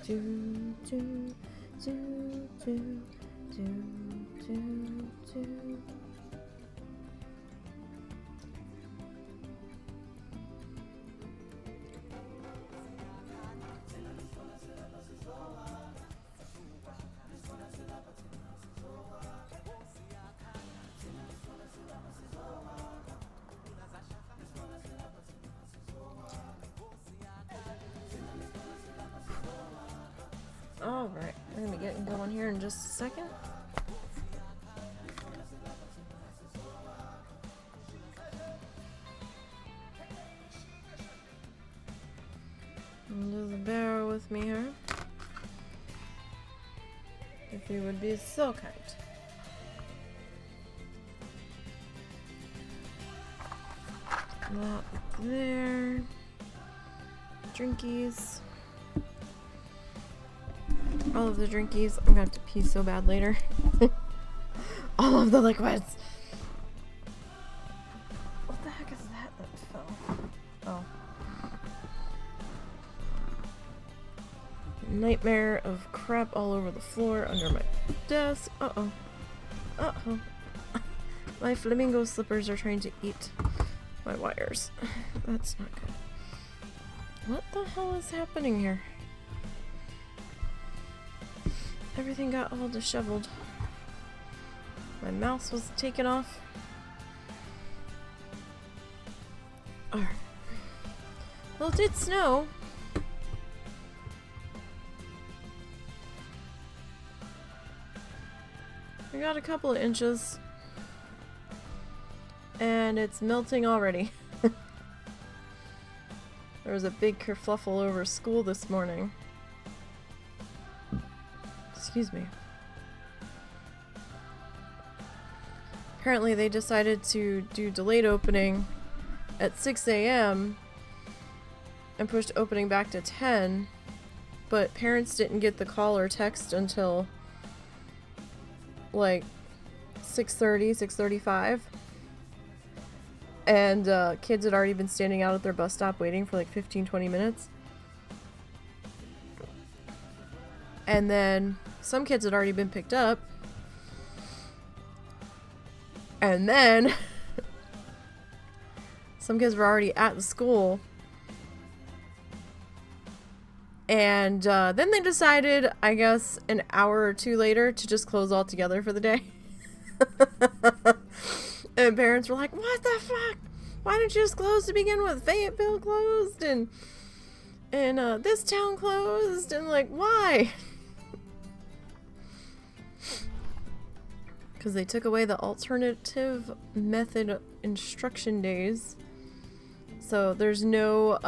Do, do, do, do, do, do, do. Alright, we're gonna be getting going here in just a second. Just bear with me here. If you would be so kind. That there. Drinkies. All of the drinkies. I'm gonna have to pee so bad later. All of the liquids. What the heck is that fell? Oh. Nightmare of crap all over the floor under my desk. Uh-oh. Uh-oh. My flamingo slippers are trying to eat my wires. That's not good. What the hell is happening here? Everything got all disheveled. My mouse was taken off. Alright. Well, it did snow. We got a couple of inches. And it's melting already. There was a big kerfluffle over school this morning. Excuse me. Apparently they decided to do delayed opening at 6 a.m. and pushed opening back to 10, but parents didn't get the call or text until like 6:30, 6:35. And kids had already been standing out at their bus stop waiting for like 15-20 minutes. And then some kids had already been picked up. And then some kids were already at the school. And then they decided, I guess, an hour or two later to just close altogether for the day. And parents were like, what the fuck? Why didn't you just close to begin with? Fayetteville closed and this town closed, and like, why? Because they took away the alternative method instruction days. So there's no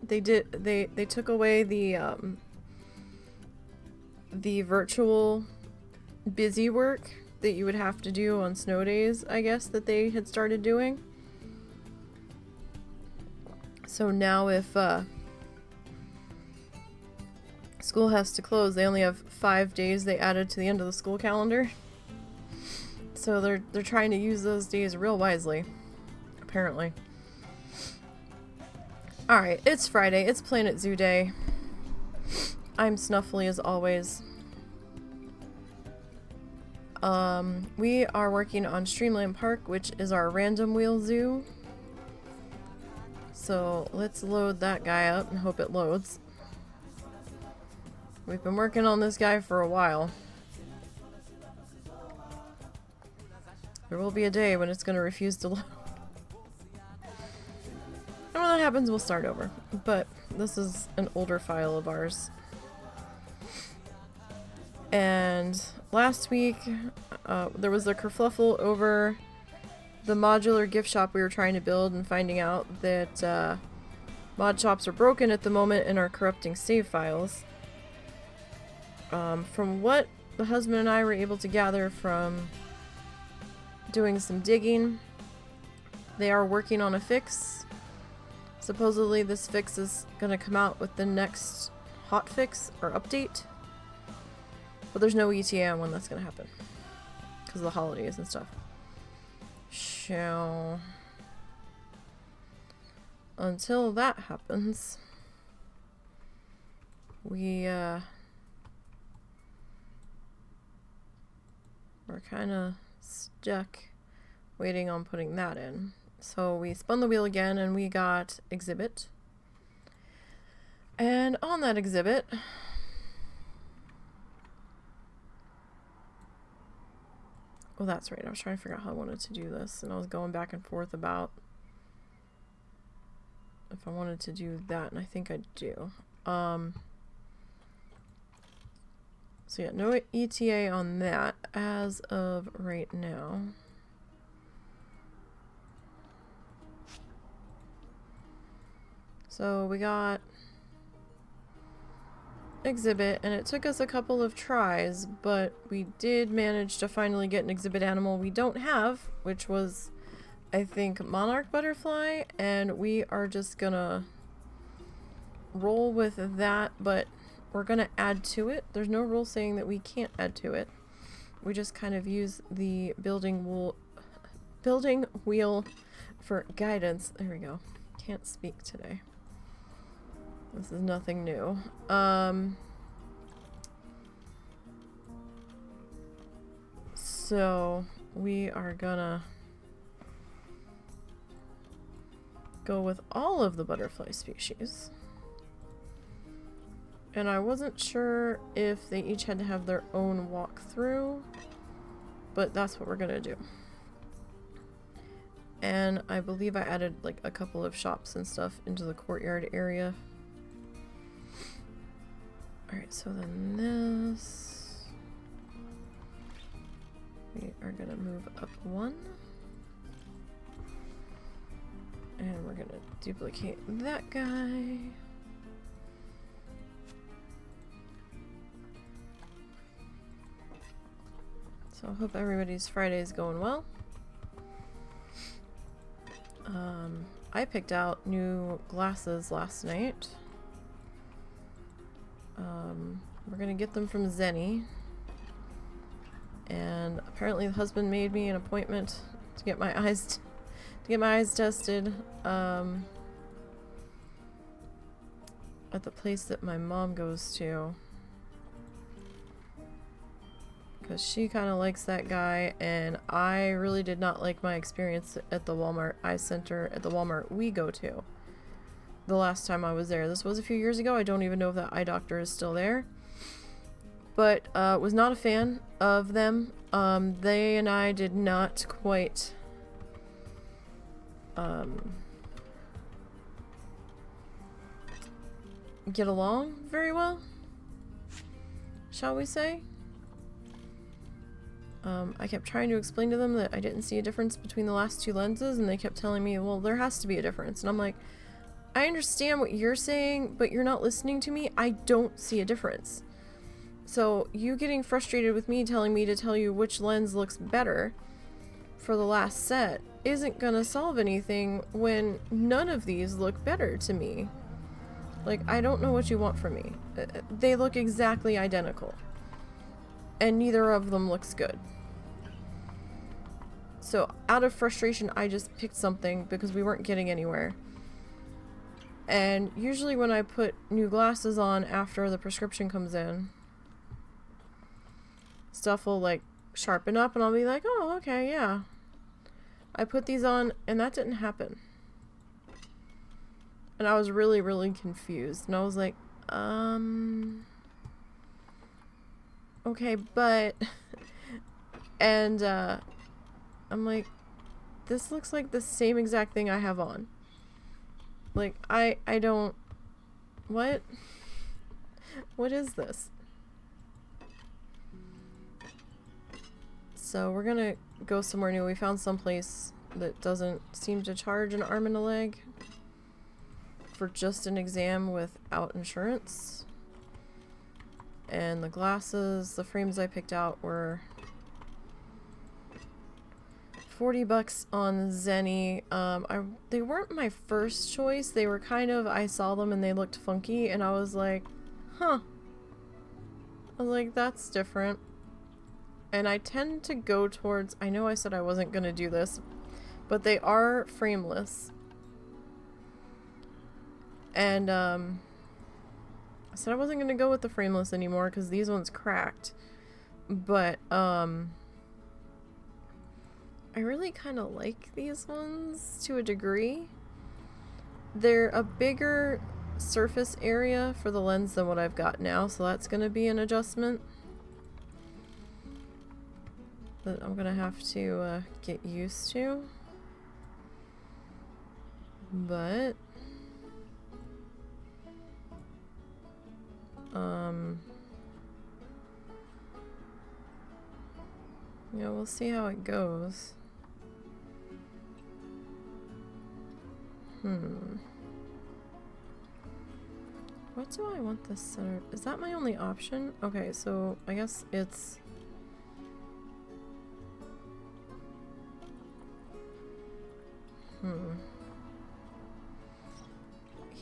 they took away the virtual busy work that you would have to do on snow days, I guess, that they had started doing. So now if school has to close, they only have 5 days they added to the end of the school calendar. So they're trying to use those days real wisely, apparently. Alright, it's Friday. It's Planet Zoo Day. I'm Snuffly as always. We are working on Streamland Park, which is our random wheel zoo. So let's load that guy up and hope it loads. We've been working on this guy for a while. There will be a day when it's going to refuse to load. And when that happens, we'll start over. But this is an older file of ours. And last week, there was a kerfluffle over the modular gift shop we were trying to build, and finding out that mod shops are broken at the moment and are corrupting save files. From what the husband and I were able to gather from doing some digging, they are working on a fix. Supposedly this fix is going to come out with the next hotfix or update. But there's no ETA on when that's going to happen, because of the holidays and stuff. So, until that happens, we're kind of stuck waiting on putting that in. So we spun the wheel again and we got exhibit. And on that exhibit, well, that's right, I was trying to figure out how I wanted to do this, and I was going back and forth about if I wanted to do that, and I think I do. So yeah, no ETA on that as of right now. So we got exhibit, and it took us a couple of tries, but we did manage to finally get an exhibit animal we don't have, which was, I think, monarch butterfly, and we are just gonna roll with that, but we're gonna add to it. There's no rule saying that we can't add to it. We just kind of use the building wheel for guidance. There we go. Can't speak today. This is nothing new. So we are gonna go with all of the butterfly species. And I wasn't sure if they each had to have their own walkthrough, but that's what we're gonna do. And I believe I added like a couple of shops and stuff into the courtyard area. Alright, so then this, we are gonna move up one. And we're gonna duplicate that guy. So I hope everybody's Friday is going well. I picked out new glasses last night. We're gonna get them from Zenny, and apparently the husband made me an appointment to get my eyes tested at the place that my mom goes to, because she kind of likes that guy, and I really did not like my experience at the Walmart Eye Center at the Walmart we go to the last time I was there. This was a few years ago. I don't even know if that eye doctor is still there, but was not a fan of them. They and I did not quite get along very well, shall we say. I kept trying to explain to them that I didn't see a difference between the last two lenses, and they kept telling me, well, there has to be a difference. And I'm like, I understand what you're saying, but you're not listening to me. I don't see a difference. So you getting frustrated with me telling me to tell you which lens looks better for the last set isn't gonna solve anything when none of these look better to me. Like, I don't know what you want from me. They look exactly identical, and neither of them looks good. So out of frustration, I just picked something because we weren't getting anywhere. And usually when I put new glasses on after the prescription comes in, stuff will like sharpen up and I'll be like, oh, okay, yeah. I put these on and that didn't happen. And I was really, really confused. And I was like, okay, but... and, I'm like, this looks like the same exact thing I have on. Like, I don't... What? What is this? So we're gonna go somewhere new. We found someplace that doesn't seem to charge an arm and a leg for just an exam without insurance. And the glasses, the frames I picked out were $40 on Zenny. They weren't my first choice. They were kind of, I saw them and they looked funky and I was like, huh. I was like, that's different. And I tend to go towards, I know I said I wasn't gonna do this, but they are frameless. And I said I wasn't going to go with the frameless anymore because these ones cracked. But, I really kind of like these ones to a degree. They're a bigger surface area for the lens than what I've got now, so that's going to be an adjustment that I'm going to have to get used to. But yeah, we'll see how it goes. What do I want this center? Is that my only option? Okay, so I guess it's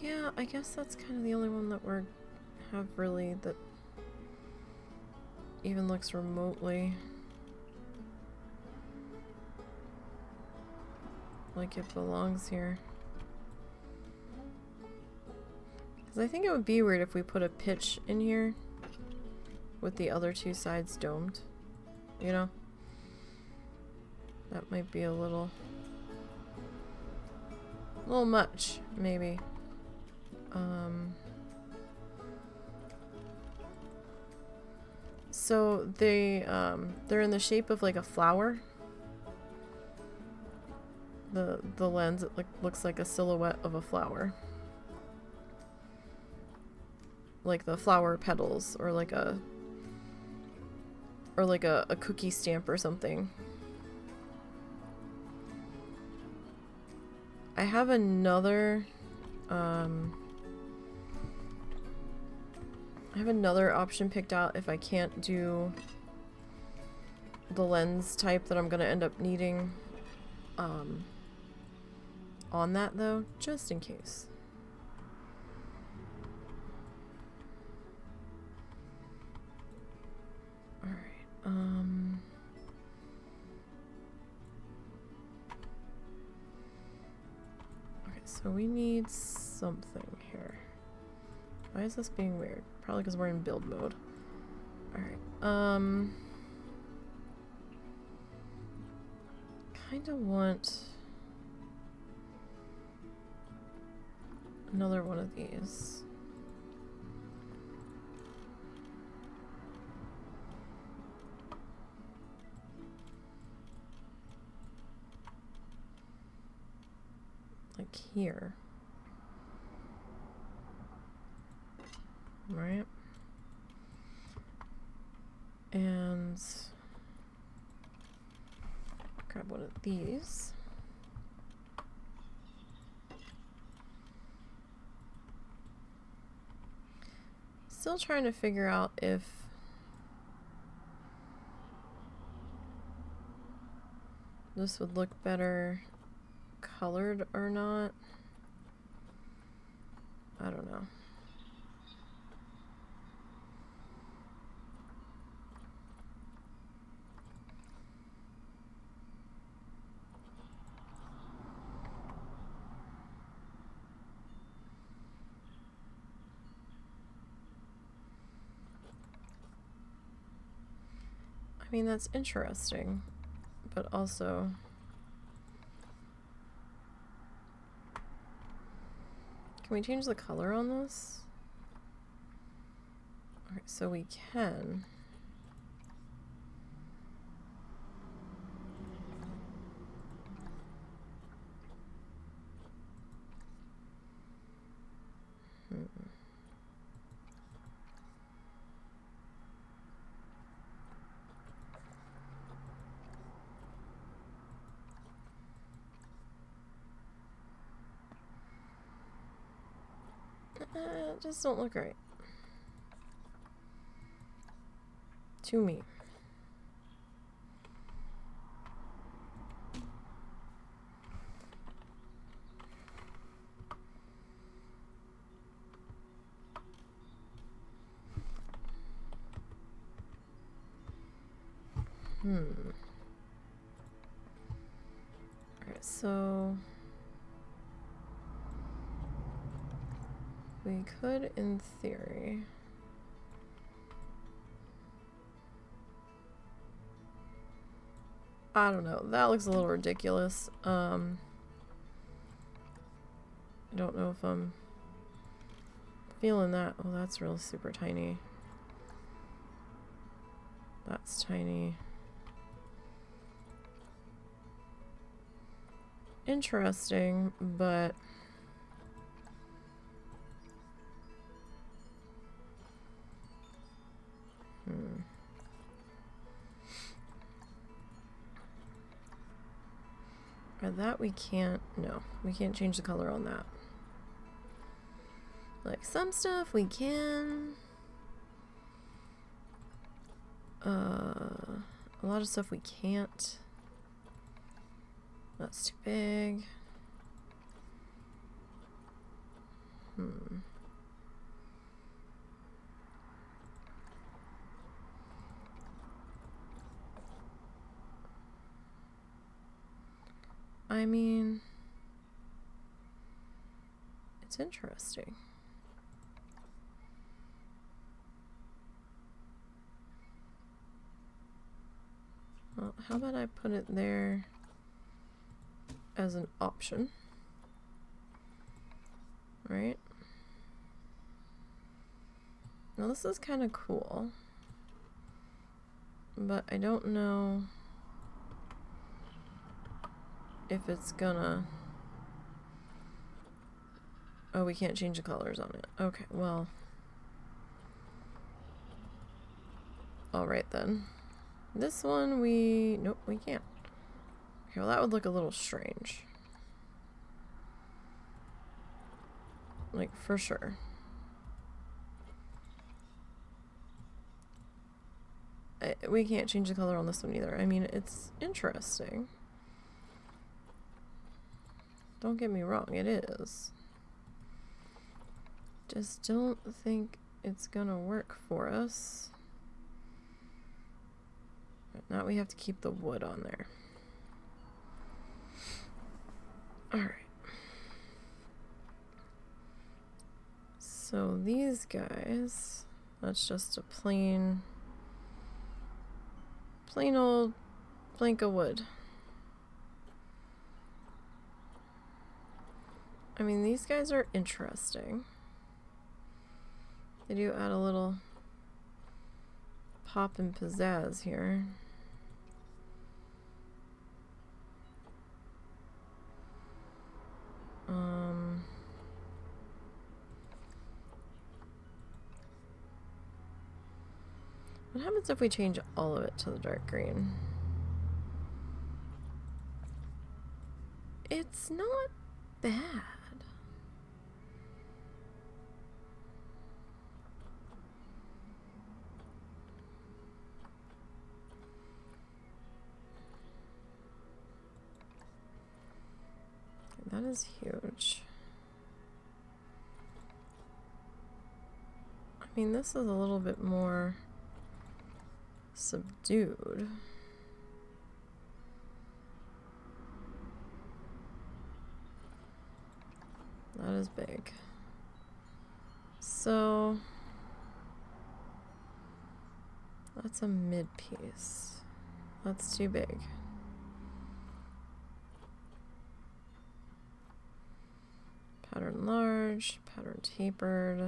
yeah, I guess that's kind of the only one that have really that even looks remotely like it belongs here. Because I think it would be weird if we put a pitch in here with the other two sides domed, you know? That might be a little much, maybe. So they're in the shape of like a flower. The lens, it looks like a silhouette of a flower. Like the flower petals, or like a cookie stamp or something. I have another option picked out if I can't do the lens type that I'm gonna end up needing on that though, just in case. Alright, okay, so we need something here. Why is this being weird? Probably because we're in build mode. Alright, kinda want another one of these. Like here. Right? And grab one of these. Still trying to figure out if this would look better colored or not. I don't know. I mean, that's interesting, but also can we change the color on this? Okay, so we can. Just don't look right to me. Alright, so We could, in theory. I don't know. That looks a little ridiculous. I don't know if I'm feeling that. Oh, that's real super tiny. That's tiny. Interesting, but that we can't, no, we can't change the color on that. Like some stuff we can. A lot of stuff we can't. That's too big. I mean, it's interesting. Well, how about I put it there as an option, right? Now this is kind of cool, but I don't know if it's gonna... Oh, we can't change the colors on it. Okay, well... Alright then. This one we... Nope, we can't. Okay, well that would look a little strange. Like, for sure. We can't change the color on this one either. I mean, it's interesting. Don't get me wrong, it is. Just don't think it's gonna work for us. Now we have to keep the wood on there. Alright. So these guys, that's just a plain old plank of wood. I mean, these guys are interesting. They do add a little pop and pizzazz here. What happens if we change all of it to the dark green? It's not bad. That is huge. I mean, this is a little bit more subdued. That is big. So that's a mid piece. That's too big. Pattern large, pattern tapered,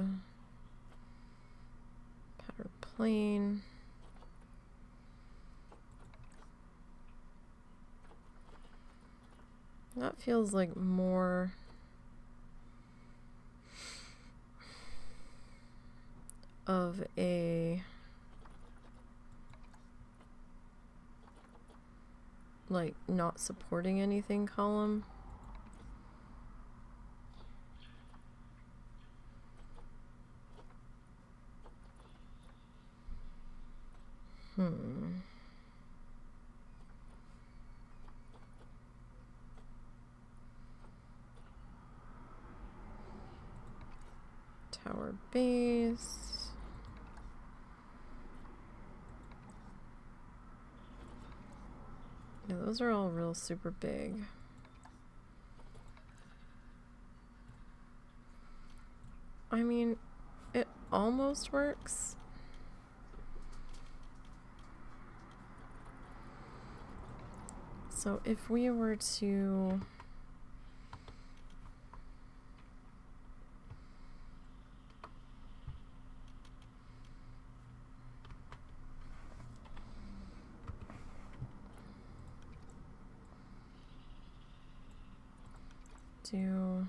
pattern plain. That feels like more of a like not supporting anything column. Tower base. Yeah, those are all real super big. I mean, it almost works. So if we were to do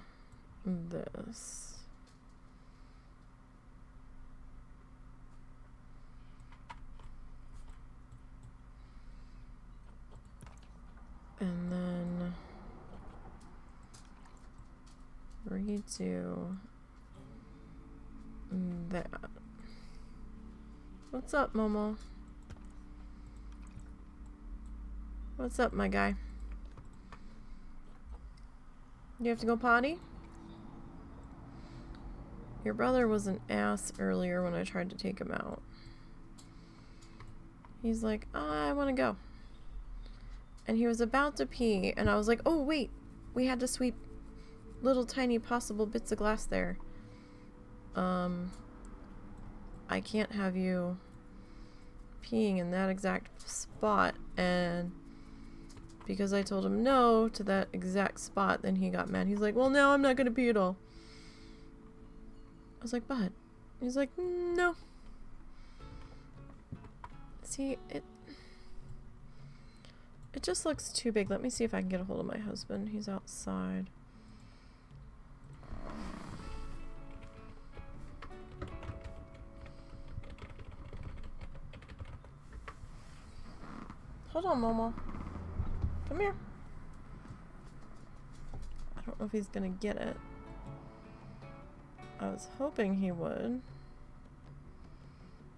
this. And then redo that. What's up, Momo? What's up, my guy? You have to go potty? Your brother was an ass earlier when I tried to take him out. He's like, I want to go. And he was about to pee, and I was like, oh wait, we had to sweep little tiny possible bits of glass there. I can't have you peeing in that exact spot. And because I told him no to that exact spot, then he got mad. He's like, well, now I'm not gonna pee at all. I was like, but he's like, no. See, it just looks too big. Let me see if I can get a hold of my husband. He's outside. Hold on, Momo. Come here. I don't know if he's gonna get it. I was hoping he would,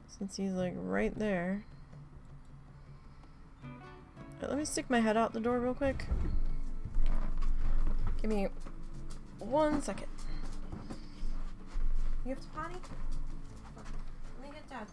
since he's like right there. Let me stick my head out the door real quick. Give me 1 second. You have to potty? Let me get Dad.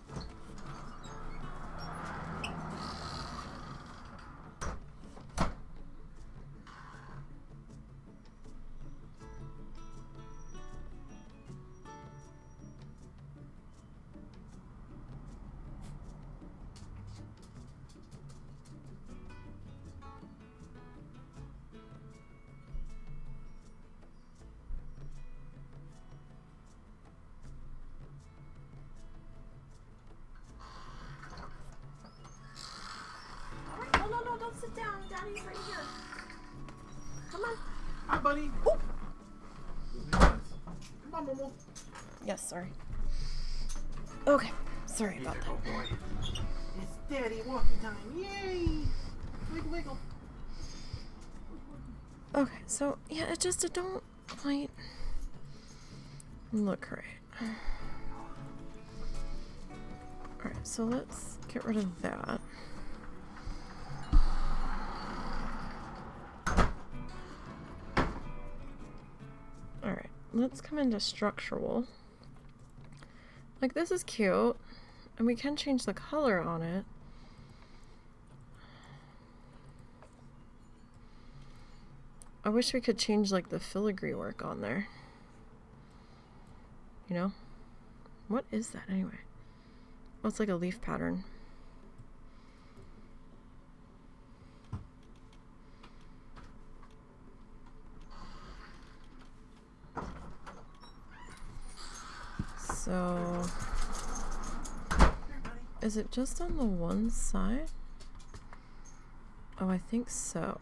Sit down, Daddy's right here. Come on. Hi, buddy. Oh. Come on, Momo. Yes, sorry. Okay, sorry about that. Oh boy. It's Daddy walking time. Yay! Wiggle, wiggle. Okay, so yeah, it don't quite look right. Alright, so let's get rid of that. Alright, let's come into structural. Like, this is cute, and we can change the color on it. I wish we could change, like, the filigree work on there. You know? What is that, anyway? Oh, it's like a leaf pattern. So, is it just on the one side? Oh, I think so.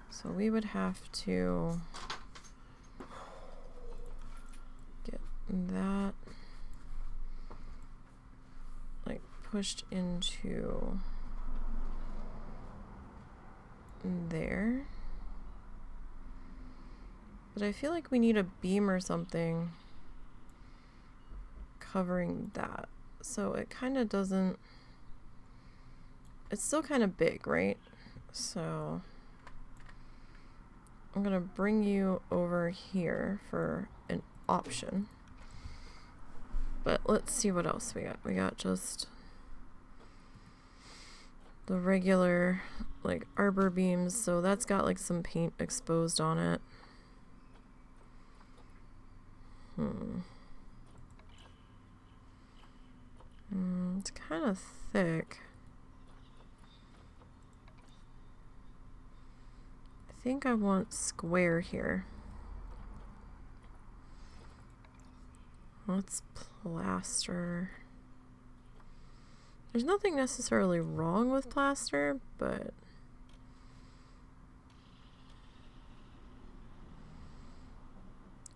So we would have to get that like pushed into there. But I feel like we need a beam or something covering that. So it kind of doesn't, it's still kind of big, right? So I'm gonna bring you over here for an option. But let's see what else we got. We got just the regular like arbor beams, so that's got like some paint exposed on it. It's kind of thick. I think I want square here. Let's plaster. There's nothing necessarily wrong with plaster, but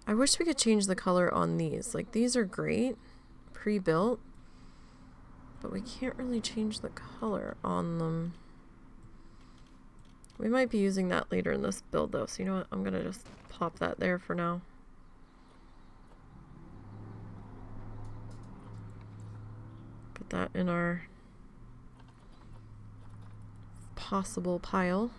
I wish we could change the color on these. Like, these are great, pre-built, but we can't really change the color on them. We might be using that later in this build though, so you know what? I'm gonna just pop that there for now. Put that in our possible pile.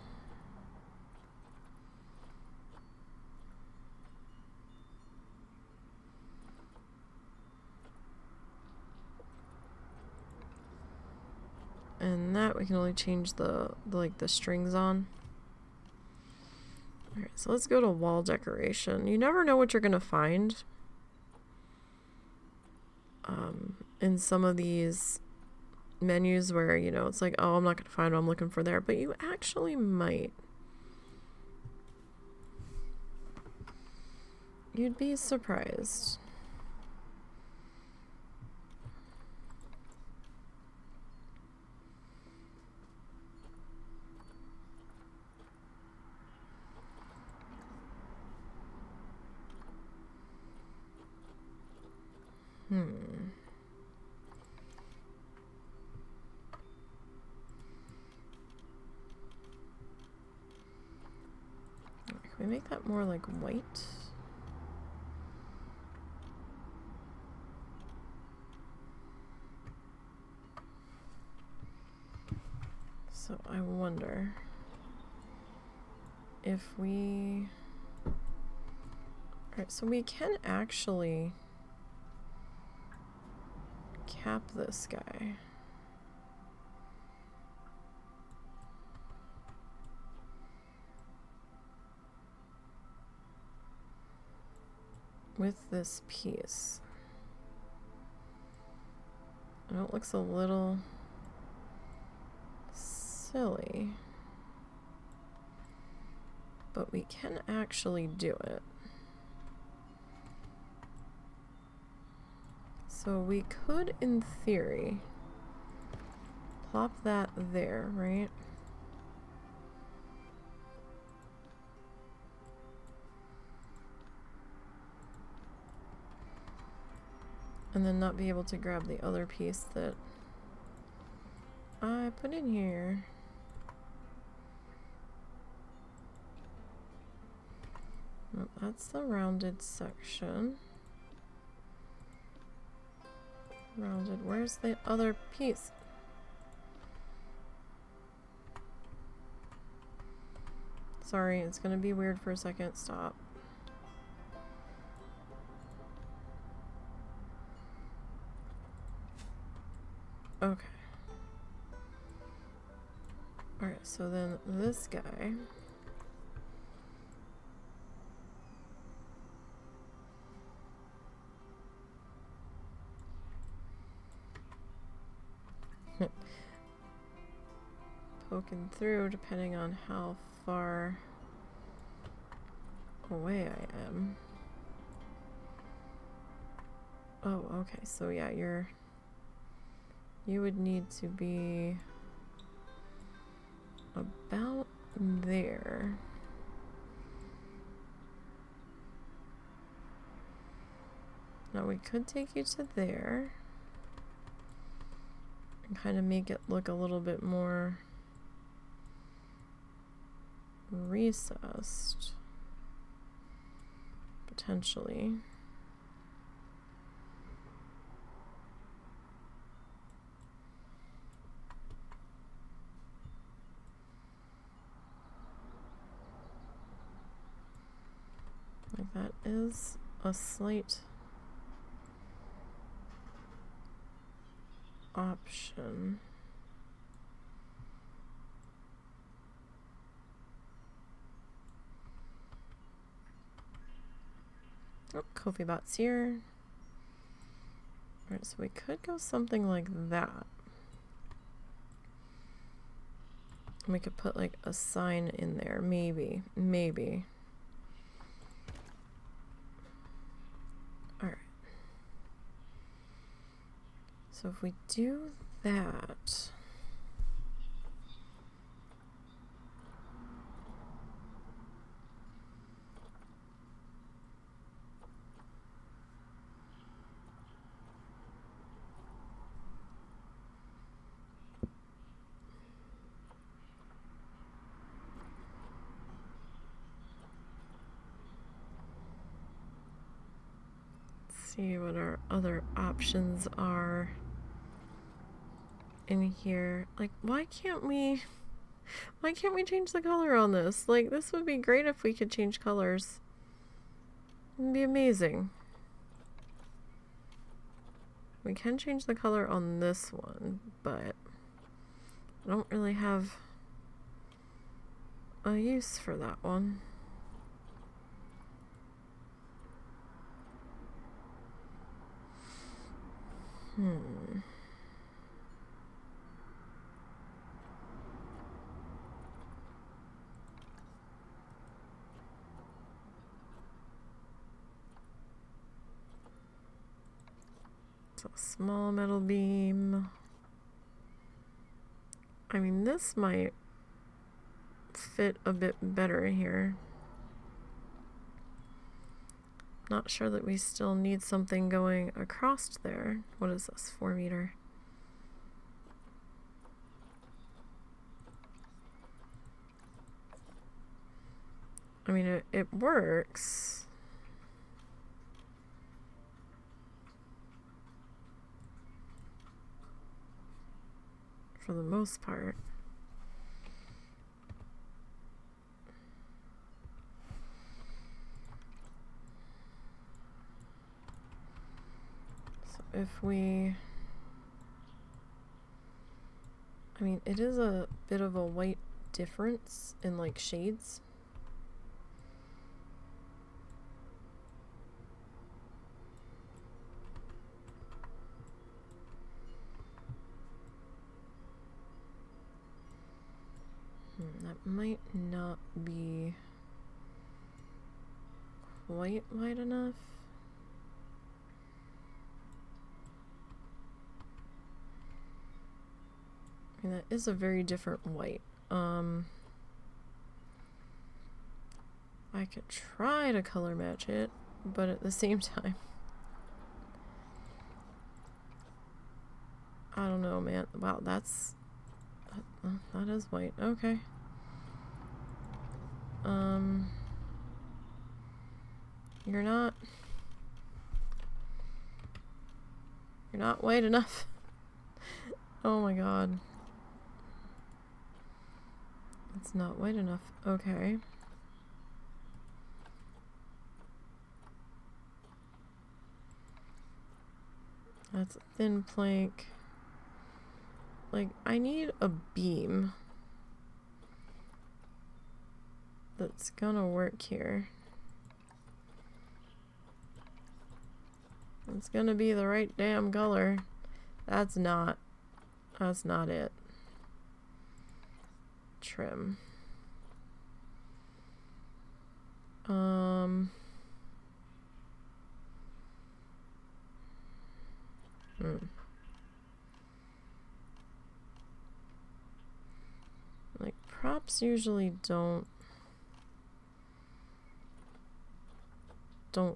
And that we can only change the strings on. Alright, so let's go to wall decoration. You never know what you're gonna find in some of these menus where, you know, it's like, oh, I'm not gonna find what I'm looking for there, but you actually might. You'd be surprised. Can we make that more like white? So I wonder if we... Alright, so we can actually cap this guy. With this piece. I know it looks a little silly, but we can actually do it. So we could, in theory, plop that there, right? And then not be able to grab the other piece that I put in here. Well, that's the rounded section. Rounded. Where's the other piece? Sorry, it's gonna be weird for a second. Stop. Okay. Alright, so then this guy. Poking through depending on how far away I am. Oh, okay, so yeah, you would need to be about there. Now we could take you to there and kind of make it look a little bit more recessed, potentially. Like that is a slight option. Oh, Kofi Bot's here. Alright, so we could go something like that. We could put like a sign in there, maybe. Maybe. Alright. So if we do that... see what our other options are in here. Like, why can't we change the color on this? Like, this would be great if we could change colors. It'd be amazing. We can change the color on this one, but I don't really have a use for that one. So small metal beam. I mean, this might fit a bit better here. Not sure that we still need something going across there. What is this? 4 meter. I mean, it works. For the most part. If we, I mean, it is a bit of a white difference in like shades. That might not be quite white enough. That is a very different white. I could try to color match it, but at the same time, I don't know, man. Wow, that is white. Okay. You're not white enough. Oh my god. It's not white enough. Okay. That's a thin plank. Like, I need a beam that's gonna work here. It's gonna be the right damn color. That's not it. Trim. Like, props usually don't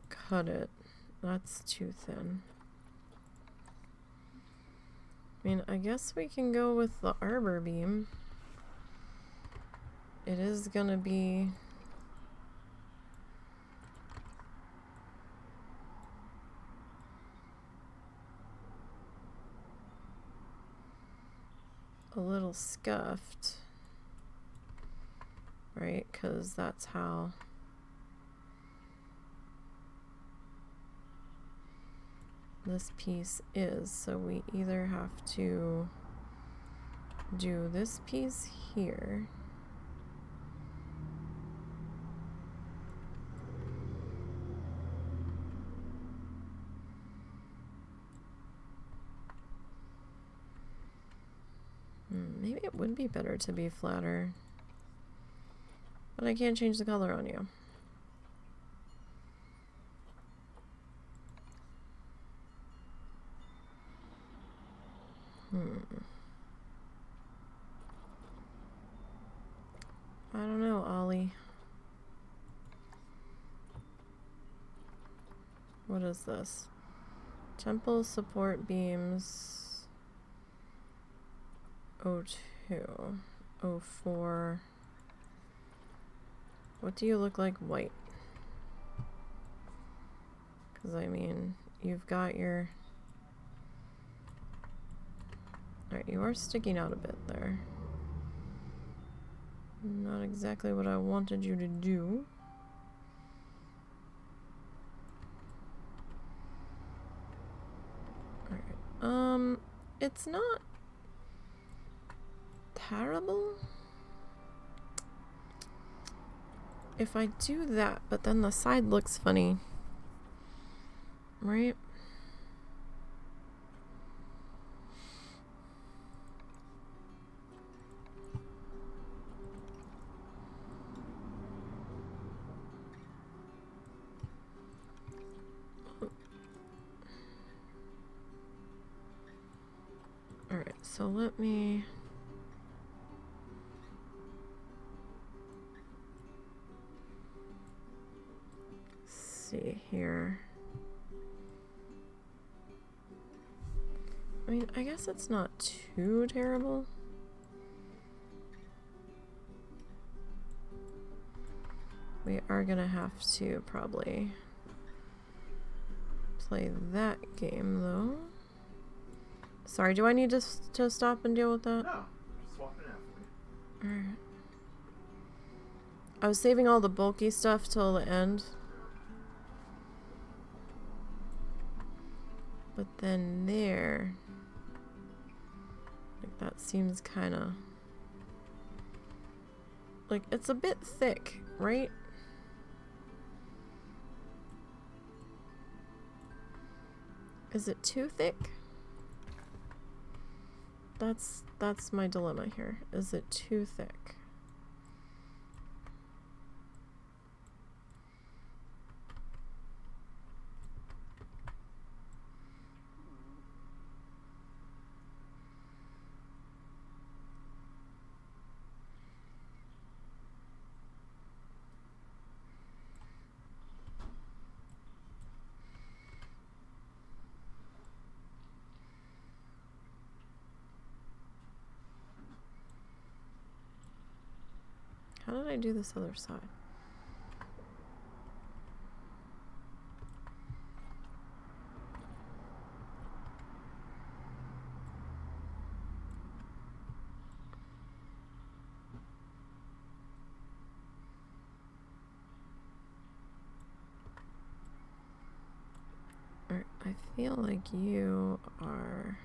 cut it. That's too thin. I mean, I guess we can go with the arbor beam. It is gonna be a little scuffed, right? Because that's how this piece is. So we either have to do this piece here, Maybe it would be better to be flatter. But I can't change the color on you. I don't know, Ollie. What is this? Temple support beams. 02. 04. What do you look like? White. Because, I mean, you've got your... Alright, you are sticking out a bit there. Not exactly what I wanted you to do. Alright. It's not terrible if I do that, but then the side looks funny. Right? Alright, so let me... see here. I mean, I guess it's not too terrible. We are gonna have to probably play that game though. Sorry, do I need to stop and deal with that? No, just swap it out for you. Alright. I was saving all the bulky stuff till the end. But then there... like that seems kinda... like it's a bit thick, right? Is it too thick? That's my dilemma here. Is it too thick? How did I do this other side? Alright, I feel like you are...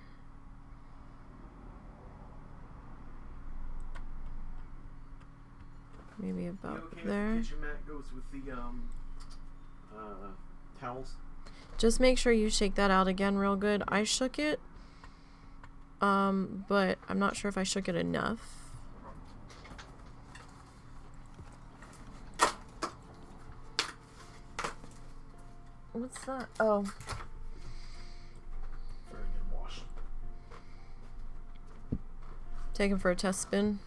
maybe about there. The kitchen mat goes with the towels. Just make sure you shake that out again real good. I shook it, but I'm not sure if I shook it enough. What's that? Oh. Very good wash. Taken for a test spin.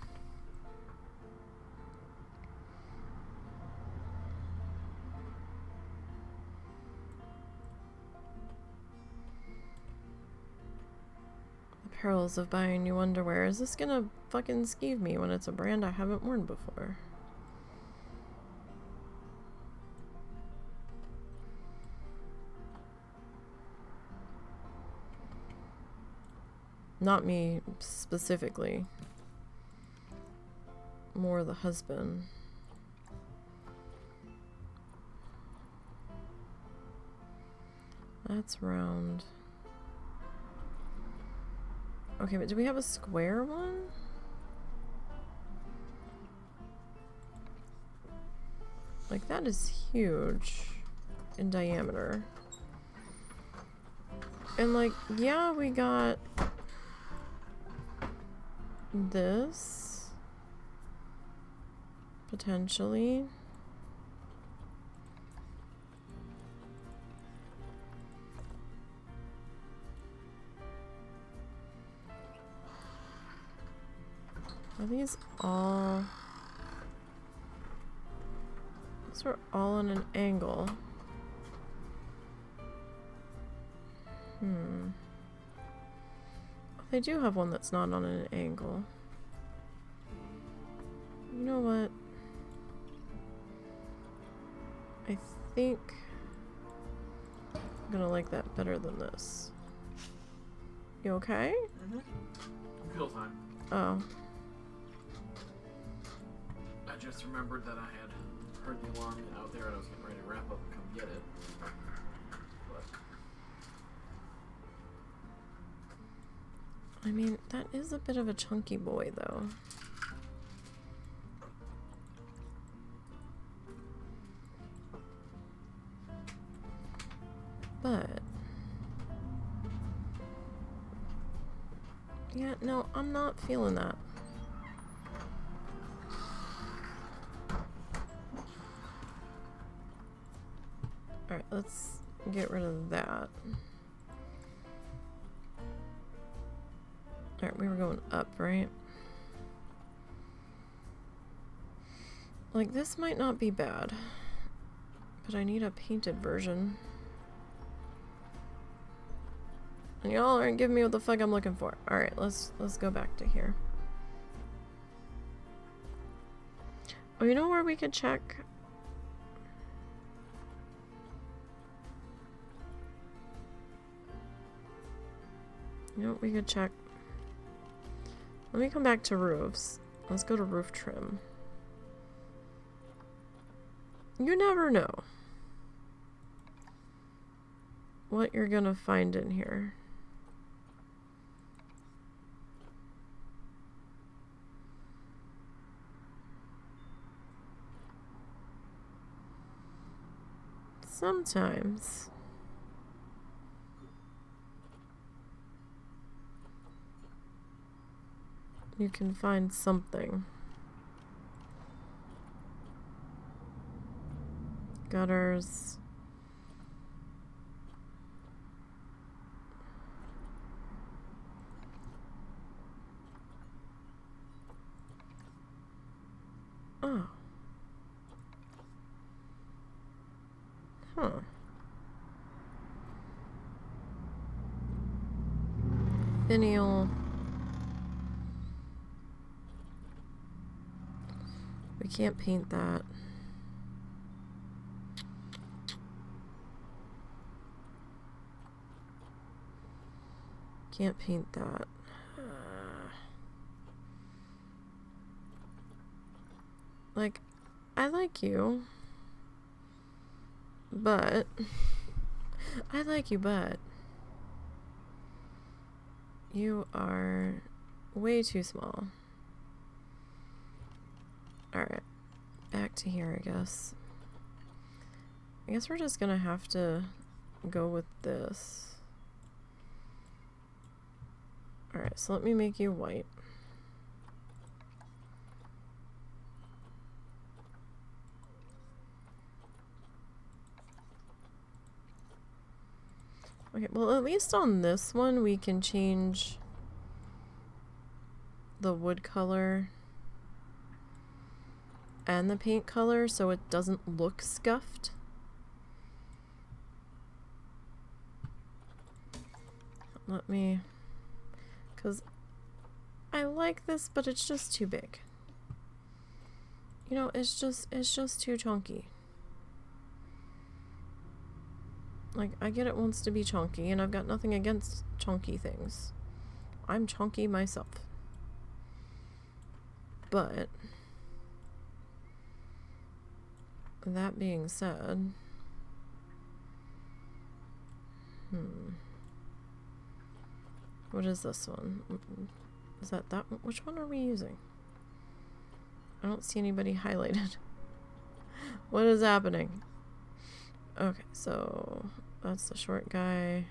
Perils of buying new underwear. Is this gonna fucking skeeve me when it's a brand I haven't worn before? Not me specifically. More the husband. That's round. Okay, but do we have a square one? Like, that is huge in diameter. And like, yeah, we got this potentially. Are these all... These are all on an angle. They do have one that's not on an angle. You know what? I think I'm gonna like that better than this. You okay? Mm-hmm. Feel fine. Oh. I just remembered that I had heard the alarm out there and I was getting ready to wrap up and come get it. But I mean, that is a bit of a chunky boy, though. But... yeah, no, I'm not feeling that. Alright, let's get rid of that. Alright, we were going up, right? Like, this might not be bad, but I need a painted version. And y'all aren't giving me what the fuck I'm looking for. Alright, let's go back to here. Oh, you know where we could check? You know what we could check? Let me come back to roofs. Let's go to roof trim. You never know what you're gonna find in here. Sometimes you can find something. Gutters. Oh. Huh. Finial. We can't paint that. Can't paint that. Like, I like you. But I like you, but you are way too small. Alright, back to here, I guess. I guess we're just gonna have to go with this. Alright, so let me make you white. Okay, well, at least on this one we can change the wood color and the paint color so it doesn't look scuffed. Let me, because I like this, but it's just too big. You know, it's just too chunky. Like, I get it wants to be chunky, and I've got nothing against chunky things. I'm chunky myself. But that being said, what is this one? Is that one? Which one are we using? I don't see anybody highlighted. What is happening? Okay, so that's the short guy.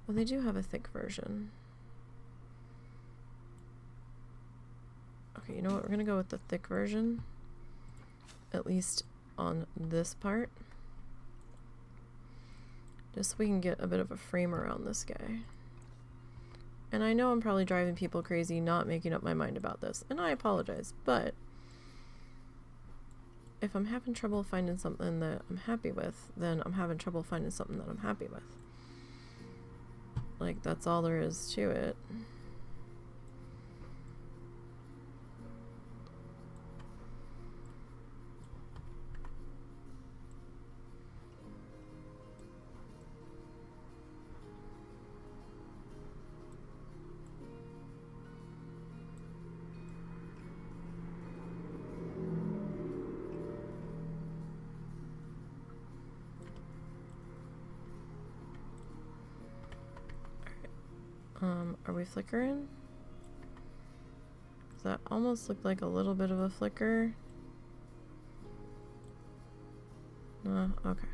Well, they do have a thick version. Okay, you know what? We're gonna go with the thick version. At least on this part. Just so we can get a bit of a frame around this guy. And I know I'm probably driving people crazy not making up my mind about this, and I apologize, but if I'm having trouble finding something that I'm happy with, then I'm having trouble finding something that I'm happy with. Like, that's all there is to it. Are we flickering? Does that almost look like a little bit of a flicker? No, okay.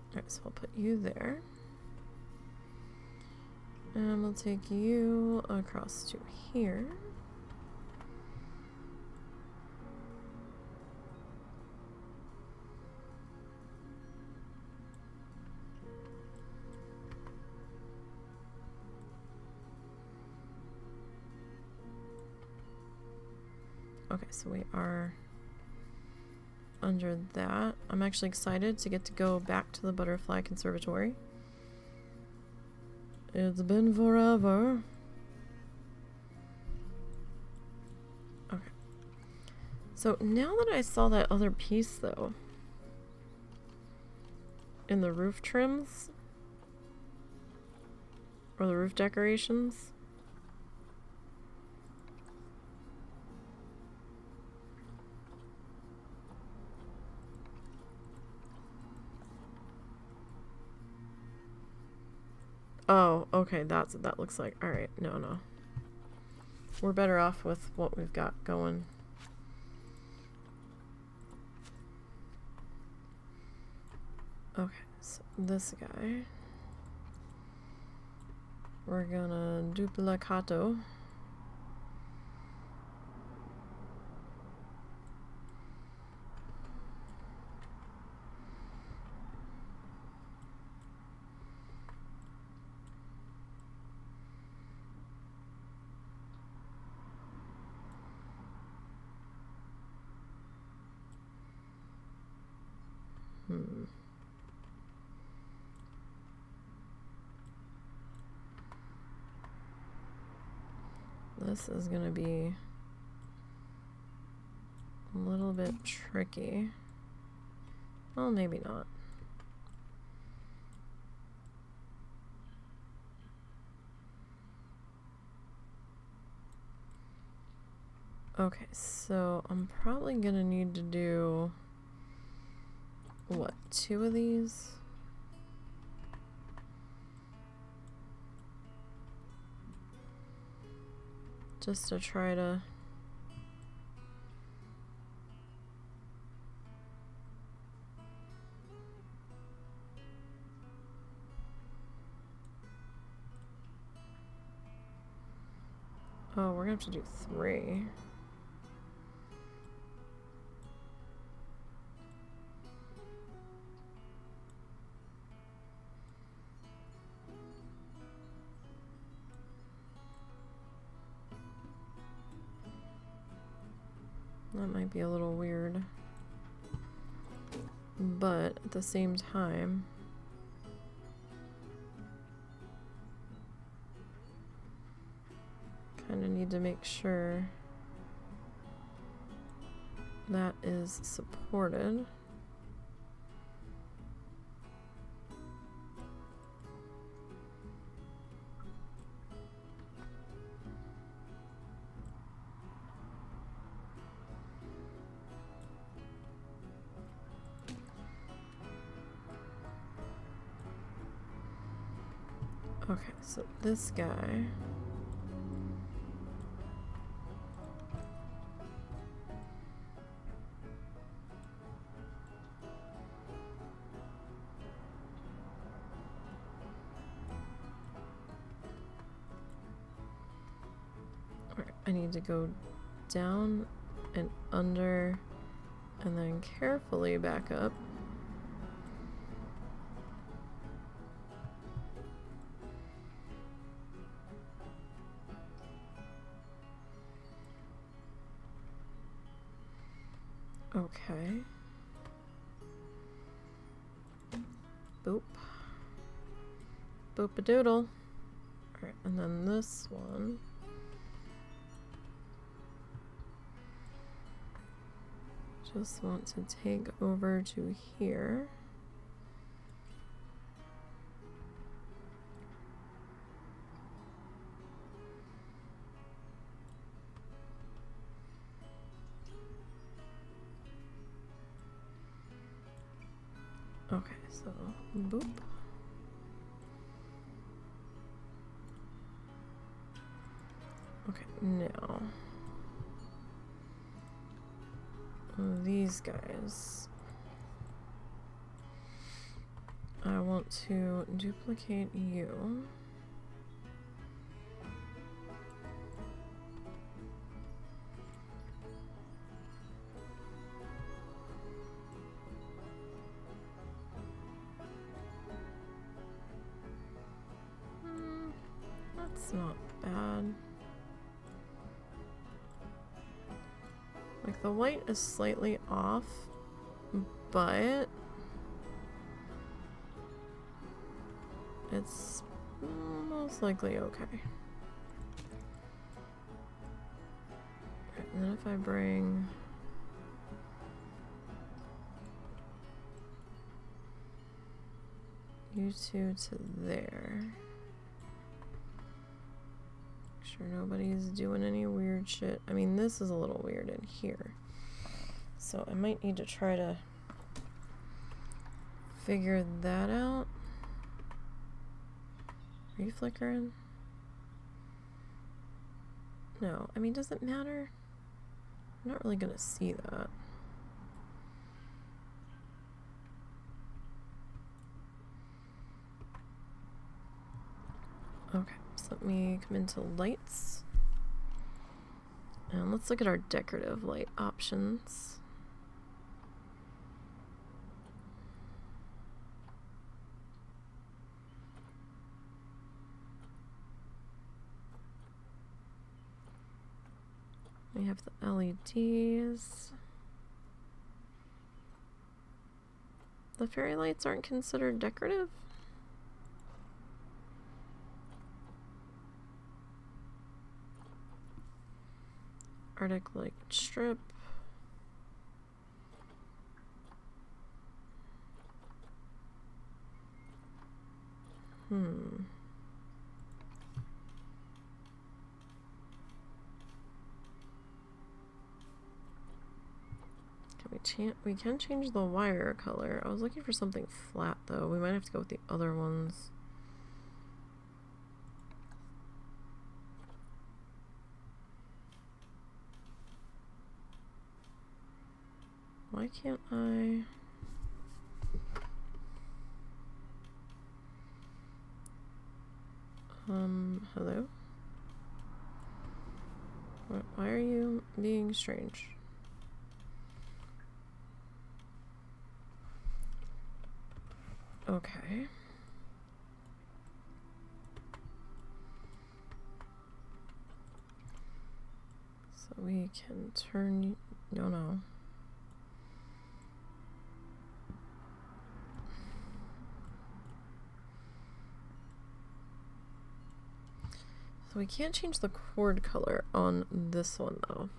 Alright, so I'll put you there. And we'll take you across to here. Okay, so we are under that. I'm actually excited to get to go back to the Butterfly Conservatory. It's been forever. Okay. So now that I saw that other piece though, in the roof trims, or the roof decorations, oh, okay, that's what that looks like. Alright, no. We're better off with what we've got going. Okay, so this guy, we're gonna duplicato. This is gonna be a little bit tricky. Well, maybe not. Okay, so I'm probably gonna need to do, what, 2 of these? Just to try to oh, we're gonna have to do 3. That might be a little weird, but at the same time, kind of need to make sure that is supported. Okay, so this guy, Alright, I need to go down and under and then carefully back up. Okay. Boop. Boop-a-doodle. Alright, and then this one. Just want to take over to here. Okay, so boop. Okay, now these guys. I want to duplicate you. That's not bad. Like, the white is slightly off, but it's most likely okay. Right, and then if I bring you two to there. Sure nobody's doing any weird shit. I mean, this is a little weird in here. So I might need to try to figure that out. Are you flickering? No. I mean, does it matter? I'm not really gonna see that. Okay. So let me come into lights. And let's look at our decorative light options. We have the LEDs. The fairy lights aren't considered decorative? Arctic light strip. Can we can change the wire color. I was looking for something flat though. We might have to go with the other ones. Why can't I? Hello? Why are you being strange? Okay. So we can turn, no. So we can't change the cord color on this one though.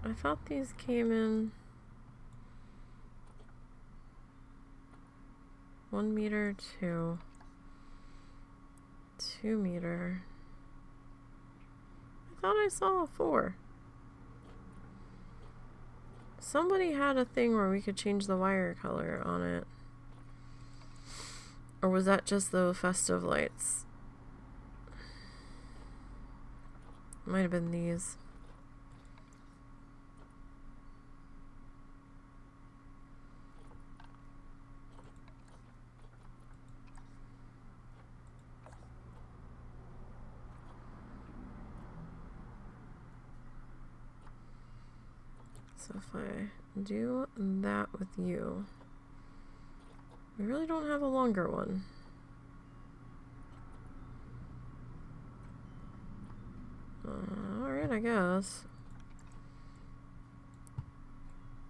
I thought these came in 1 meter, 2 meter. I thought I saw a 4. Somebody had a thing where we could change the wire color on it. Or was that just the festive lights? Might have been these. So if I do that with you, we really don't have a longer one. Alright, I guess.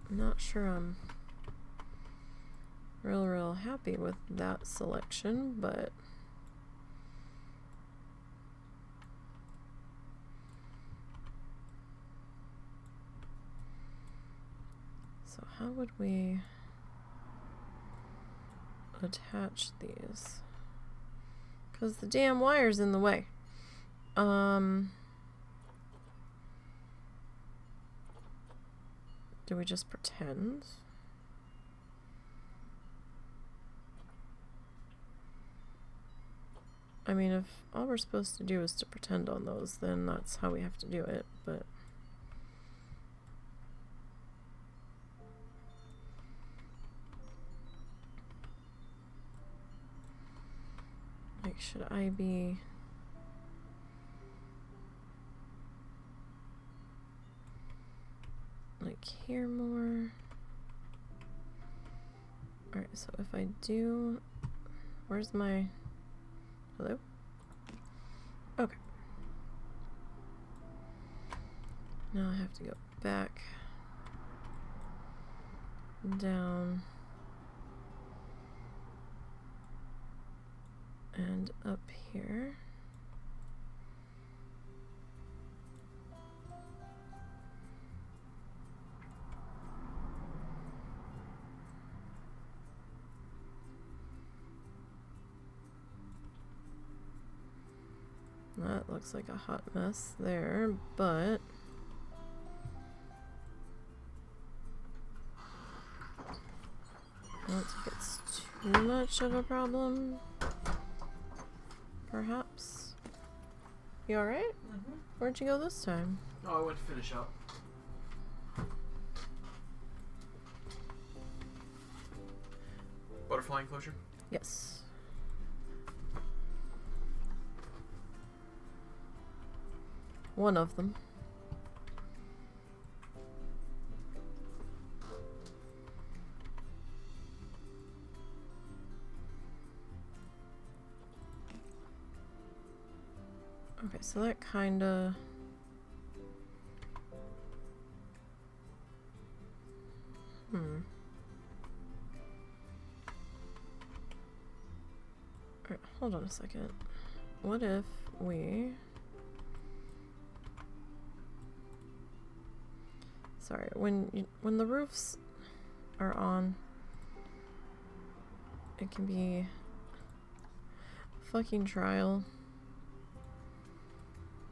I'm not sure I'm real happy with that selection, but so how would we attach these? Because the damn wire's in the way. Do we just pretend? I mean, if all we're supposed to do is to pretend on those, then that's how we have to do it, but like, should I be like here more? Alright, so if I do, where's my, hello? Okay. Now I have to go back, down, and up here. That looks like a hot mess there, but I don't think it's too much of a problem. Perhaps. You alright? Mm-hmm. Where'd you go this time? Oh, I went to finish up. Butterfly enclosure? Yes. One of them. Okay, so that kinda... Alright, hold on a second. What if we... Sorry, when the roofs are on, it can be a fucking trial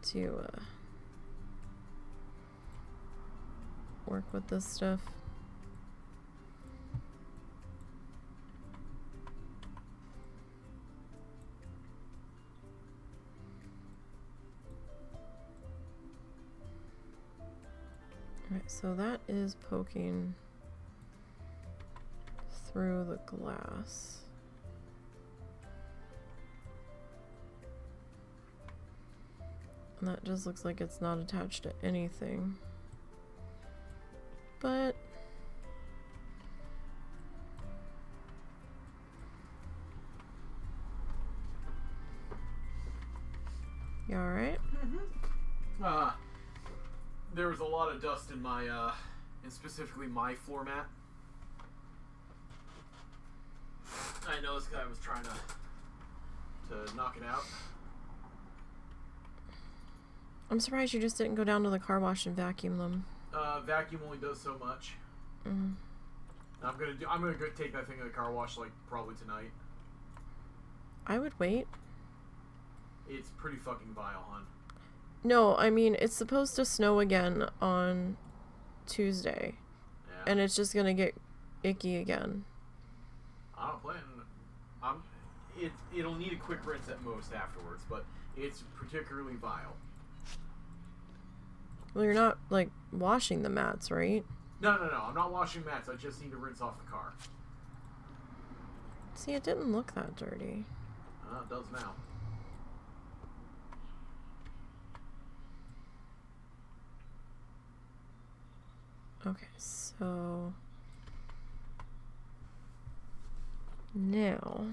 to work with this stuff. Alright, so that is poking through the glass. And that just looks like it's not attached to anything. But you alright? Mm-hmm. There was a lot of dust in my, and specifically my floor mat. I know this guy was trying to knock it out. I'm surprised you just didn't go down to the car wash and vacuum them. Vacuum only does so much. Mm. I'm gonna go take that thing to the car wash like probably tonight. I would wait. It's pretty fucking vile, hon. No, I mean, it's supposed to snow again on Tuesday. Yeah. And it's just gonna get icky again. I don't plan. It'll need a quick rinse at most afterwards, but it's particularly vile. Well, you're not, like, washing the mats, right? No. I'm not washing mats. I just need to rinse off the car. See, it didn't look that dirty. It does now. Okay, so... now...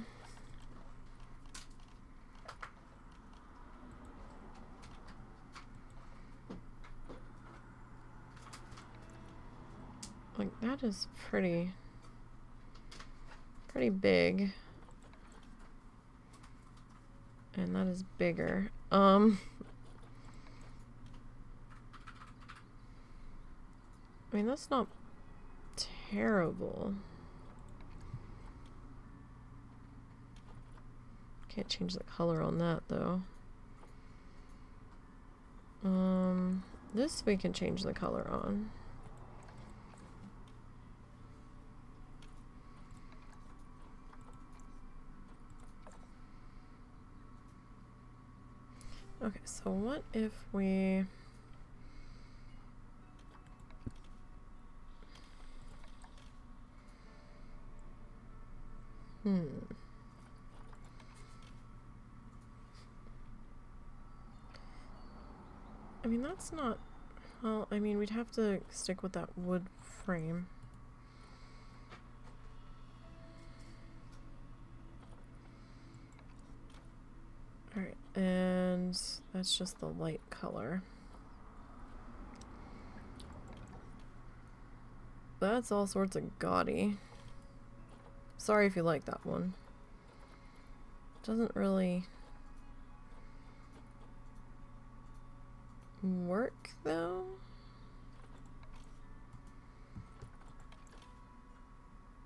like, that is pretty big. And that is bigger. I mean, that's not terrible. Can't change the color on that, though. This we can change the color on. Okay, so what if we... I mean, that's not... well, I mean, we'd have to stick with that wood frame. Alright, and that's just the light color. That's all sorts of gaudy. Sorry if you like that one. Doesn't really work though.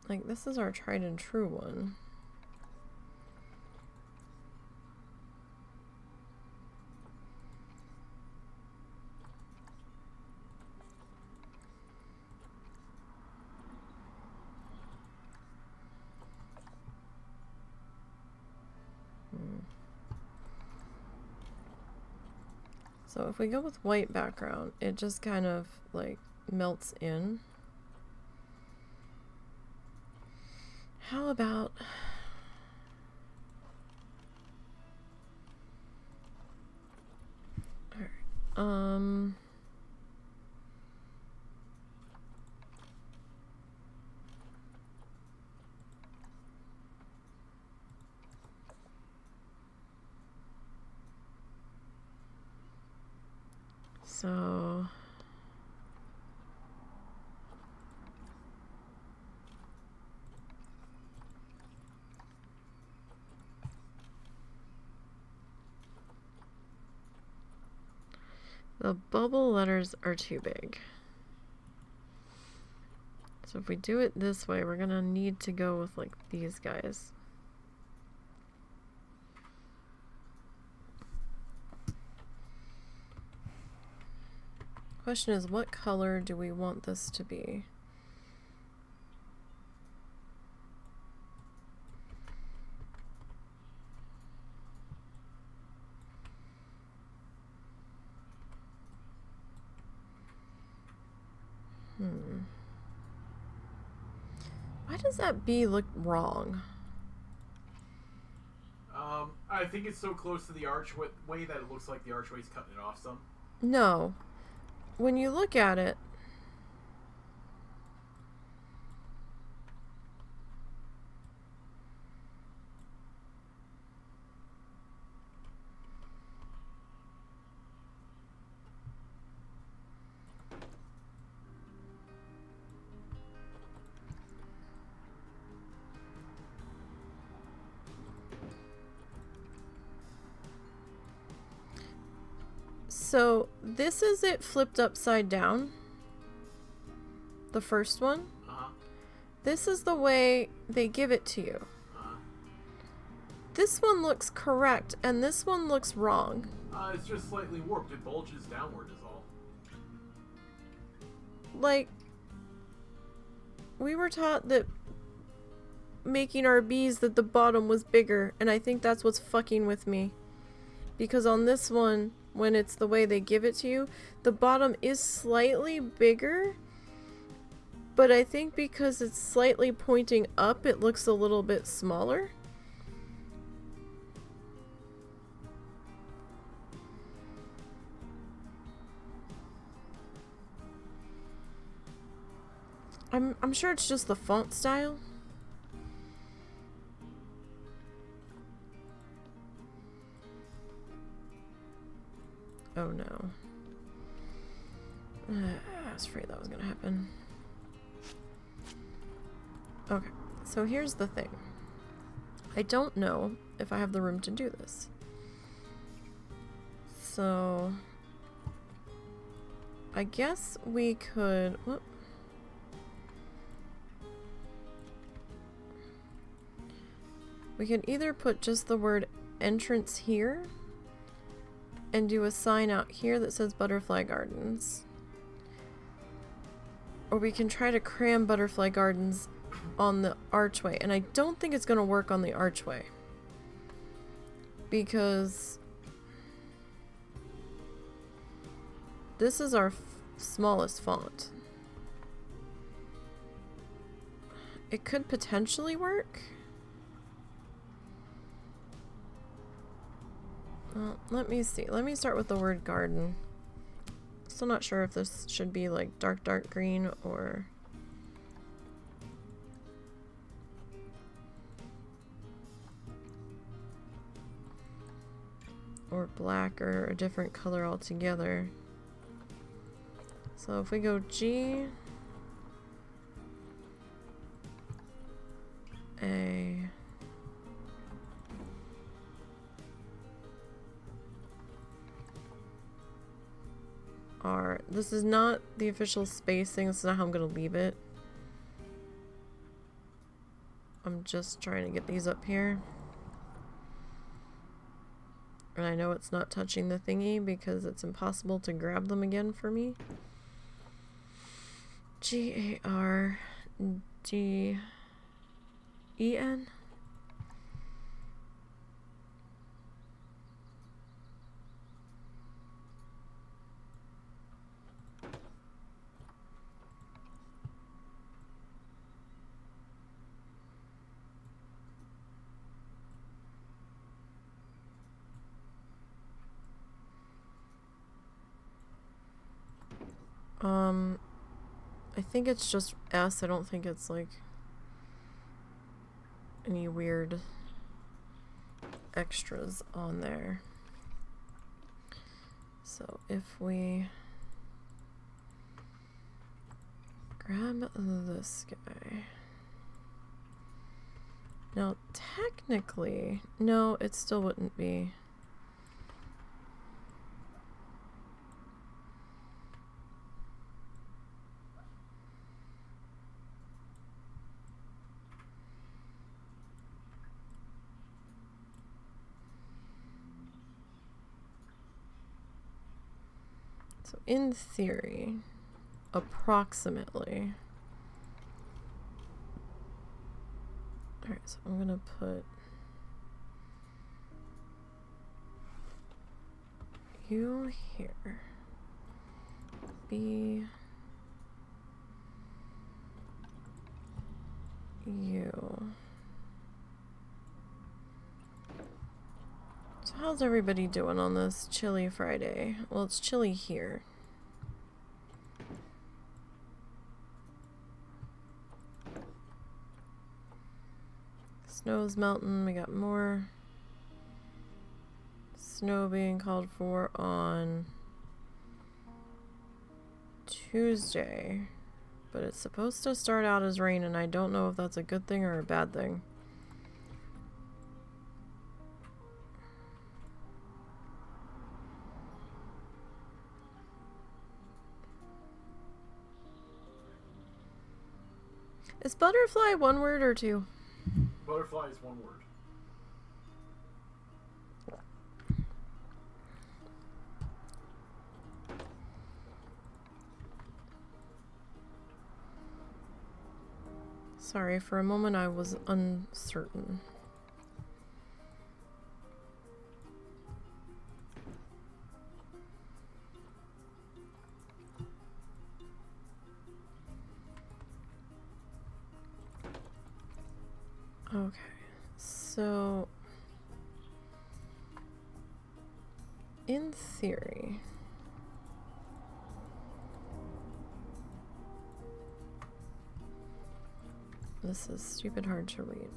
Like, this is our tried and true one. So if we go with white background, it just kind of like melts in. How about alright, so the bubble letters are too big. So if we do it this way, we're gonna need to go with like these guys. Question is, what color do we want this to be? Why does that B look wrong? I think it's so close to the archway that it looks like the archway's cutting it off some. No. When you look at it, so this is it flipped upside down. The first one. This is the way they give it to you. This one looks correct, and this one looks wrong. It's just slightly warped. It bulges downward is all. Like, we were taught that making our B's that the bottom was bigger, and I think that's what's fucking with me. Because on this one, when it's the way they give it to you. The bottom is slightly bigger, but I think because it's slightly pointing up, it looks a little bit smaller. I'm sure it's just the font style. Oh no. I was afraid that was gonna happen. Okay, so here's the thing. I don't know if I have the room to do this. So I guess we could... Whoop. We can either put just the word entrance here and do a sign out here that says Butterfly Gardens. Or we can try to cram Butterfly Gardens on the archway. And I don't think it's going to work on the archway. Because this is our smallest font. It could potentially work. Well, let me see. Let me start with the word garden. Still not sure if this should be like dark green or black or a different color altogether. So if we go G A R. This is not the official spacing. This is not how I'm going to leave it. I'm just trying to get these up here. And I know it's not touching the thingy because it's impossible to grab them again for me. G-A-R-D-E-N. I think it's just S. I don't think it's like any weird extras on there. So if we grab this guy. Now technically, no, it still wouldn't be. So in theory, approximately. Alright, so I'm gonna put you here. B U. So how's everybody doing on this chilly Friday? Well, it's chilly here. Snow's melting. We got more snow being called for on Tuesday. But it's supposed to start out as rain, and I don't know if that's a good thing or a bad thing. Is butterfly one word or two? Butterfly is one word. Sorry, for a moment I was uncertain. So, in theory, this is stupid hard to read.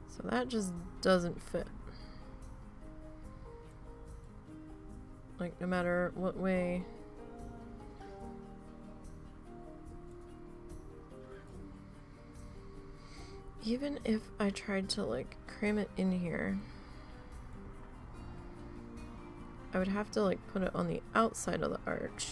So that just doesn't fit. Like, no matter what way. Even if I tried to, like, cram it in here, I would have to, like, put it on the outside of the arch.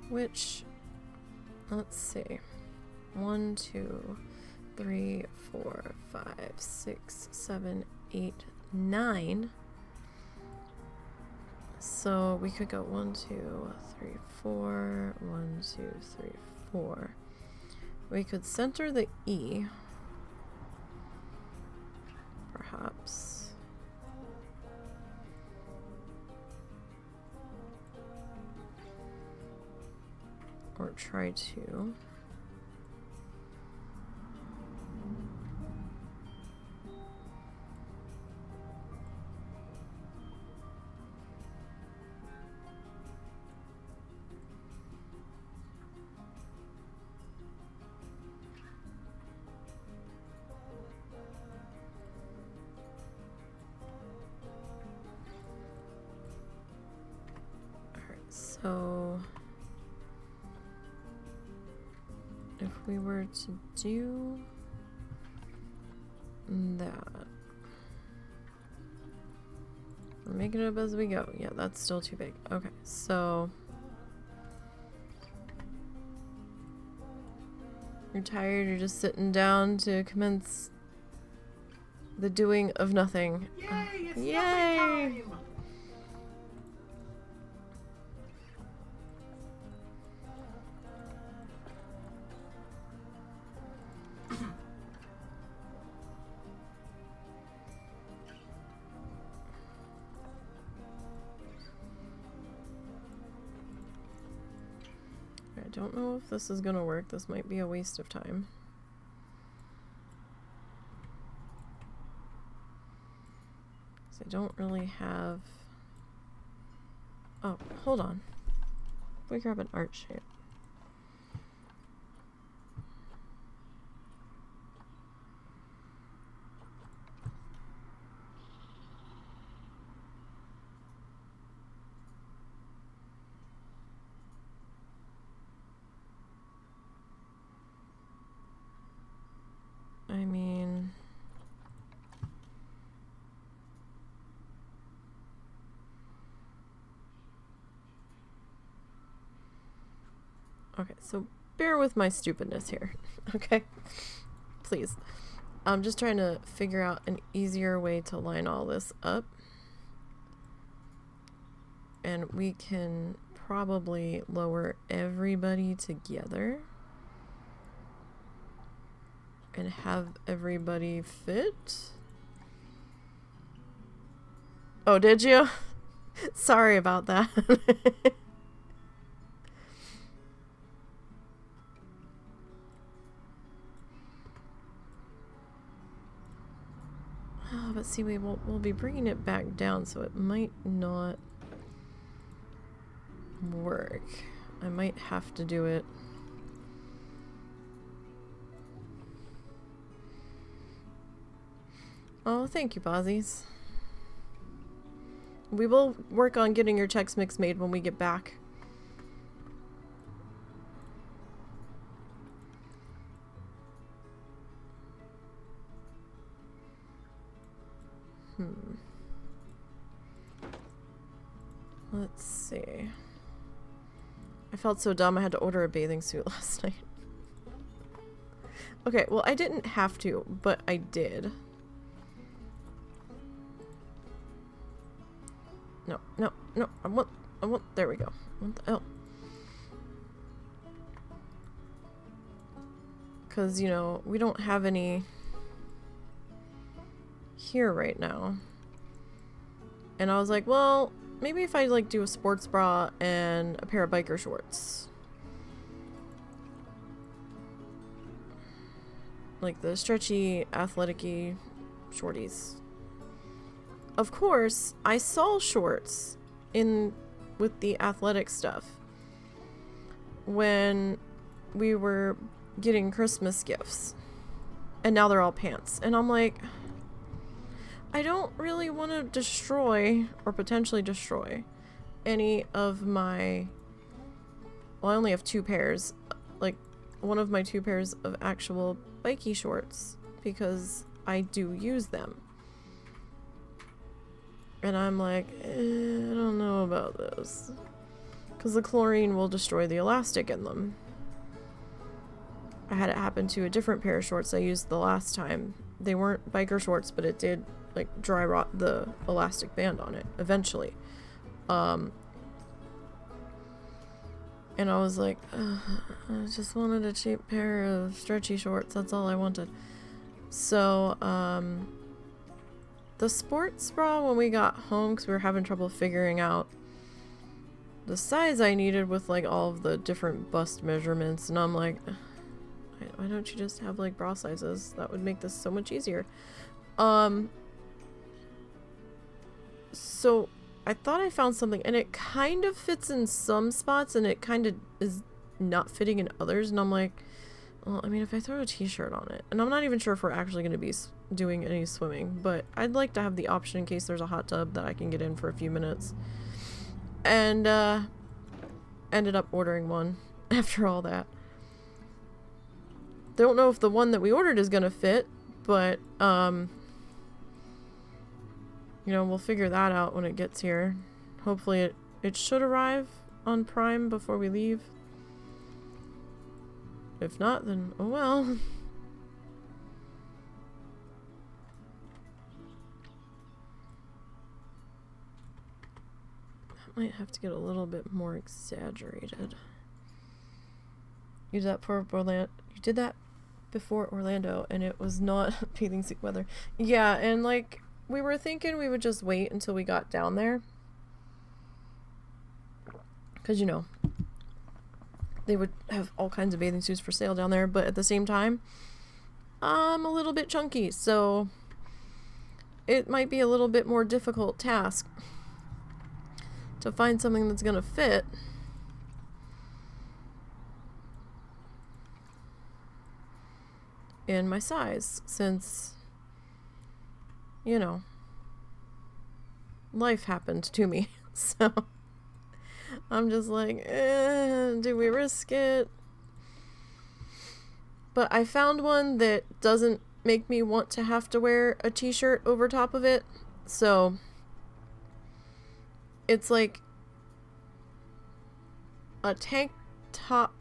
Which, let's see. 1, 2, 3, 4, 5, 6, 7, 8, 9. So we could go 1, 2, 3, 4, 1, 2, 3, 4. We could center the E, perhaps. Or try to. So if we were to do that, we're making it up as we go. Yeah, that's still too big. Okay, so you're tired, you're just sitting down to commence the doing of nothing. Yay! It's Yay! nothing time! I don't know if this is gonna work. This might be a waste of time. So I don't really have... Oh, hold on. If we grab an art shape. I mean... Okay, so bear with my stupidness here, okay? Please. I'm just trying to figure out an easier way to line all this up. And we can probably lower everybody together and have everybody fit. Oh, did you? Sorry about that. Oh, but see, we'll be bringing it back down, so it might not work. I might have to do it. Oh, thank you, Bozzies. We will work on getting your Chex Mix made when we get back. Let's see. I felt so dumb I had to order a bathing suit last night. Okay, well I didn't have to, but I did. No, no, no, I want, there we go. What the hell? Because, you know, we don't have any here right now. And I was like, well, maybe if I like do a sports bra and a pair of biker shorts. Like the stretchy, athletic-y shorties. Of course, I saw shorts with the athletic stuff when we were getting Christmas gifts. And now they're all pants. And I'm like, I don't really want to destroy or potentially destroy any of my... Well, I only have 2 pairs. Like, one of my 2 pairs of actual bikey shorts because I do use them. And I'm like, I don't know about this. Because the chlorine will destroy the elastic in them. I had it happen to a different pair of shorts I used the last time. They weren't biker shorts, but it did like dry rot the elastic band on it eventually. And I was like, I just wanted a cheap pair of stretchy shorts. That's all I wanted. So, the sports bra when we got home, because we were having trouble figuring out the size I needed with like all of the different bust measurements, and I'm like, why don't you just have like bra sizes? That would make this so much easier. So I thought I found something, and it kind of fits in some spots, and it kind of is not fitting in others, and I'm like, well, I mean, if I throw a t-shirt on it, and I'm not even sure if we're actually going to be doing any swimming, but I'd like to have the option in case there's a hot tub that I can get in for a few minutes. And, ended up ordering one after all that. Don't know if the one that we ordered is going to fit, but, you know, we'll figure that out when it gets here. Hopefully it should arrive on Prime before we leave. If not, then oh well. That might have to get a little bit more exaggerated. You did that for Orlando. You did that before Orlando, and it was not bathing suit weather. Yeah, and like we were thinking we would just wait until we got down there, because you know they would have all kinds of bathing suits for sale down there, but at the same time, I'm a little bit chunky, so it might be a little bit more difficult task to find something that's gonna fit. In my size, since, you know, life happened to me, so I'm just like, do we risk it? But I found one that doesn't make me want to have to wear a t-shirt over top of it. So it's like a tank top.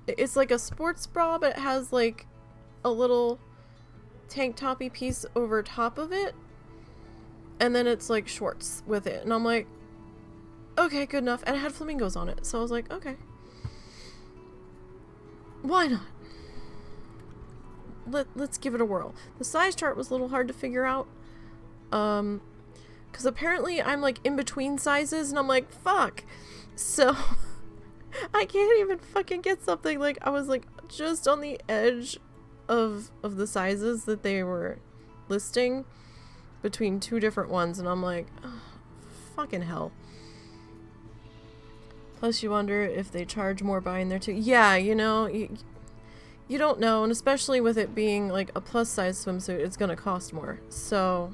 It's like a sports bra, but it has like a little tank toppy piece over top of it. And then it's like shorts with it. And I'm like, okay, good enough. And it had flamingos on it. So I was like, okay. Why not? Let's give it a whirl. The size chart was a little hard to figure out. Because apparently I'm like in between sizes, and I'm like, fuck. So I can't even fucking get something. Like, I was like just on the edge of the sizes that they were listing between 2 different ones, and I'm like, oh, fucking hell. Plus you wonder if they charge more buying there too. Yeah, you know, you don't know, and especially with it being like a plus size swimsuit, it's gonna cost more. So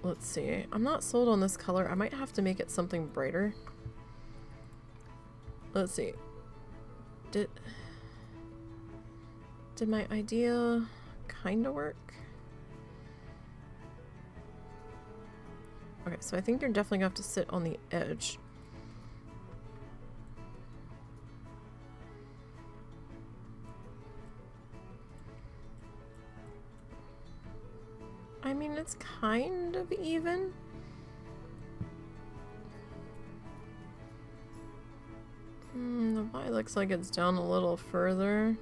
let's see. I'm not sold on this color. I might have to make it something brighter. Let's see. Did my idea kind of work? Okay, so I think you're definitely gonna have to sit on the edge. I mean, it's kind of even. The Y looks like it's down a little further.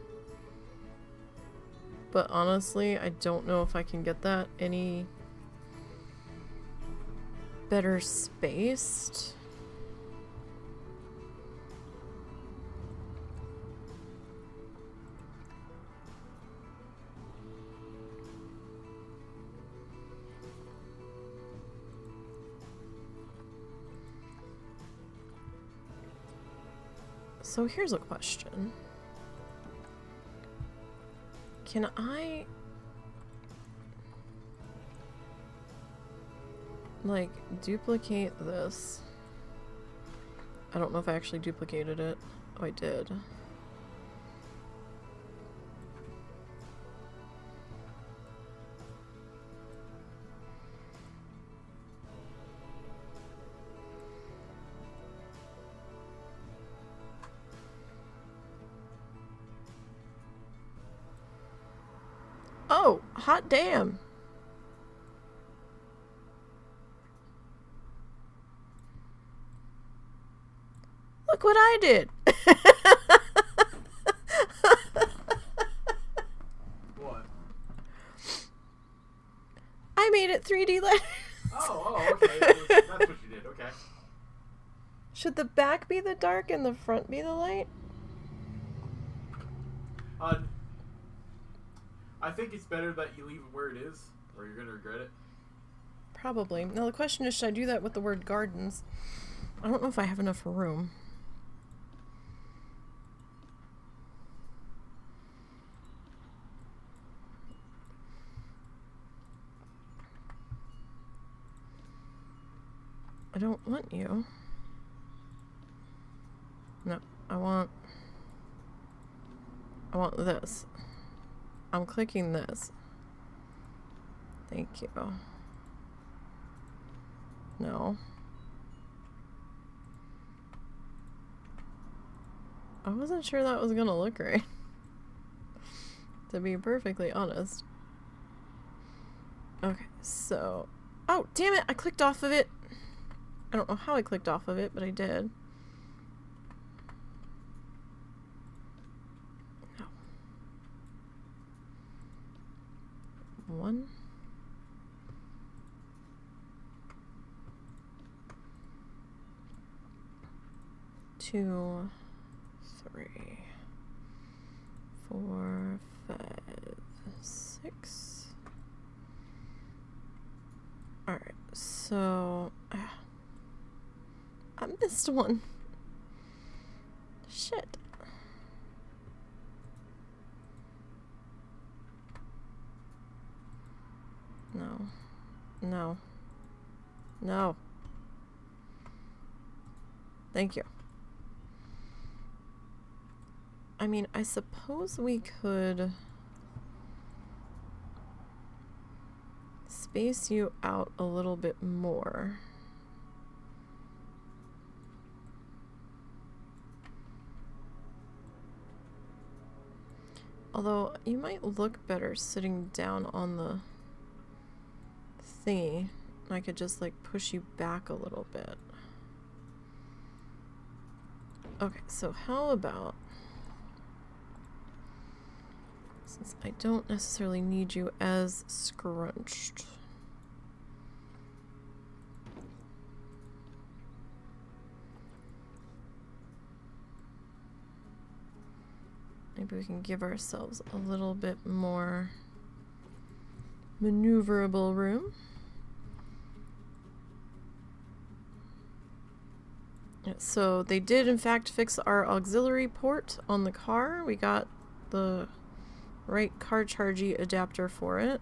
but honestly, I don't know if I can get that any better spaced. So here's a question. Can I, like, duplicate this? I don't know if I actually duplicated it. Oh, I did. Oh, hot damn. Look what I did. What? I made it 3D letters. Oh, okay. That's what you did. Okay. Should the back be the dark and the front be the light? I think it's better that you leave it where it is, or you're gonna regret it. Probably. Now the question is, should I do that with the word gardens? I don't know if I have enough room. I don't want you. No, I want this. I'm clicking this. Thank you. No. I wasn't sure that was gonna look right. To be perfectly honest. Okay, so... Oh, damn it! I clicked off of it! I don't know how I clicked off of it, but I did. No. 1. 2, 3, 4, 5, 6. Alright, so... I missed one. Shit. No. No. No. Thank you. I mean, I suppose we could space you out a little bit more. Although, you might look better sitting down on the thingy. I could just, like, push you back a little bit. Okay, so how about... Since I don't necessarily need you as scrunched. Maybe we can give ourselves a little bit more maneuverable room. So they did in fact fix our auxiliary port on the car. We got the right car chargey adapter for it.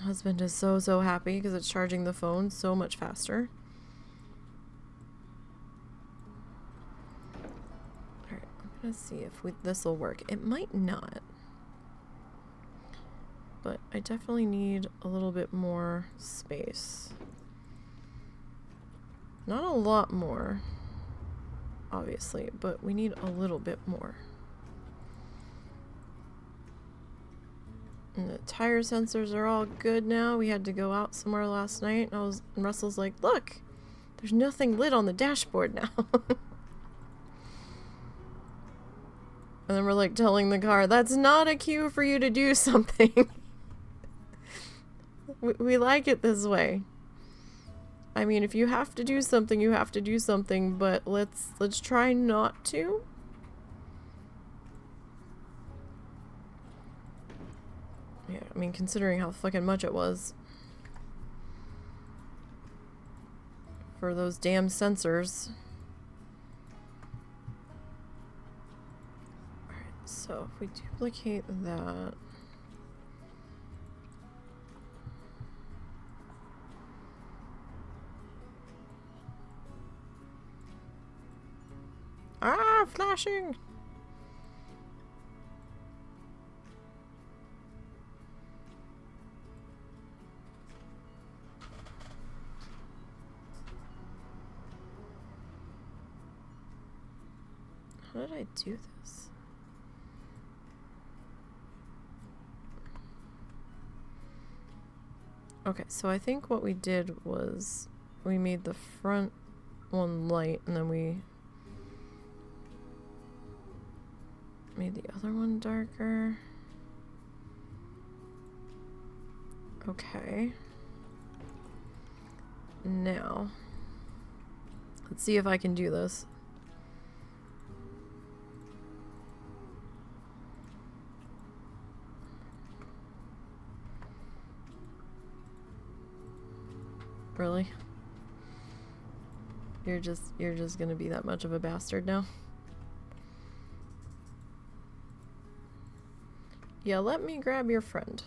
Husband is so happy because it's charging the phone so much faster. Alright, I'm gonna see if this will work. It might not. But I definitely need a little bit more space. Not a lot more, obviously, but we need a little bit more. And the tire sensors are all good now. We had to go out somewhere last night, and Russell's like, look, there's nothing lit on the dashboard now. And then we're like telling the car, that's not a cue for you to do something. we like it this way. I mean, if you have to do something, you have to do something, but let's try not to. Yeah, I mean, considering how fucking much it was. For those damn sensors. Alright, so if we duplicate that. Ah, flashing! How did I do this? Okay, so I think what we did was we made the front one light and then we made the other one darker. Okay. Now, let's see if I can do this. Really? You're just gonna be that much of a bastard now? Yeah, let me grab your friend.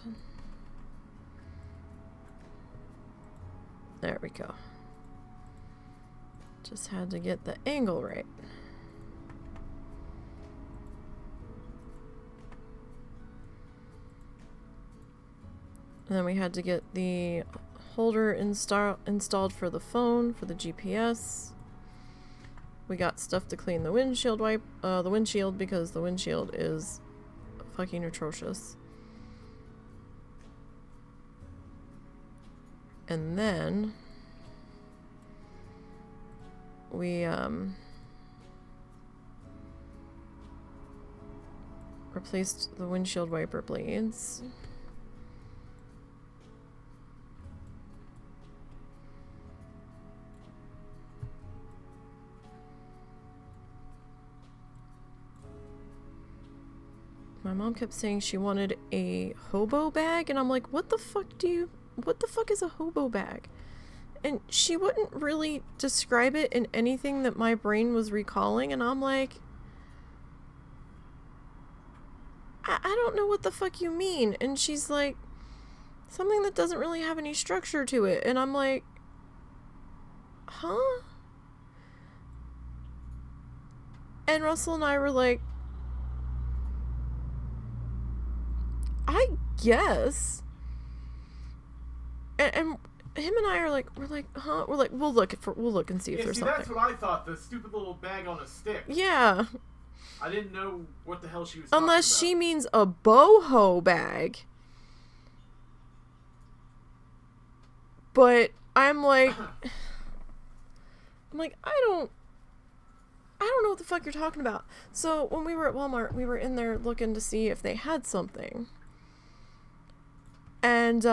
There we go. Just had to get the angle right. And then we had to get the holder installed for the phone, for the GPS. We got stuff to clean the windshield because the windshield is fucking atrocious. And then we replaced the windshield wiper blades. My mom kept saying she wanted a hobo bag, and I'm like, what the fuck is a hobo bag? And she wouldn't really describe it in anything that my brain was recalling, and I'm like, I don't know what the fuck you mean. And she's like, something that doesn't really have any structure to it. And I'm like, huh? And Russell and I were like, I guess. And him and I are like, we're like, huh? We're like, we'll look and see if there's something. That's what I thought. The stupid little bag on a stick. Yeah. I didn't know what the hell she was talking about. Unless she means a boho bag. But I'm like, I don't know what the fuck you're talking about. So when we were at Walmart, we were in there looking to see if they had something. And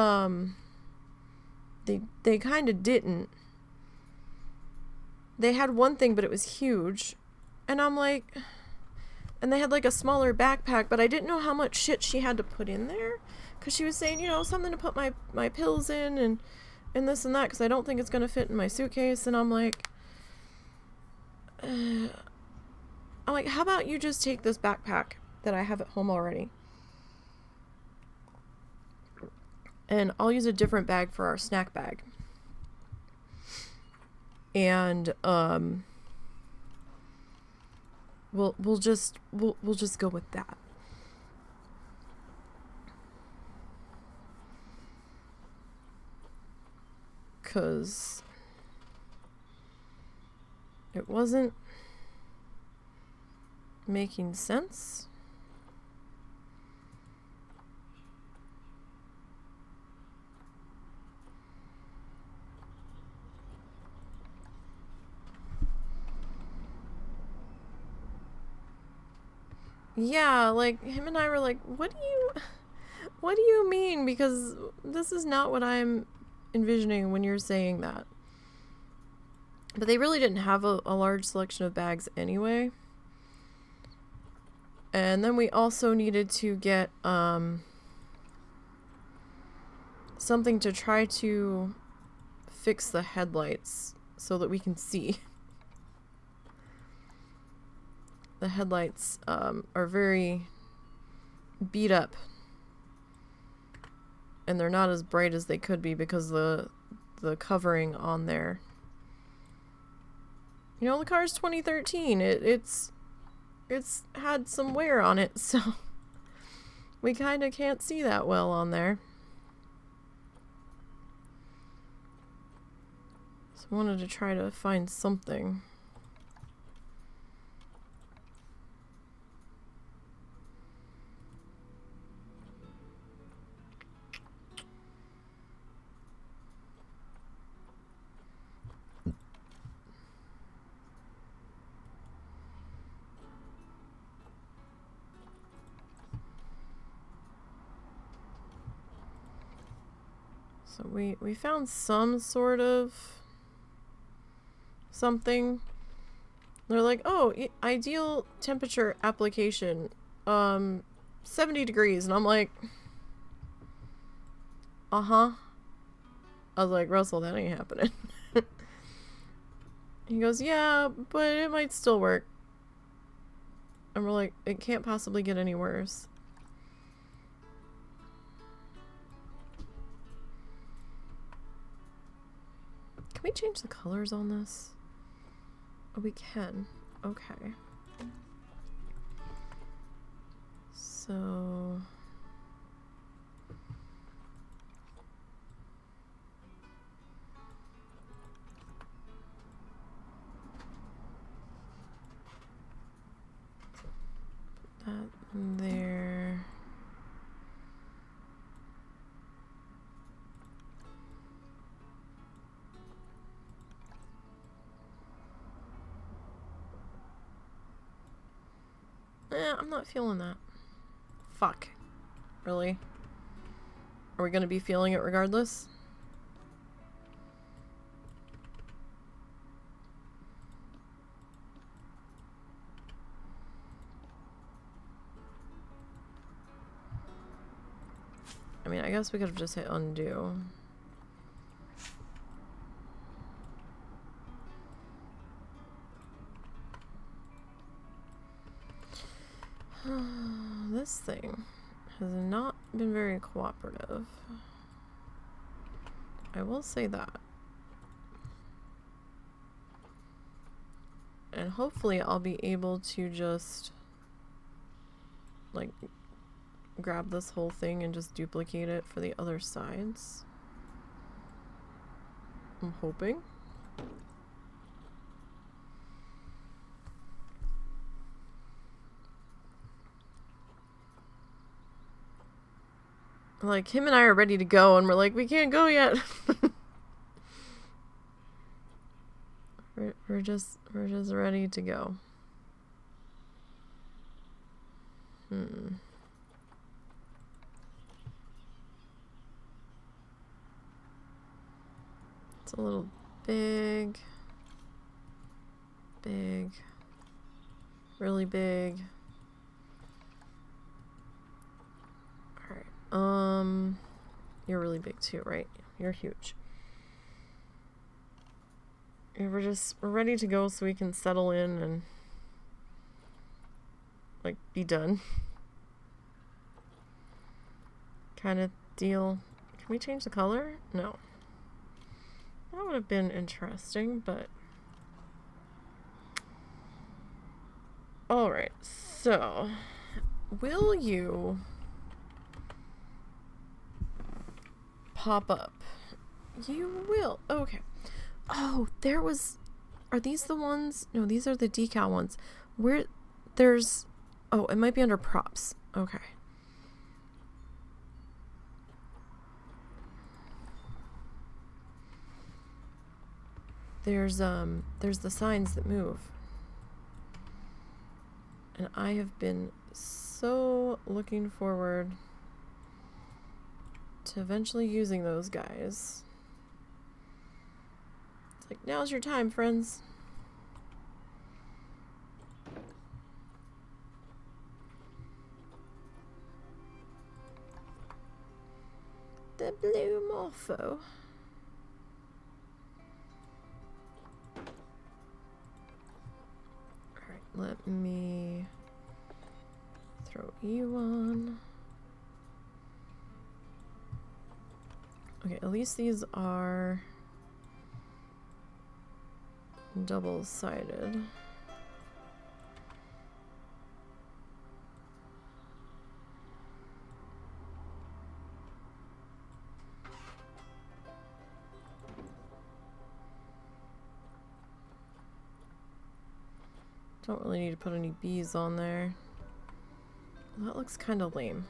they kind of didn't. They had one thing, but it was huge. And I'm like, and they had like a smaller backpack, but I didn't know how much shit she had to put in there. Because she was saying, you know, something to put my pills in and this and that, because I don't think it's going to fit in my suitcase. And I'm like, how about you just take this backpack that I have at home already? And I'll use a different bag for our snack bag. And we'll just go with that. Cause it wasn't making sense. Yeah, like, him and I were like, what do you mean? Because this is not what I'm envisioning when you're saying that. But they really didn't have a large selection of bags anyway. And then we also needed to get something to try to fix the headlights so that we can see. The headlights are very beat up. And they're not as bright as they could be because the covering on there. You know, the car's 2013. It's had some wear on it, so we kind of can't see that well on there. So I wanted to try to find something. So we found some sort of something. They're like, oh, ideal temperature application, 70 degrees. And I'm like, uh-huh. I was like, Russell, that ain't happening. He goes, yeah, but it might still work. And we're like, it can't possibly get any worse. Can we change the colors on this? Oh, we can. Okay. So... put that in there. I'm not feeling that. Fuck. Really? Are we gonna be feeling it regardless? I mean, I guess we could have just hit undo. This thing has not been very cooperative. I will say that. And hopefully I'll be able to just like grab this whole thing and just duplicate it for the other sides. I'm hoping. Like, him and I are ready to go, and we're like, we can't go yet. we're just ready to go. It's a little big. Big. Really big. You're really big too, right? You're huge. And we're ready to go so we can settle in and like be done. Kind of deal. Can we change the color? No. That would have been interesting, but alright, so will you pop up? You will. Okay. Oh, are these the ones? No, these are the decal ones. Oh, it might be under props. Okay. There's the signs that move. And I have been so looking forward to eventually using those guys. It's like, now's your time, friends. The blue morpho. Alright, let me throw you on. Okay, at least these are double-sided. Don't really need to put any bees on there. That looks kind of lame.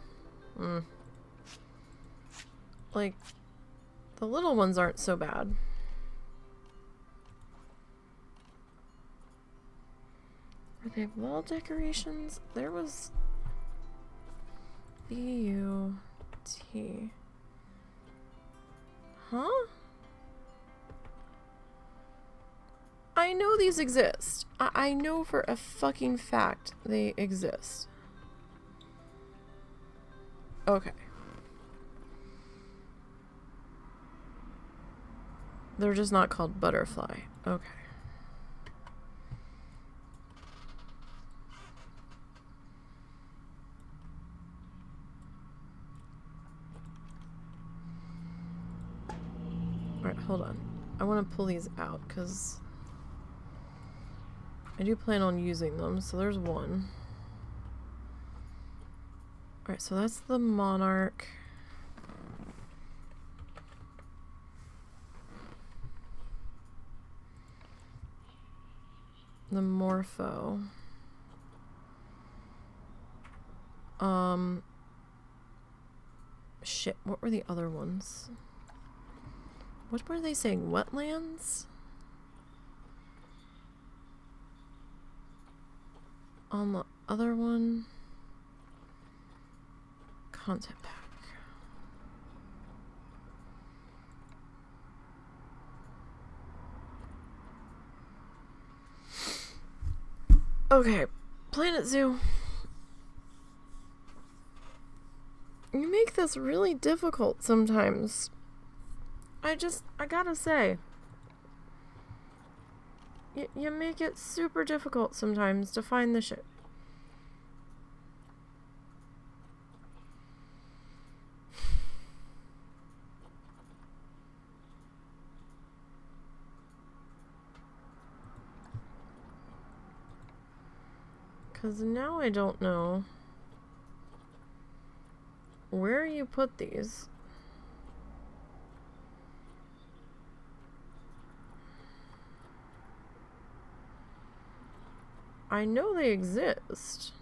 Like, the little ones aren't so bad. Are they wall decorations? There was B-U-T. Huh? I know these exist. I know for a fucking fact they exist. Okay. They're just not called butterfly. Okay. Alright, hold on. I want to pull these out because I do plan on using them. So there's one. Alright, so that's the monarch. The morpho. Shit, what were the other ones? What were they saying? Wetlands? On the other one? Content pack. Okay, Planet Zoo. You make this really difficult sometimes. I gotta say. You make it super difficult sometimes to find the shit. Because now I don't know where you put these. I know they exist.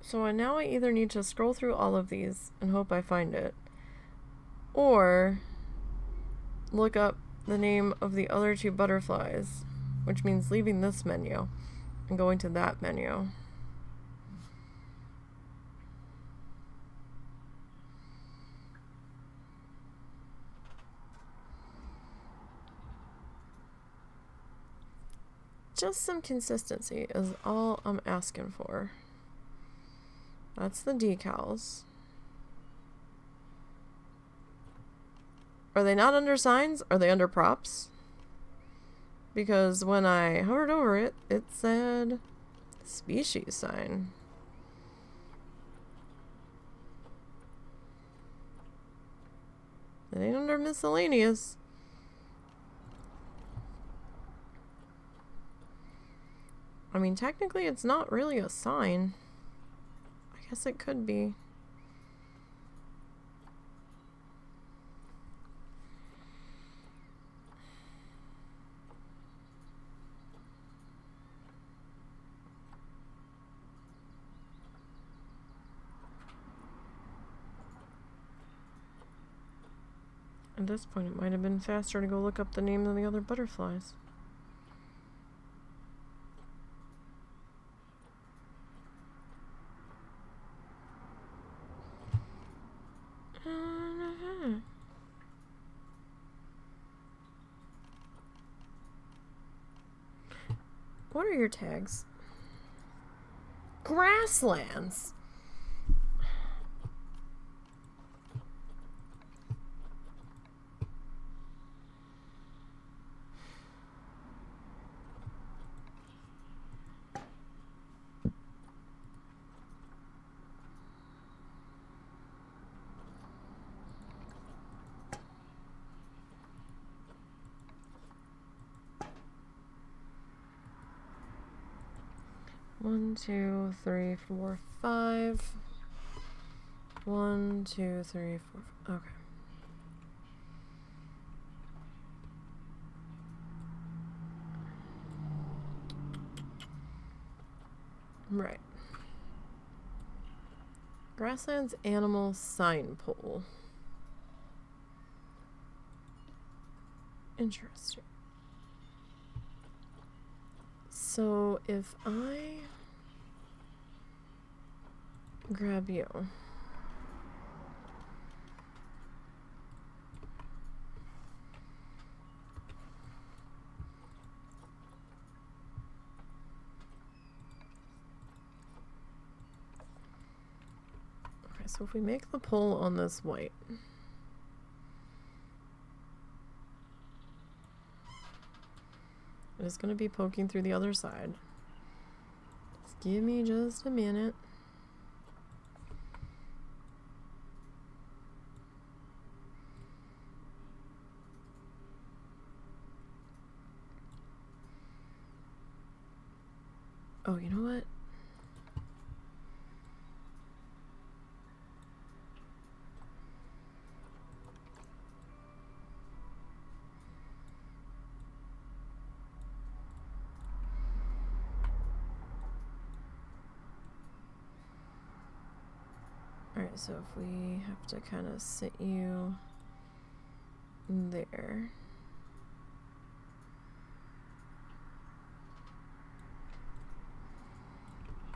So now I either need to scroll through all of these and hope I find it, or look up the name of the other two butterflies, which means leaving this menu and going to that menu. Just some consistency is all I'm asking for. That's the decals. Are they not under signs? Are they under props? Because when I hovered over it, it said species sign. It ain't under miscellaneous. I mean, technically it's not really a sign. I guess it could be. At this point, it might have been faster to go look up the names of the other butterflies. What are your tags? Grasslands. One, two, three, four, five. 1, 2, 3, 4. Okay. Right. Grasslands Animal Sign Pole. Interesting. So if I grab you. Okay, so if we make the pole on this white. It is going to be poking through the other side. Just give me just a minute. Oh, you know what? Alright, so if we have to kind of sit you there.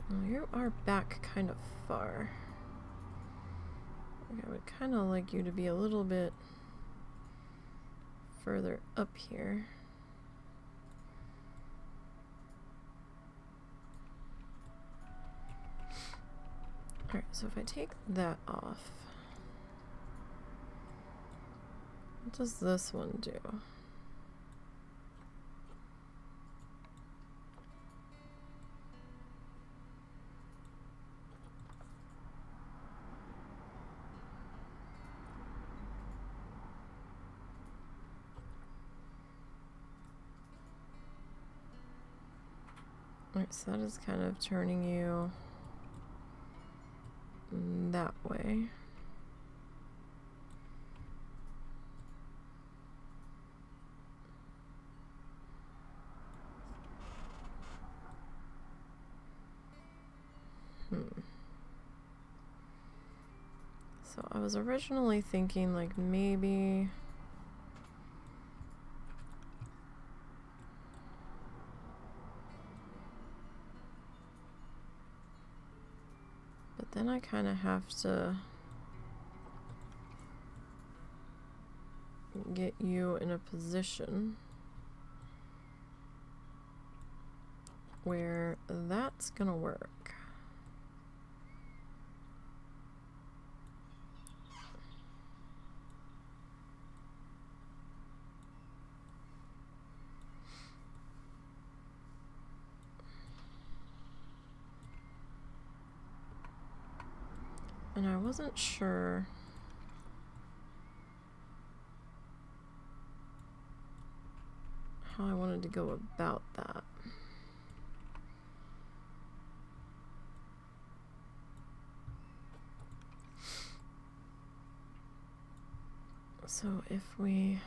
Well, you are back kind of far. I would kind of like you to be a little bit further up here. Alright, so if I take that off, what does this one do? Alright, so that is kind of turning you that way. So I was originally thinking like maybe then I kind of have to get you in a position where that's gonna work. And I wasn't sure how I wanted to go about that. So if we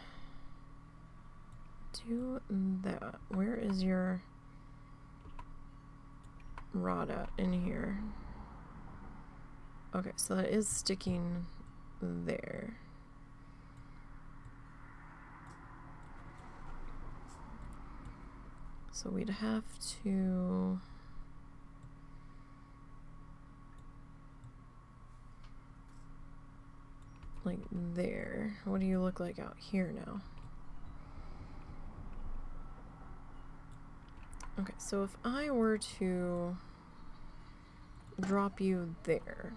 do that, where is your rod at in here? Okay, so that is sticking there. So we'd have to... like there. What do you look like out here now? Okay, so if I were to drop you there.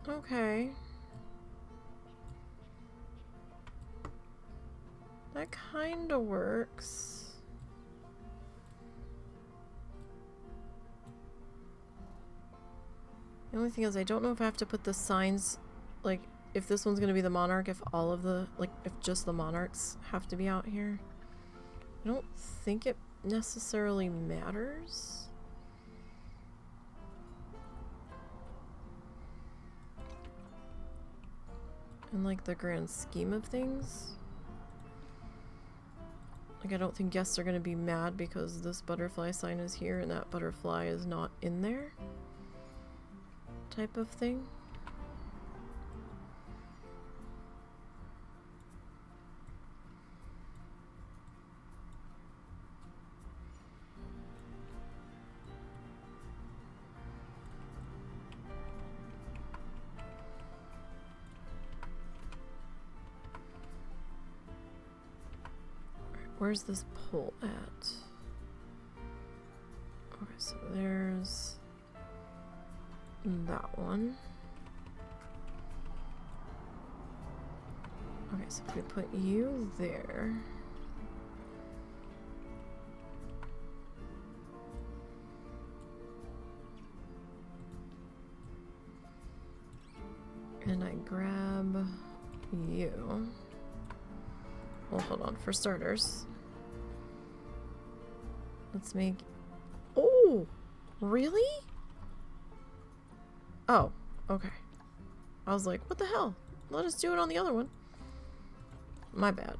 Okay. That kinda works. The only thing is I don't know if I have to put the signs, like, if this one's gonna be the monarch, if all of the, like, if just the monarchs have to be out here. I don't think it necessarily matters. In, like, the grand scheme of things. Like, I don't think guests are gonna be mad because this butterfly sign is here and that butterfly is not in there. Type of thing. Where's this pole at? Okay, so there's that one. Okay, so if we put you there. And I grab you. Well, hold on. For starters, let's make... Oh! Really? Oh, okay. I was like, what the hell? Let us do it on the other one. My bad.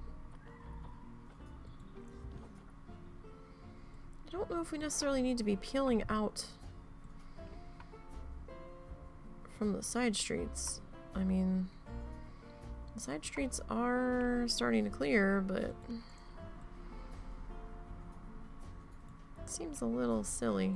I don't know if we necessarily need to be peeling out from the side streets. I mean, the side streets are starting to clear, but it seems a little silly.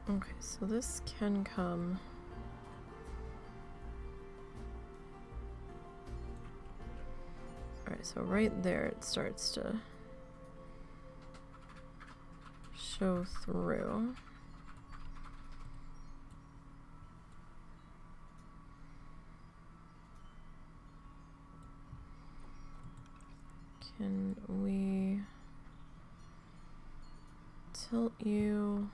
Okay, so this can come. Alright, so right there it starts to show through. Can we tilt you?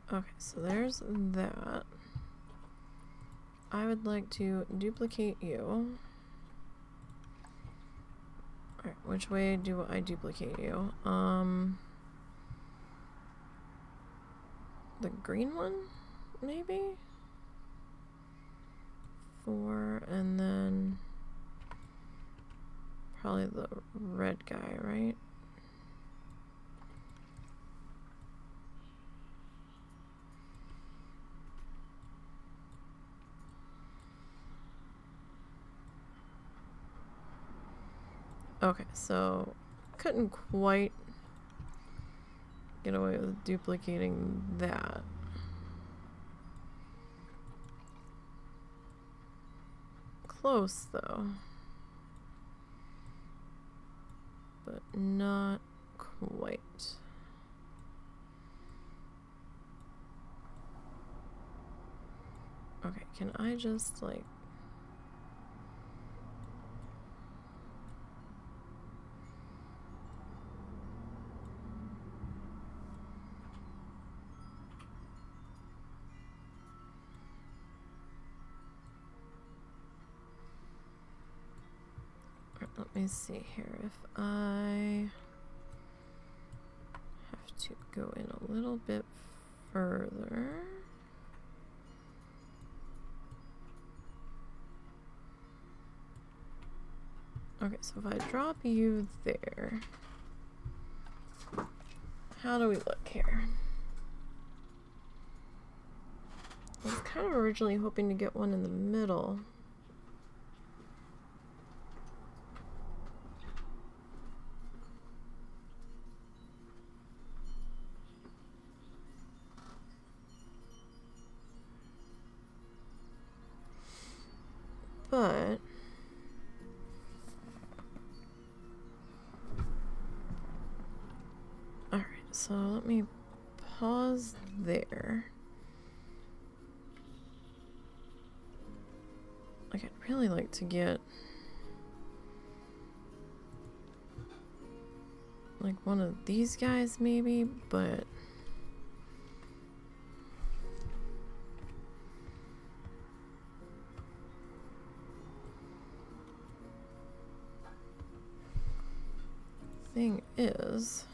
Okay, so there's that. I would like to duplicate you. Alright, which way do I duplicate you? The green one, maybe? 4, and then probably the red guy, right? Okay, so couldn't quite get away with duplicating that. Close, though. but not quite. Okay, can I just like... Let me see here. If I have to go in a little bit further. Okay, so if I drop you there, how do we look here? I was kind of originally hoping to get one in the middle. But all right, so let me pause there. Like, I'd really like to get like one of these guys maybe, but thing is,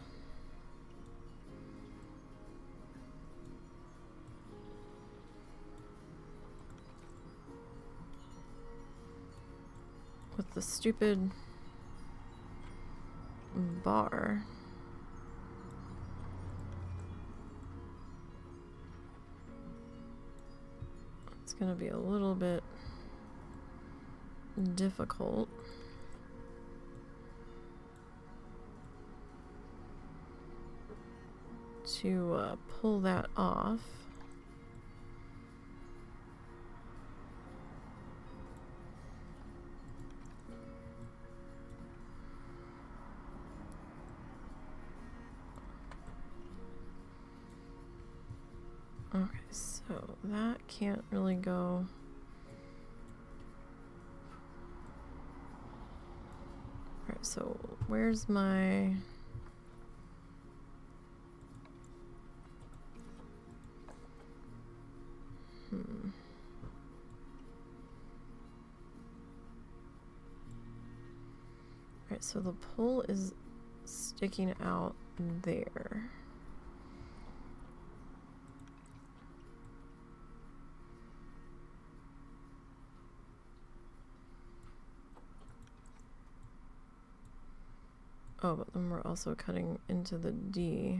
with the stupid bar, it's gonna be a little bit difficult. To pull that off. Okay, so that can't really go. Alright, so where's my... Alright, so the pole is sticking out there. Oh, but then we're also cutting into the D.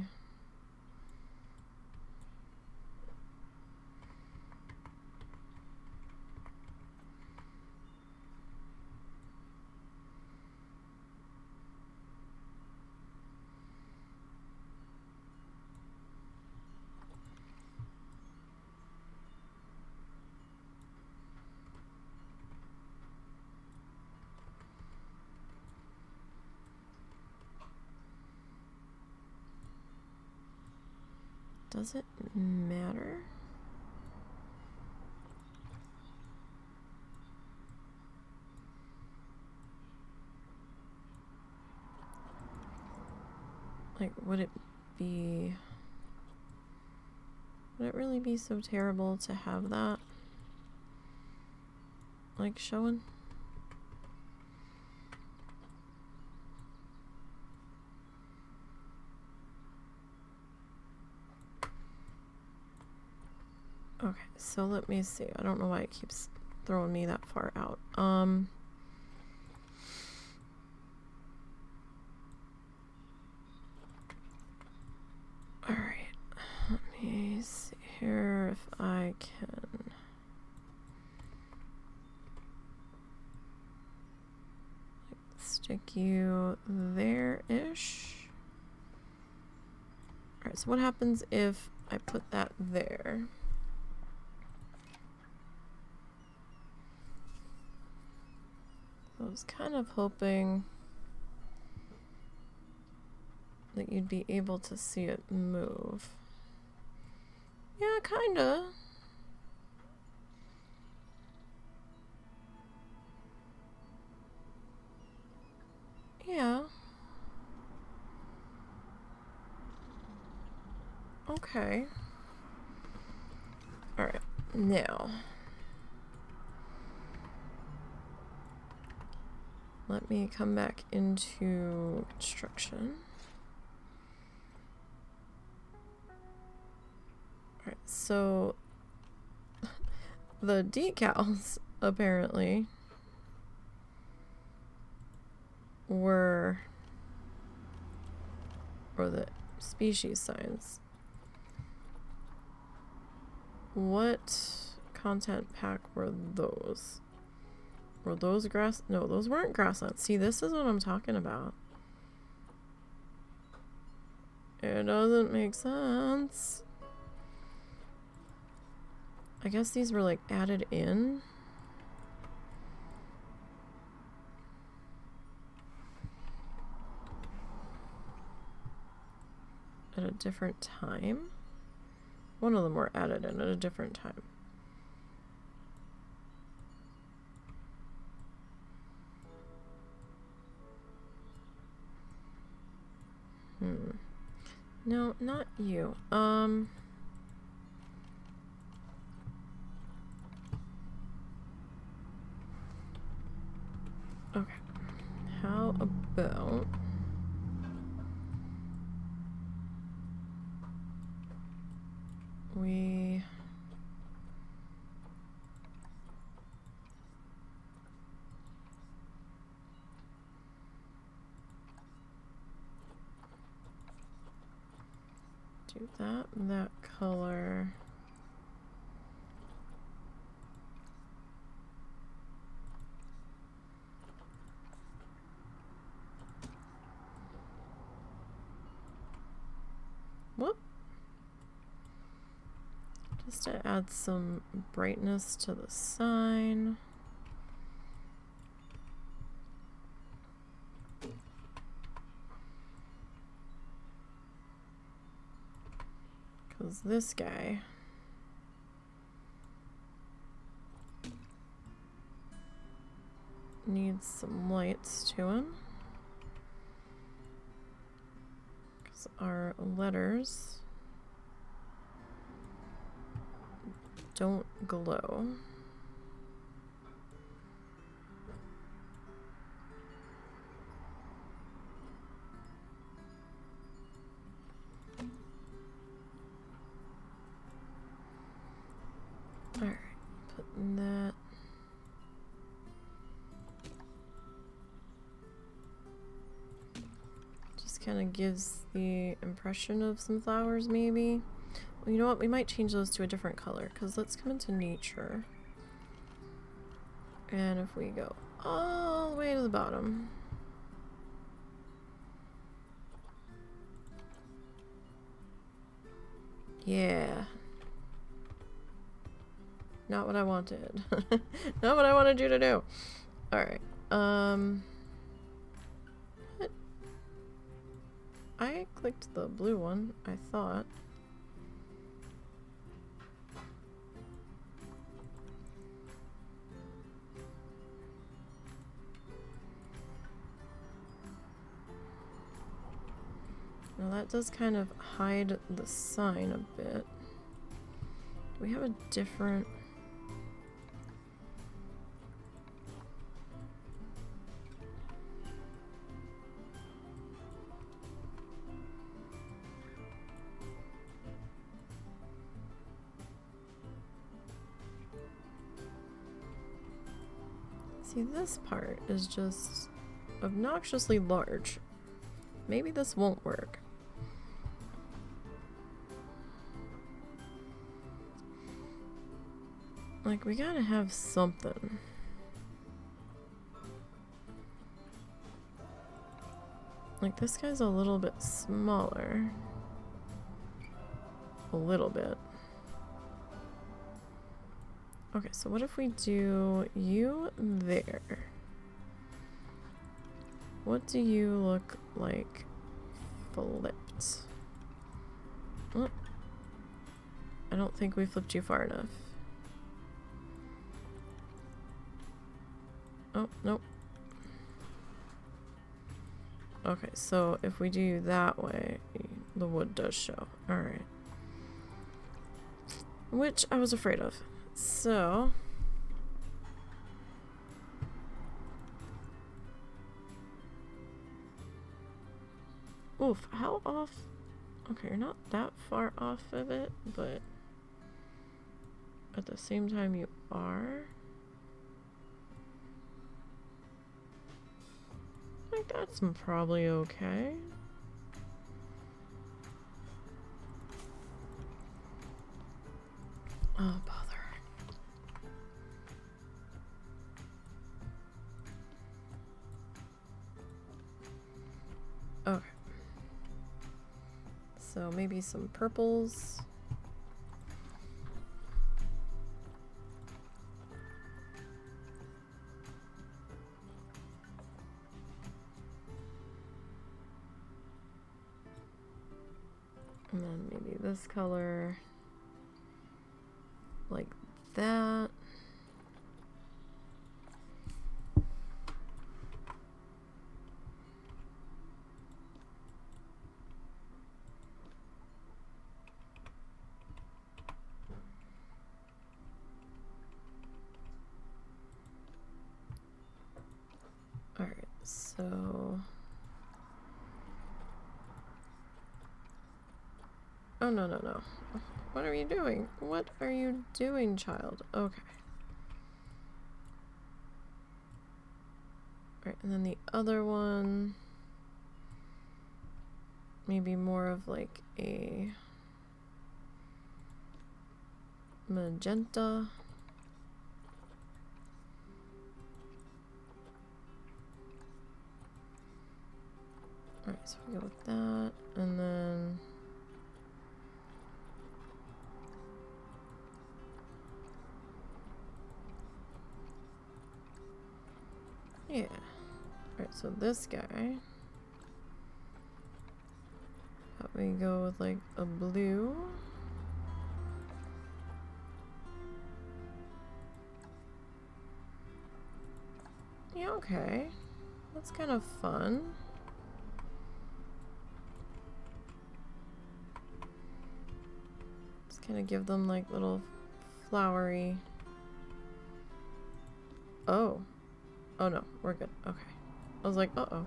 Does it matter? Like, would it really be so terrible to have that, like, showing? Okay, so let me see. I don't know why it keeps throwing me that far out. Alright, let me see here if I can stick you there-ish. Alright, so what happens if I put that there? I was kind of hoping that you'd be able to see it move. Yeah, kinda. Yeah. Okay. Alright, now. Let me come back into construction. Alright, so the decals apparently were, or the species signs. What content pack were those? Were those grass? No, those weren't grasslands. See, this is what I'm talking about. It doesn't make sense. I guess these were like added in. At a different time? One of them were added in at a different time. No, not you. Okay. How about we do that color. Whoop. Just to add some brightness to the sign. Because this guy needs some lights to him. Because our letters don't glow. Alright, putting that. Just kind of gives the impression of some flowers, maybe. Well, you know what? We might change those to a different color, because let's come into nature. And if we go all the way to the bottom. Yeah. Not what I wanted. Not what I wanted you to do. Alright. What? I clicked the blue one, I thought. Now that does kind of hide the sign a bit. Do we have a different... See, this part is just obnoxiously large. Maybe this won't work. Like, we gotta have something. Like, this guy's a little bit smaller. A little bit. Okay, so what if we do you there? What do you look like flipped. Oh. I don't think we flipped you far enough. Oh, nope. Okay, so if we do that way, the wood does show. Alright. Which I was afraid of. So... Oof, how off? Okay, you're not that far off of it, but at the same time you are. I think that's probably okay. Oh, bother. Okay. So maybe some purples. And then maybe this color. Like that. Alright, so... Oh, no, no, no. What are you doing? What are you doing, child? Okay. Alright, and then the other one... Maybe more of like a... magenta. Alright, so we go with that, and then... Yeah. Alright, so this guy... Help me go with like a blue. Yeah, okay. That's kind of fun. Kind of give them like little flowery. Oh. Oh no, we're good. Okay. I was like, uh-oh.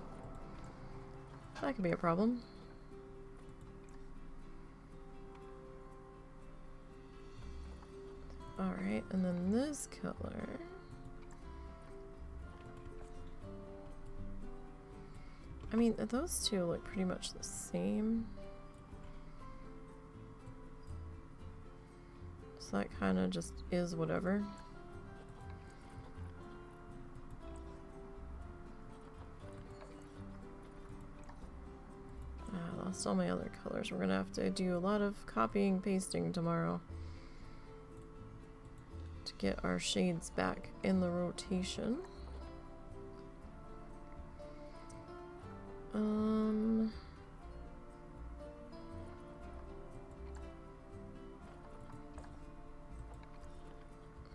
That could be a problem. Alright, and then this color. I mean, those two look pretty much the same. So that kind of just is whatever. I lost all my other colors. We're gonna have to do a lot of copying, pasting tomorrow to get our shades back in the rotation.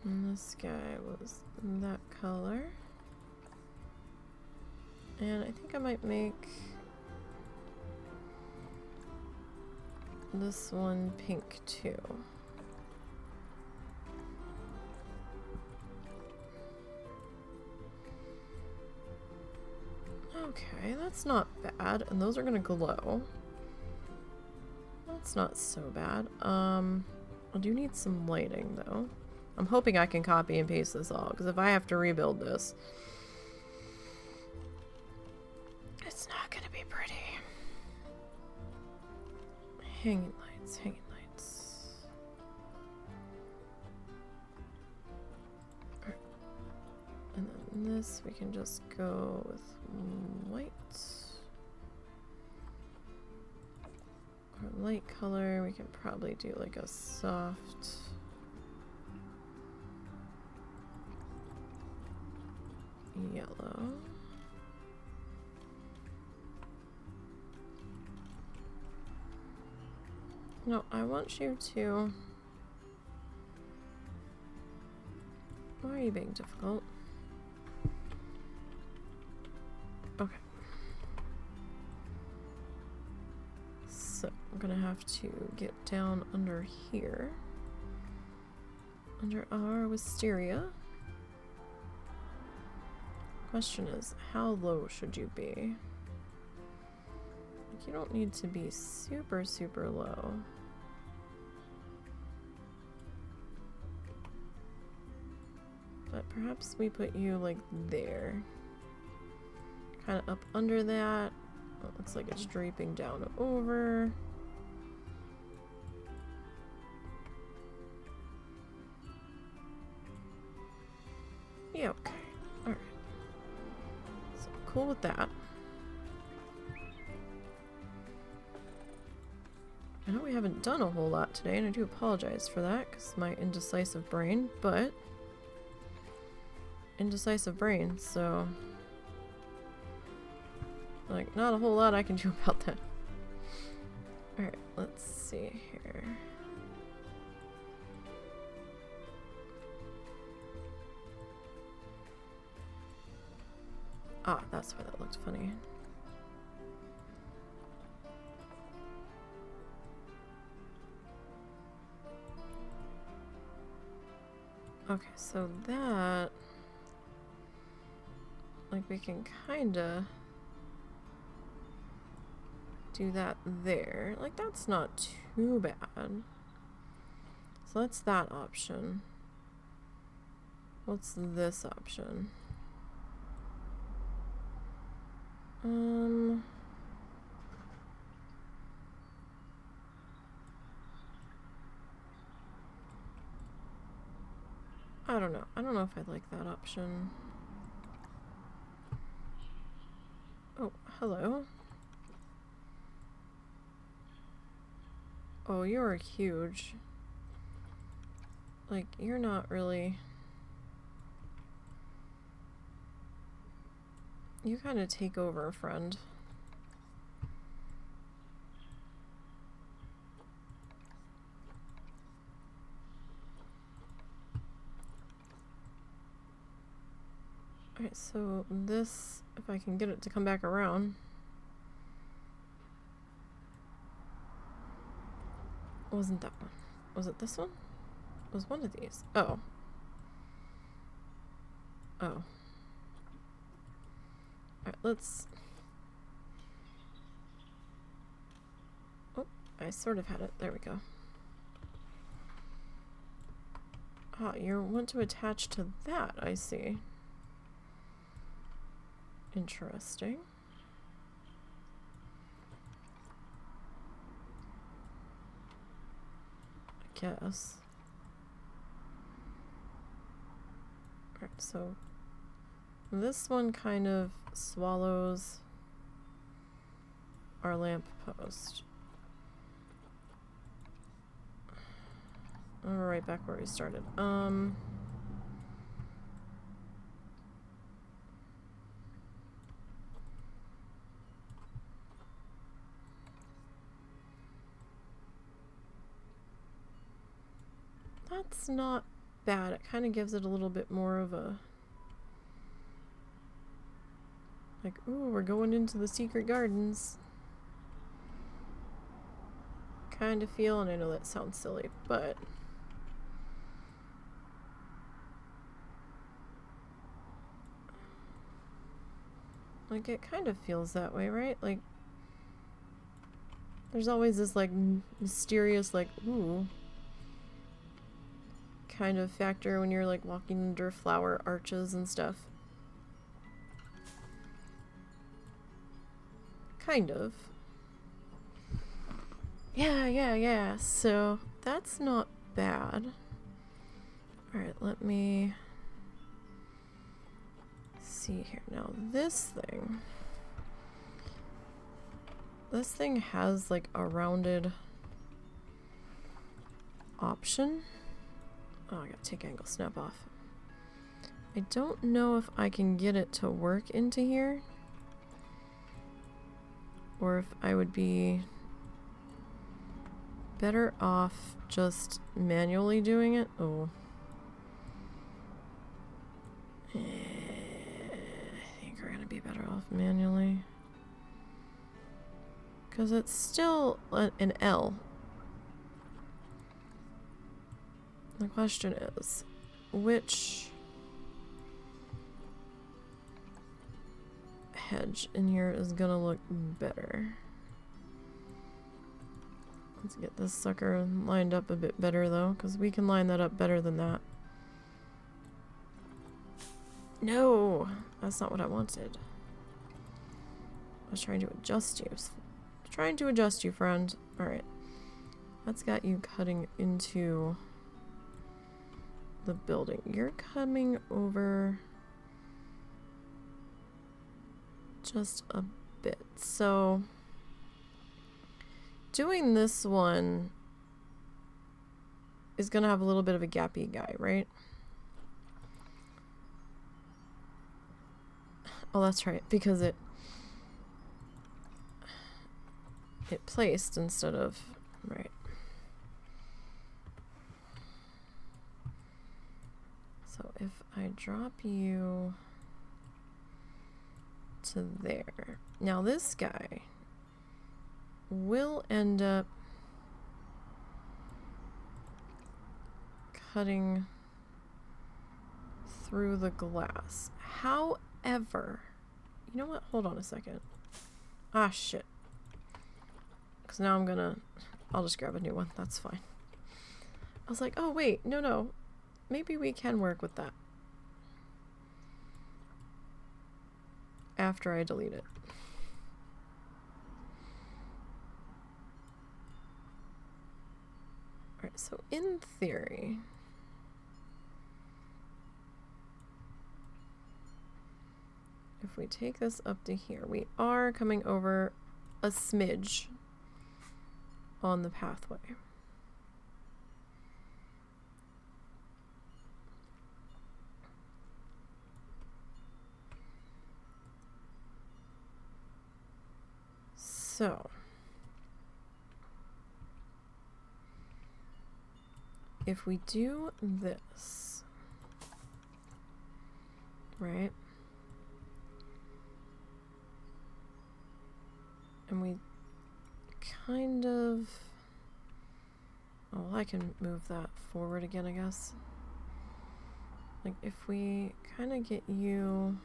And this guy was that color. And I think I might make this one pink too. Okay, that's not bad. And those are gonna glow. That's not so bad. I do need some lighting though. I'm hoping I can copy and paste this all, because if I have to rebuild this, it's not gonna be pretty. Hanging lights, hanging lights. Alright. And then this, we can just go with white. Or light color, we can probably do like a soft... yellow. No, I want you to... Why are you being difficult? Okay. So, I'm gonna have to get down under here. Under our wisteria. Question is, how low should you be? Like, you don't need to be super, super low. But perhaps we put you like there. Kind of up under that. Oh, it looks like it's draping down over. Yeah, okay. Alright. So cool with that. I know we haven't done a whole lot today, and I do apologize for that, because my indecisive brain, but... indecisive brain, so... like, not a whole lot I can do about that. Alright, let's see here. Ah, that's why that looked funny. Okay, so that... like, we can kinda do that there. Like, that's not too bad. So that's that option. What's this option? I don't know. I don't know if I'd like that option. Oh, hello. Oh, you're huge. Like, you're not really... you kind of take over, friend. Alright, so this, if I can get it to come back around. Wasn't that one? Was it this one? It was one of these. Oh. Oh. Alright, let's... oh, I sort of had it. There we go. Ah, you want to attach to that, I see. Interesting. I guess. Alright, so this one kind of swallows our lamp post. We're right back where we started. That's not bad. It kind of gives it a little bit more of a... like, ooh, we're going into the secret gardens kind of feel, and I know that sounds silly, but... like, it kind of feels that way, right? Like, there's always this, like, mysterious, like, ooh... kind of factor when you're like walking under flower arches and stuff. Kind of. Yeah. So that's not bad. Alright, let me see here. Now this thing has like a rounded option. Oh, I gotta take angle snap off. I don't know if I can get it to work into here. Or if I would be better off just manually doing it? Oh. I think we're gonna be better off manually. Because it's still an L. The question is, which hedge in here is gonna look better? Let's get this sucker lined up a bit better though, because we can line that up better than that. No, that's not what I wanted. I was trying to adjust you. Trying to adjust you, friend. Alright. That's got you cutting into the building. You're coming over just a bit. So doing this one is gonna have a little bit of a gappy guy, right? Oh, that's right, because it placed instead of right. So if I drop you to there, now this guy will end up cutting through the glass. However, you know what? Hold on a second. Ah, shit. Because now I'll just grab a new one. That's fine. I was like, oh, wait. No. Maybe we can work with that. After I delete it. Alright, so in theory, if we take this up to here, we are coming over a smidge on the pathway. So if we do this, right? And we kind of, oh, I can move that forward again, I guess. Like if we kind of get you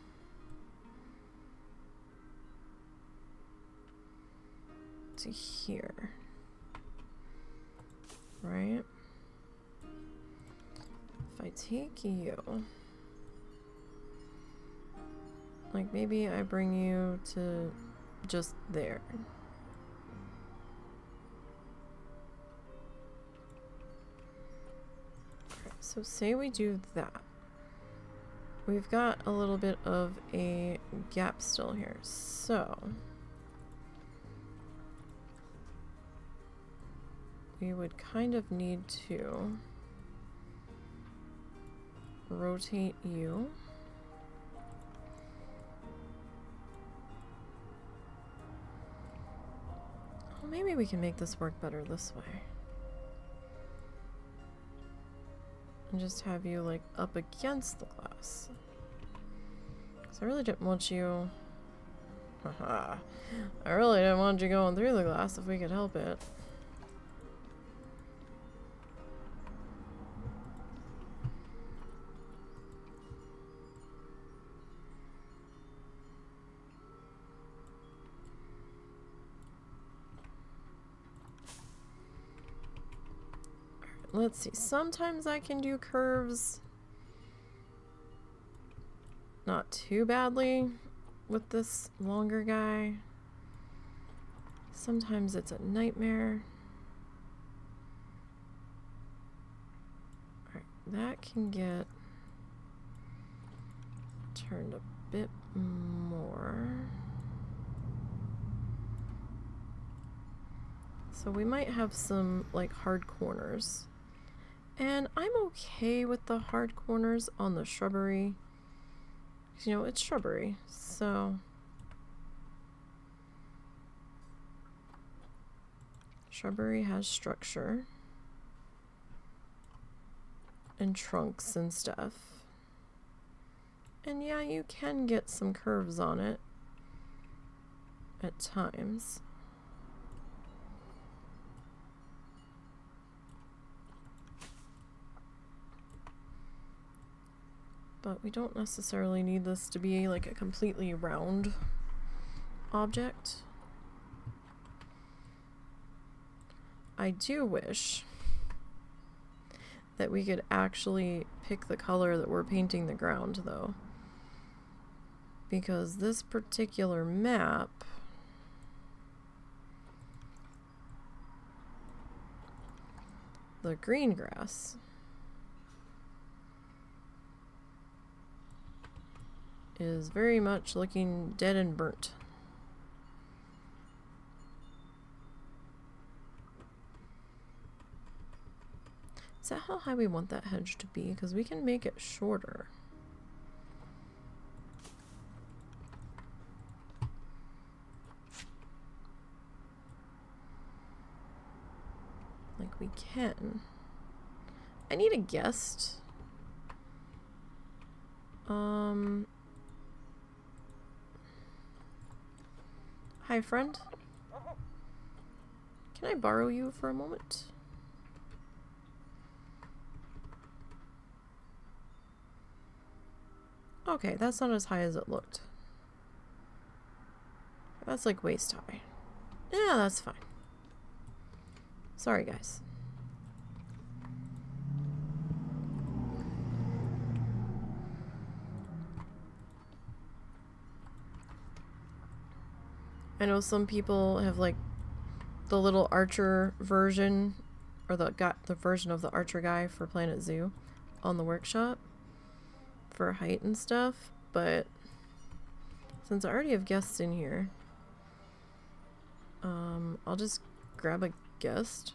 to here, right? If I take you, like maybe I bring you to just there. Okay, so say we do that. We've got a little bit of a gap still here, so we would kind of need to rotate you. Well, maybe we can make this work better this way. And just have you like up against the glass. Because I really didn't want you... Haha. I really didn't want you going through the glass if we could help it. Let's see, sometimes I can do curves not too badly with this longer guy. Sometimes it's a nightmare. Alright, that can get turned a bit more. So we might have some like hard corners. And I'm okay with the hard corners on the shrubbery. You know, it's shrubbery, so... Shrubbery has structure. And trunks and stuff. And yeah, you can get some curves on it at times. But we don't necessarily need this to be like a completely round object. I do wish that we could actually pick the color that we're painting the ground, though. Because this particular map the green grass is very much looking dead and burnt. Is that how high we want that hedge to be? Because we can make it shorter. Like we can. I need a guest. Hi, friend. Can I borrow you for a moment? Okay, that's not as high as it looked. That's like waist high. Yeah, that's fine. Sorry, guys. I know some people have like the little archer version, or the version of the archer guy for Planet Zoo on the workshop for height and stuff, but since I already have guests in here, I'll just grab a guest.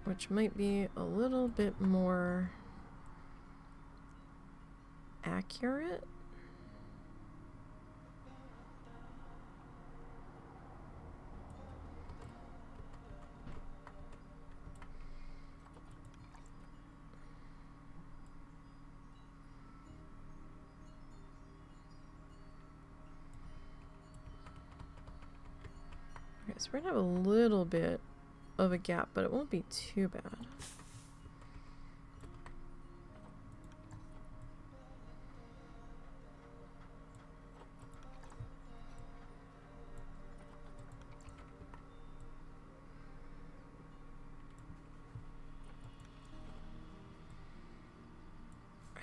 Which might be a little bit more accurate. Okay, so we're gonna have a little bit of a gap, but it won't be too bad.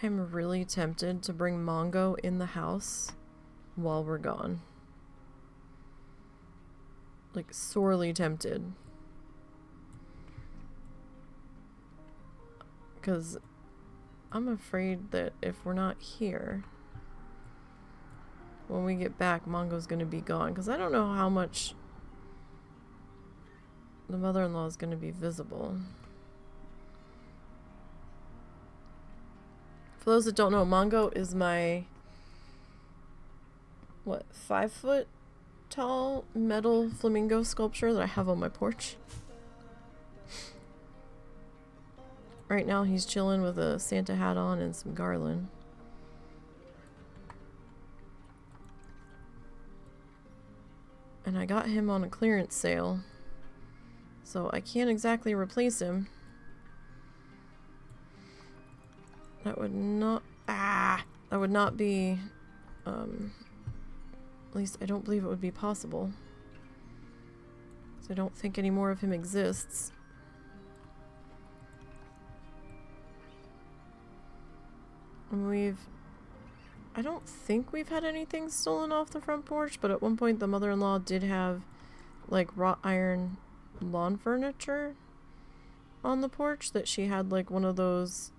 I'm really tempted to bring Mongo in the house while we're gone. Like, sorely tempted. Because I'm afraid that if we're not here, when we get back, Mongo's going to be gone. Because I don't know how much the mother-in-law is going to be visible. For those that don't know, Mongo is my, 5 foot tall metal flamingo sculpture that I have on my porch. Right now he's chilling with a Santa hat on and some garland. And I got him on a clearance sale, so I can't exactly replace him. That would not be, at least I don't believe it would be possible. So I don't think any more of him exists. And I don't think we've had anything stolen off the front porch, but at one point the mother-in-law did have like wrought iron lawn furniture on the porch that she had like one of those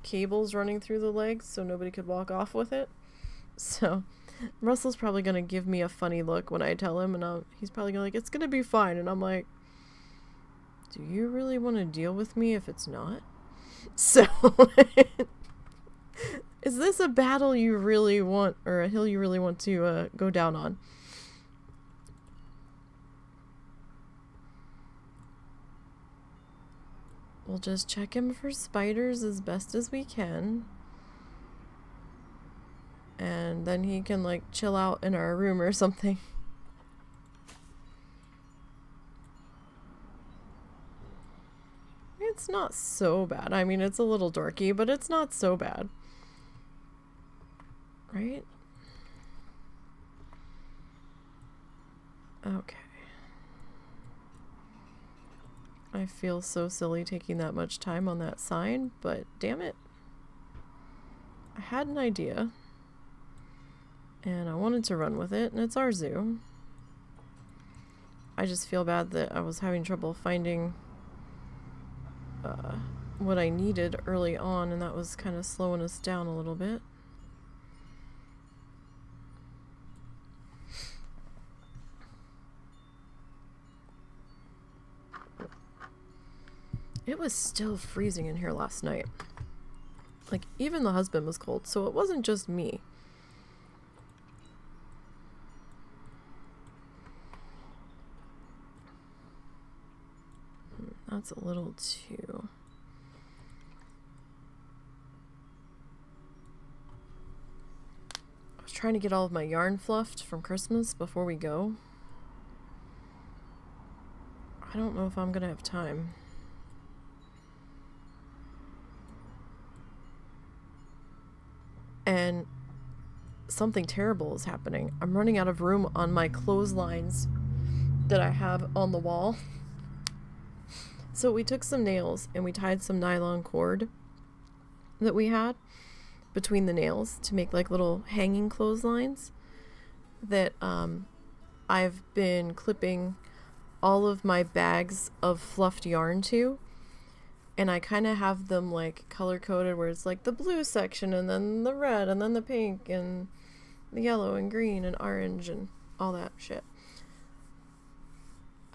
cables running through the legs so nobody could walk off with it. So Russell's probably gonna give me a funny look when I tell him, and he's probably gonna like, it's gonna be fine, and I'm like, do you really want to deal with me if it's not? So Is this a battle you really want, or a hill you really want to go down on? We'll just check him for spiders as best as we can. And then he can, like, chill out in our room or something. It's not so bad. I mean, it's a little dorky, but it's not so bad. Right? Okay. I feel so silly taking that much time on that sign, but damn it. I had an idea. And I wanted to run with it, and it's our zoo. I just feel bad that I was having trouble finding what I needed early on, and that was kind of slowing us down a little bit. It was still freezing in here last night. Like, even the husband was cold, so it wasn't just me. That's a little too... I was trying to get all of my yarn fluffed from Christmas before we go. I don't know if I'm gonna have time. And something terrible is happening. I'm running out of room on my clotheslines that I have on the wall. So we took some nails and we tied some nylon cord that we had between the nails to make like little hanging clotheslines that I've been clipping all of my bags of fluffed yarn to. And I kind of have them like color coded where it's like the blue section and then the red and then the pink and the yellow and green and orange and all that shit.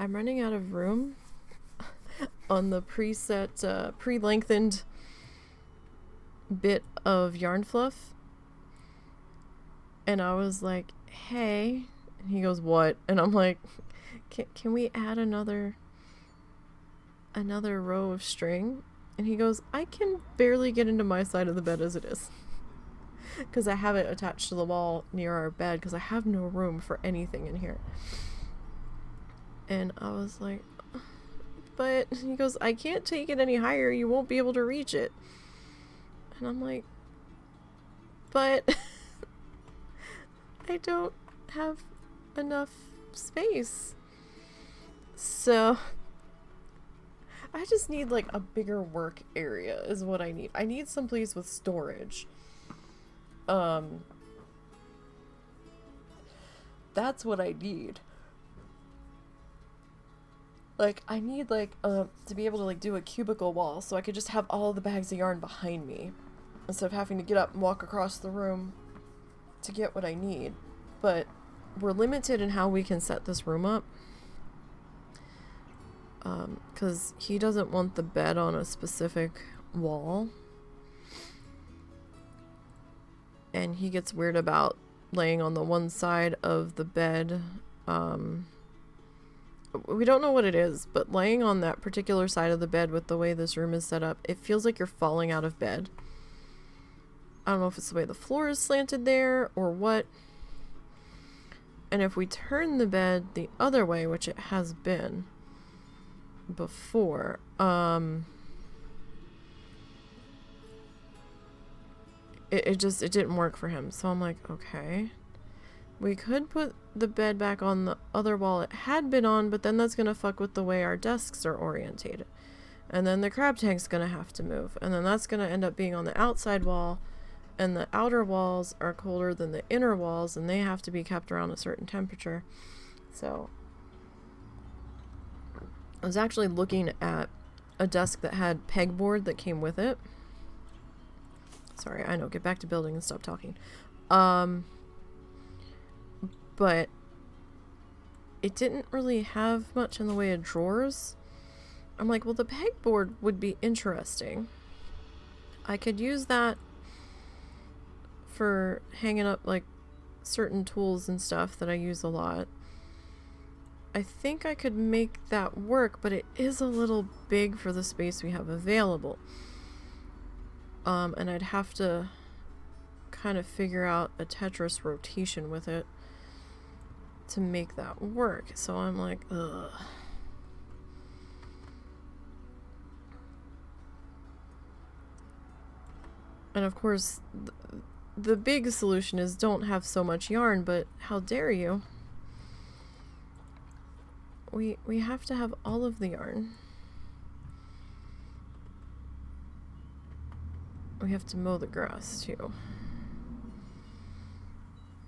I'm running out of room on the preset, pre-lengthened bit of yarn fluff. And I was like, hey. And he goes, what? And I'm like, can we add another row of string? And he goes, I can barely get into my side of the bed as it is. Because I have it attached to the wall near our bed because I have no room for anything in here. And I was like, but he goes, I can't take it any higher. You won't be able to reach it. And I'm like, but I don't have enough space. So I just need like a bigger work area is what I need. I need some place with storage. That's what I need. Like, I need, like, to be able to, like, do a cubicle wall so I could just have all the bags of yarn behind me instead of having to get up and walk across the room to get what I need. But we're limited in how we can set this room up. Because he doesn't want the bed on a specific wall. And he gets weird about laying on the one side of the bed. We don't know what it is, but laying on that particular side of the bed with the way this room is set up, it feels like you're falling out of bed. I don't know if it's the way the floor is slanted there or what. And if we turn the bed the other way, which it has been before, it didn't work for him. So I'm like, okay. We could put the bed back on the other wall it had been on, but then that's going to fuck with the way our desks are orientated. And then the crab tank's going to have to move. And then that's going to end up being on the outside wall. And the outer walls are colder than the inner walls, and they have to be kept around a certain temperature. So I was actually looking at a desk that had pegboard that came with it. Sorry, I know, get back to building and stop talking. But it didn't really have much in the way of drawers. I'm like, well, the pegboard would be interesting. I could use that for hanging up like certain tools and stuff that I use a lot. I think I could make that work, but it is a little big for the space we have available. And I'd have to kind of figure out a Tetris rotation with it to make that work. So I'm like, ugh. And of course, the big solution is don't have so much yarn, but how dare you? We have to have all of the yarn. We have to mow the grass too.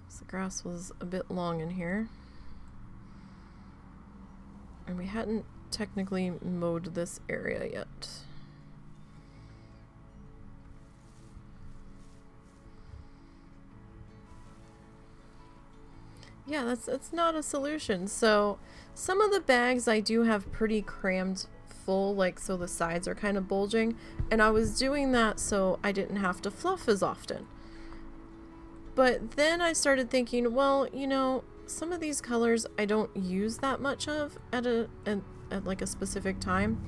So the grass was a bit long in here. And we hadn't technically mowed this area yet. Yeah, that's not a solution. So some of the bags I do have pretty crammed full, like so the sides are kind of bulging, and I was doing that so I didn't have to fluff as often. But then I started thinking, well, you know, some of these colors I don't use that much of at like a specific time,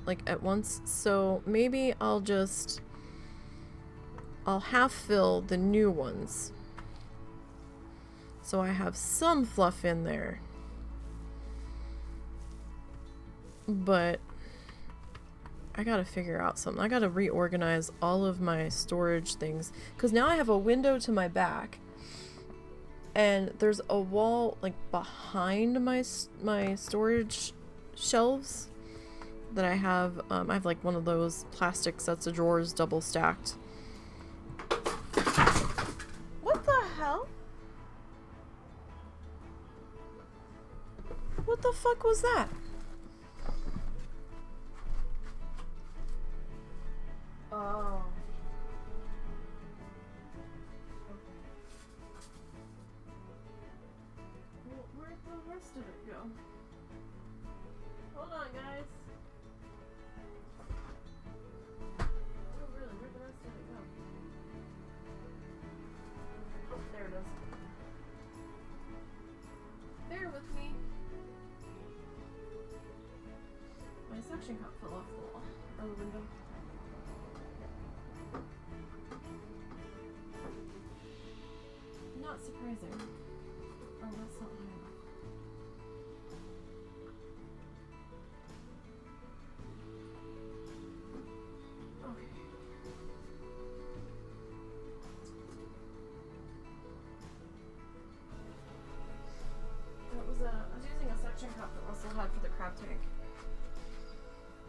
like at once. So maybe I'll half fill the new ones. So I have some fluff in there. But I gotta figure out something. I gotta reorganize all of my storage things. Because now I have a window to my back. And there's a wall like behind my storage shelves that I have. I have like one of those plastic sets of drawers double stacked. What the hell? What the fuck was that? Oh. Okay. Well, where'd the rest of it go? Hold on, guys. Oh, really? Where'd the rest of it go? Oh, there it is. Bear with me. My suction cup fell off the wall, or the window. Not surprising. Oh, that's not high enough. Okay. That was I was using a suction cup that Russell had for the crab tank.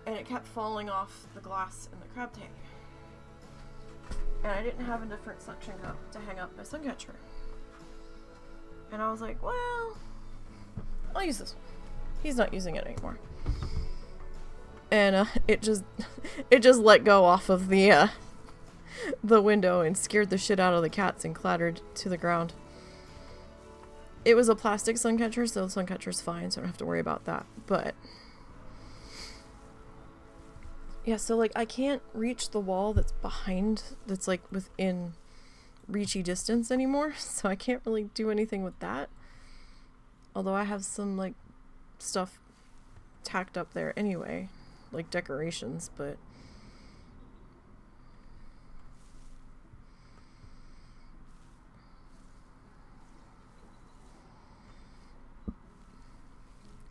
And it kept falling off the glass in the crab tank. And I didn't have a different suction cup to hang up my suncatcher. And I was like, well, I'll use this one. He's not using it anymore. And it just let go off of the window and scared the shit out of the cats and clattered to the ground. It was a plastic suncatcher, so the suncatcher's fine, so I don't have to worry about that. But yeah, so like I can't reach the wall that's behind, that's like within reachy distance anymore, so I can't really do anything with that. Although I have some like stuff tacked up there anyway, like decorations, but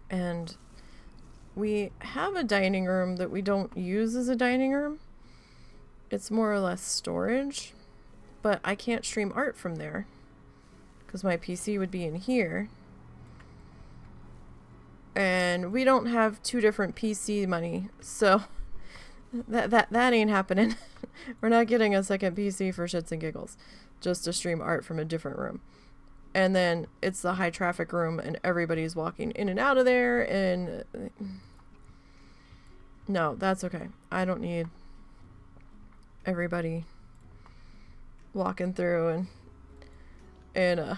and we have a dining room that we don't use as a dining room. It's more or less storage, but I can't stream art from there because my PC would be in here. And we don't have two different PC money, so that ain't happening. We're not getting a second PC for shits and giggles, just to stream art from a different room. And then it's the high traffic room and everybody's walking in and out of there, and no, that's okay. I don't need everybody walking through and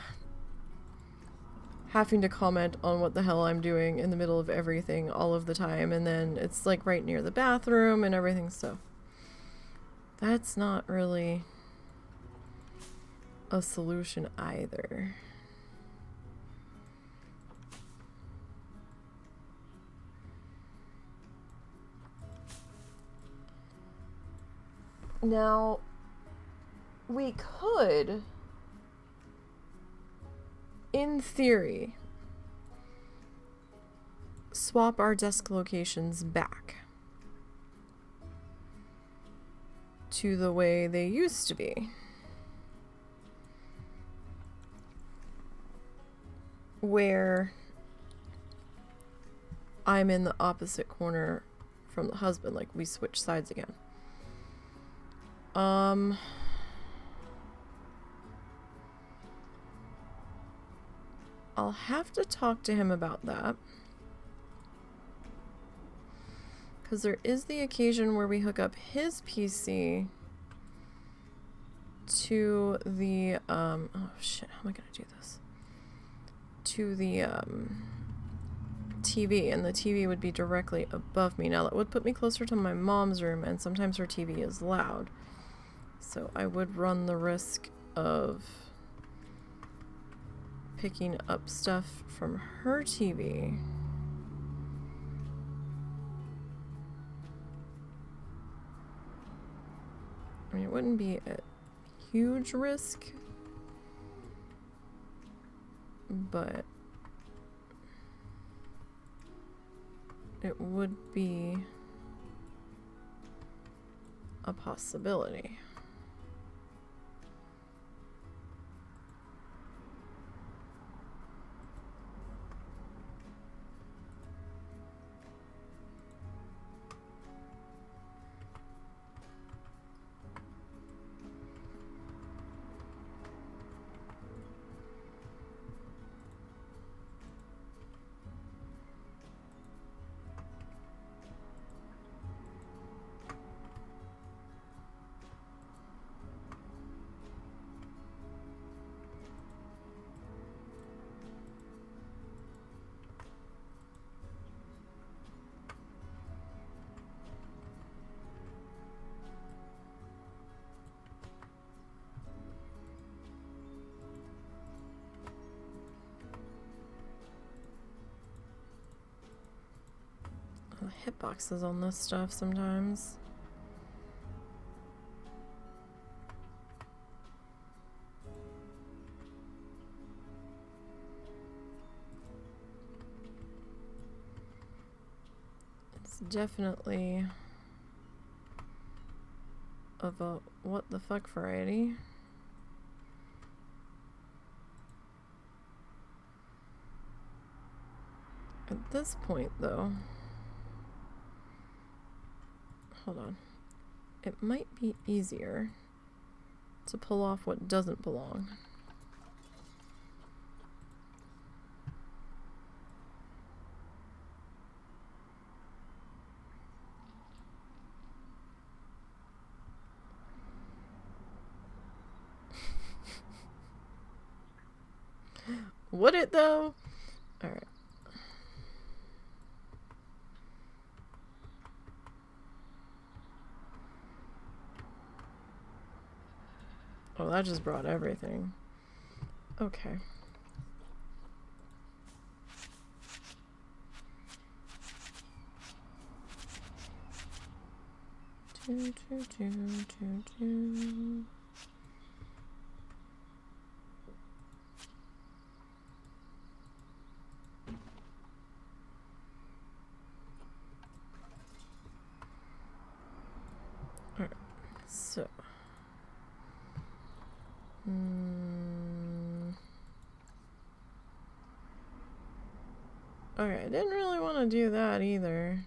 having to comment on what the hell I'm doing in the middle of everything all of the time. And then it's like right near the bathroom and everything, so that's not really a solution either. Now, we could, in theory, swap our desk locations back to the way they used to be, where I'm in the opposite corner from the husband, like we switch sides again. I'll have to talk to him about that. Because there is the occasion where we hook up his PC to the, oh shit, how am I gonna do this? To the, TV, and the TV would be directly above me. Now, that would put me closer to my mom's room, and sometimes her TV is loud. So I would run the risk of picking up stuff from her TV. I mean, it wouldn't be a huge risk, but it would be a possibility. Hitboxes on this stuff sometimes. It's definitely of a what the fuck variety. At this point, though, hold on. It might be easier to pull off what doesn't belong. Would it though? All right. Oh, that just brought everything. Okay. Two. Alright, so. Okay, I didn't really want to do that either.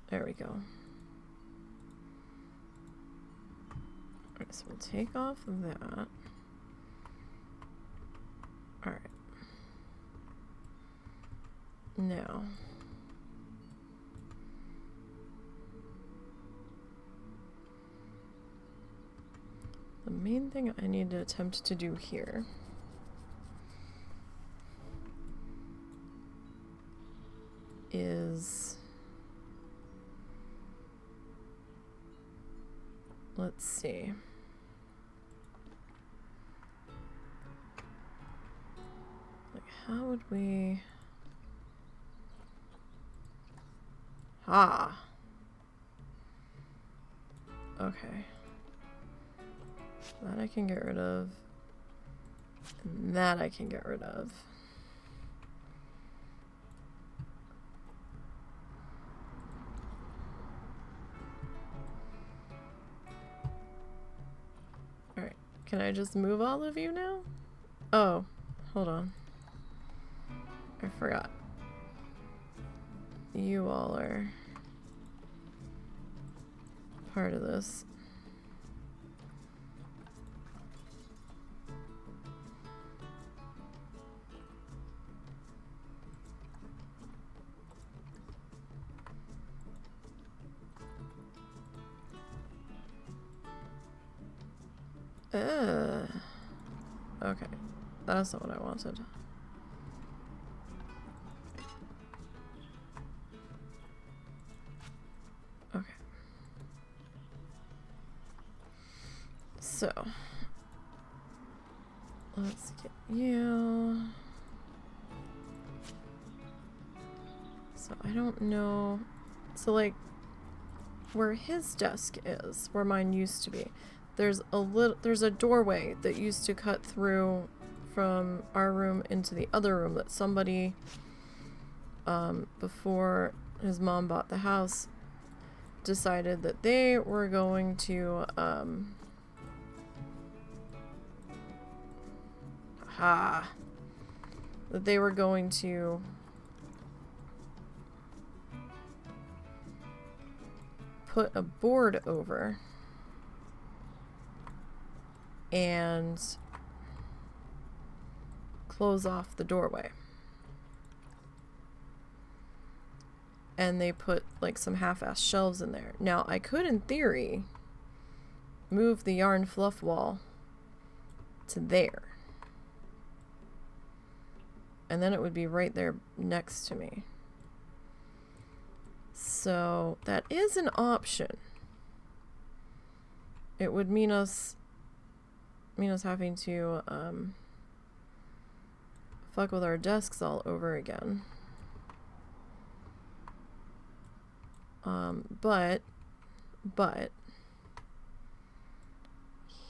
There we go. Alright, so we'll take off that. Alright. Now. The main thing I need to attempt to do here is, let's see. Like, how would we... Ah. Okay. That I can get rid of. And that I can get rid of. Alright. Can I just move all of you now? Oh. Hold on. I forgot. You all are part of this. Okay. That's not what I wanted. Okay. So, let's get you. So I don't know. So like, where his desk is, where mine used to be, there's a doorway that used to cut through from our room into the other room that somebody, before his mom bought the house, decided that they were going to, that they were going to put a board over and close off the doorway. And they put like some half-assed shelves in there. Now I could, in theory, move the yarn fluff wall to there. And then it would be right there next to me. So that is an option. It would mean us having to fuck with our desks all over again. But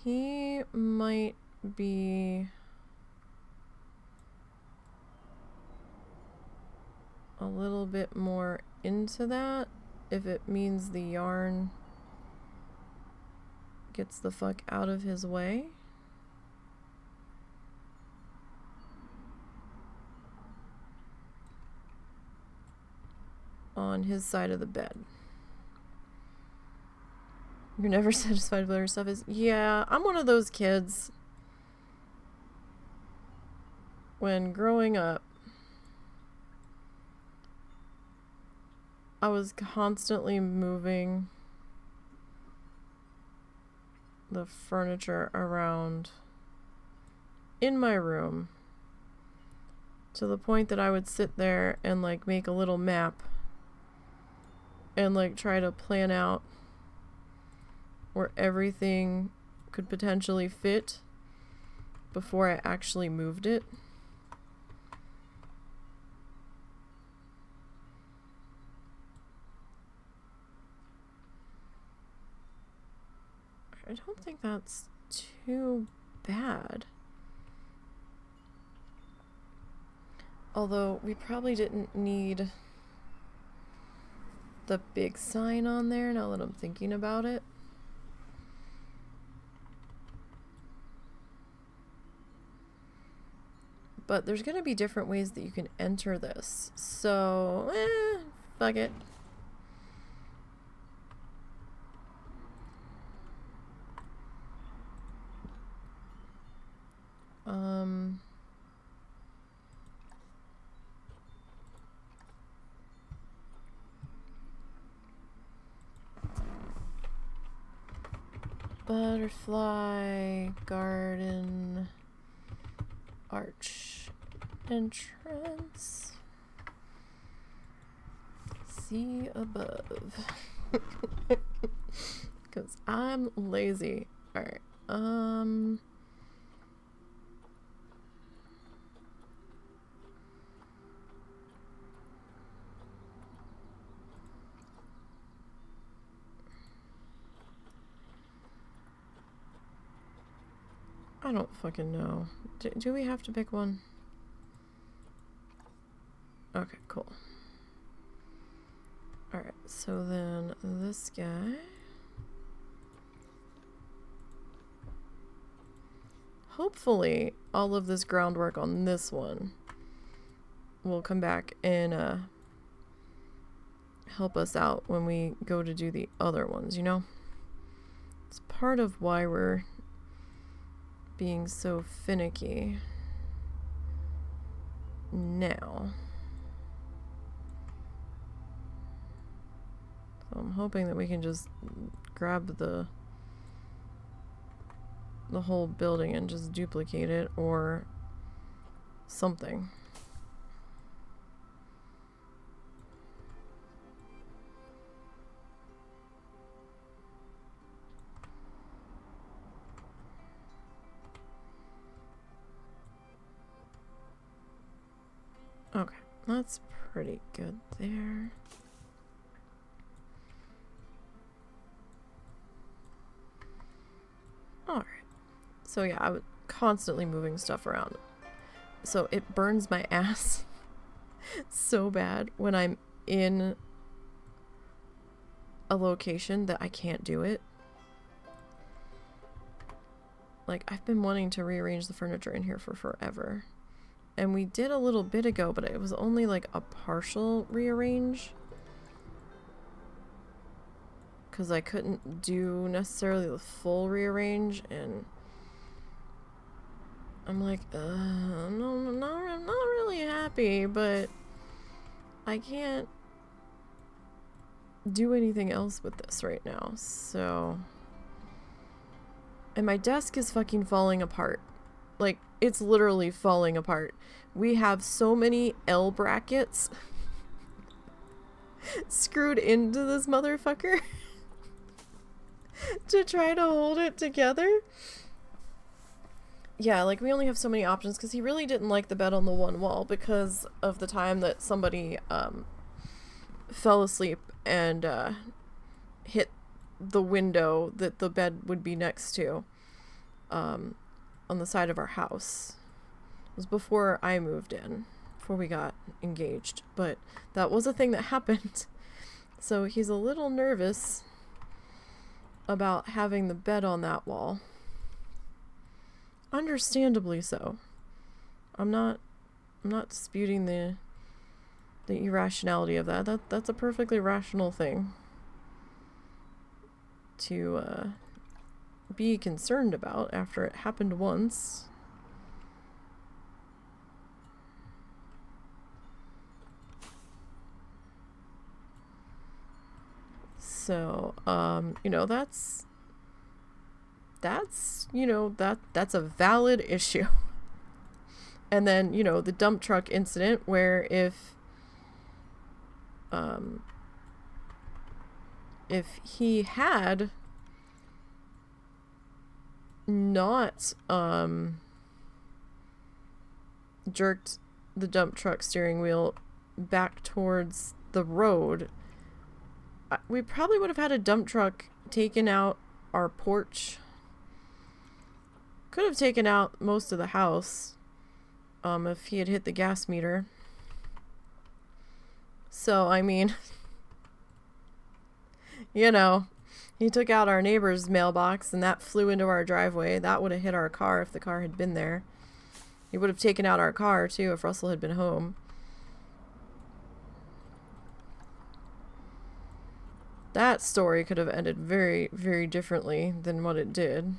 he might be a little bit more into that if it means the yarn gets the fuck out of his way. On his side of the bed. You're never satisfied with your stuff is... Yeah, I'm one of those kids. When growing up, I was constantly moving the furniture around in my room to the point that I would sit there and like make a little map and like try to plan out where everything could potentially fit before I actually moved it. I don't think that's too bad. Although we probably didn't need the big sign on there now that I'm thinking about it. But there's going to be different ways that you can enter this. So, fuck it. Butterfly garden arch entrance. See above. Because I'm lazy. Alright. I don't fucking know. Do we have to pick one? Okay, cool. Alright, so then this guy. Hopefully, all of this groundwork on this one will come back and help us out when we go to do the other ones, you know? It's part of why we're being so finicky now. So I'm hoping that we can just grab the whole building and just duplicate it or something. Okay, that's pretty good there. Alright. So yeah, I was constantly moving stuff around. So it burns my ass so bad when I'm in a location that I can't do it. Like, I've been wanting to rearrange the furniture in here for forever. And we did a little bit ago, but it was only like a partial rearrange. Because I couldn't do necessarily the full rearrange, and I'm like, no, I'm not really happy, but I can't do anything else with this right now, so. And my desk is fucking falling apart. Like, it's literally falling apart. We have so many L brackets screwed into this motherfucker to try to hold it together. Yeah, like, we only have so many options because he really didn't like the bed on the one wall because of the time that somebody fell asleep and hit the window that the bed would be next to on the side of our house. It was before I moved in, before we got engaged, but that was a thing that happened. So he's a little nervous about having the bed on that wall. Understandably so. I'm not disputing the irrationality of that. That's a perfectly rational thing to be concerned about after it happened once. So, you know, that's you know, that's a valid issue. And then, you know, the dump truck incident where if he had not jerked the dump truck steering wheel back towards the road, we probably would have had a dump truck taken out our porch. Could have taken out most of the house if he had hit the gas meter. So, I mean, you know, he took out our neighbor's mailbox and that flew into our driveway. That would have hit our car if the car had been there. He would have taken out our car too if Russell had been home. That story could have ended very, very differently than what it did.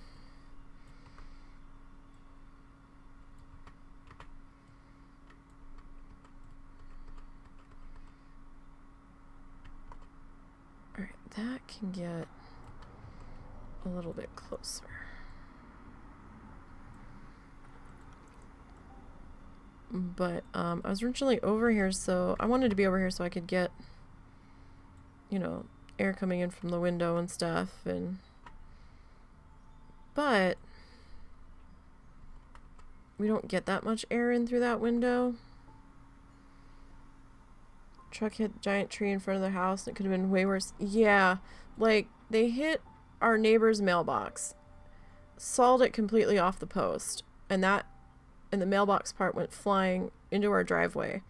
Alright, that can get a little bit closer. But I was originally over here, so I wanted to be over here so I could get you know, air coming in from the window and stuff. But we don't get that much air in through that window. Truck hit giant tree in front of the house. It could have been way worse. Yeah, like they hit our neighbor's mailbox, sawed it completely off the post, and the mailbox part went flying into our driveway.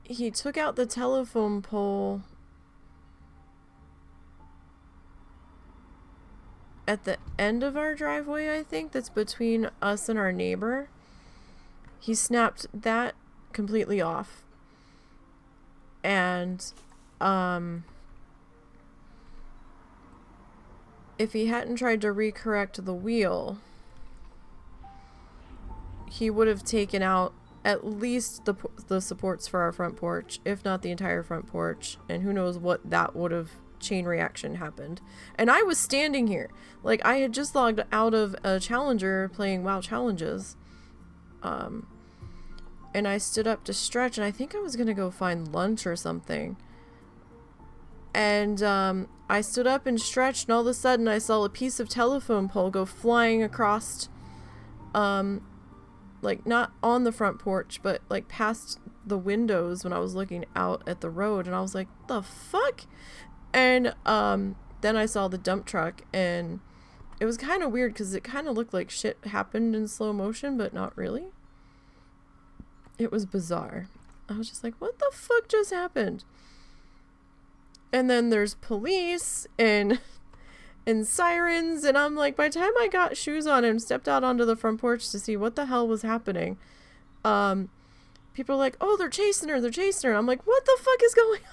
He took out the telephone pole at the end of our driveway, I think, that's between us and our neighbor. He snapped that completely off. And, if he hadn't tried to recorrect the wheel, he would have taken out at least the supports for our front porch, if not the entire front porch, and who knows what that would have chain reaction happened. And I was standing here, like I had just logged out of a challenger playing WoW challenges, and I stood up to stretch, and I think I was gonna go find lunch or something, and I stood up and stretched, and all of a sudden I saw a piece of telephone pole go flying across, like not on the front porch, but like past the windows when I was looking out at the road, and I was like, the fuck? And then I saw the dump truck, and it was kind of weird because it kind of looked like shit happened in slow motion, but not really. It was bizarre. I was just like, what the fuck just happened? And then there's police and sirens, and I'm like, by the time I got shoes on and stepped out onto the front porch to see what the hell was happening, people are like, oh, they're chasing her. I'm like, what the fuck is going on?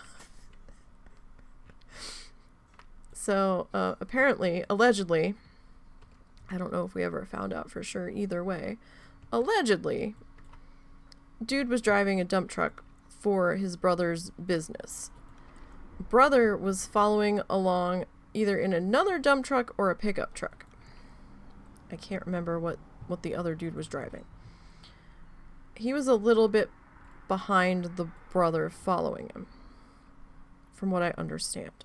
So, apparently, allegedly, I don't know if we ever found out for sure either way, allegedly, dude was driving a dump truck for his brother's business. Brother was following along either in another dump truck or a pickup truck. I can't remember what the other dude was driving. He was a little bit behind the brother following him, from what I understand.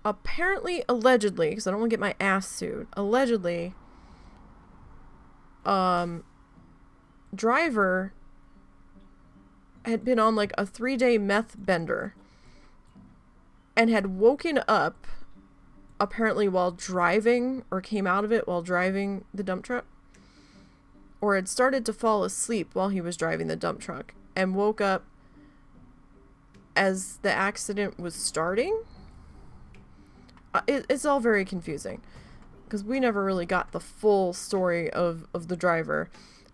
Apparently, allegedly, because I don't want to get my ass sued, allegedly, driver had been on like a 3-day meth bender and had woken up apparently while driving, or came out of it while driving the dump truck, or had started to fall asleep while he was driving the dump truck and woke up as the accident was starting. It's all very confusing because we never really got the full story of the driver.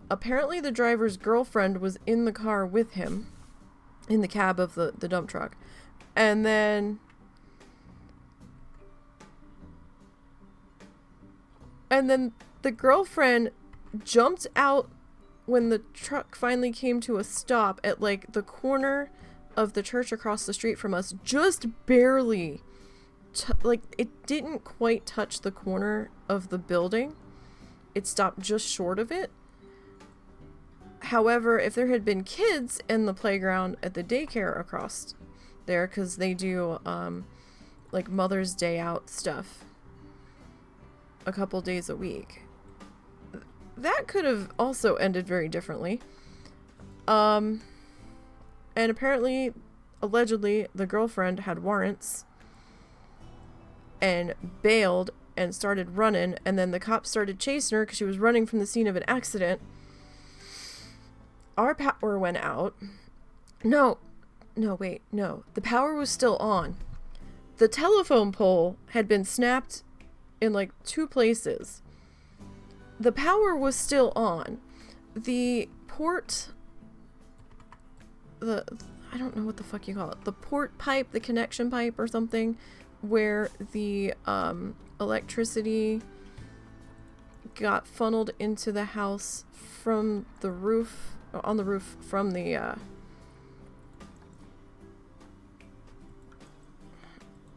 Apparently the driver's girlfriend was in the car with him, in the cab of the dump truck, and then the girlfriend jumped out when the truck finally came to a stop at like the corner of the church across the street from us, just barely. Like, it didn't quite touch the corner of the building. It stopped just short of it. However, if there had been kids in the playground at the daycare across there, because they do, like, Mother's Day out stuff a couple days a week, that could have also ended very differently. And apparently, allegedly, the girlfriend had warrants and bailed and started running, and then the cops started chasing her because she was running from the scene of an accident. Our power went out. No, the power was still on. The telephone pole had been snapped in like 2 places. The power was still on. The port, I don't know what the fuck you call it, the port pipe, the connection pipe or something, where the electricity got funneled into the house from the roof, on the roof from the am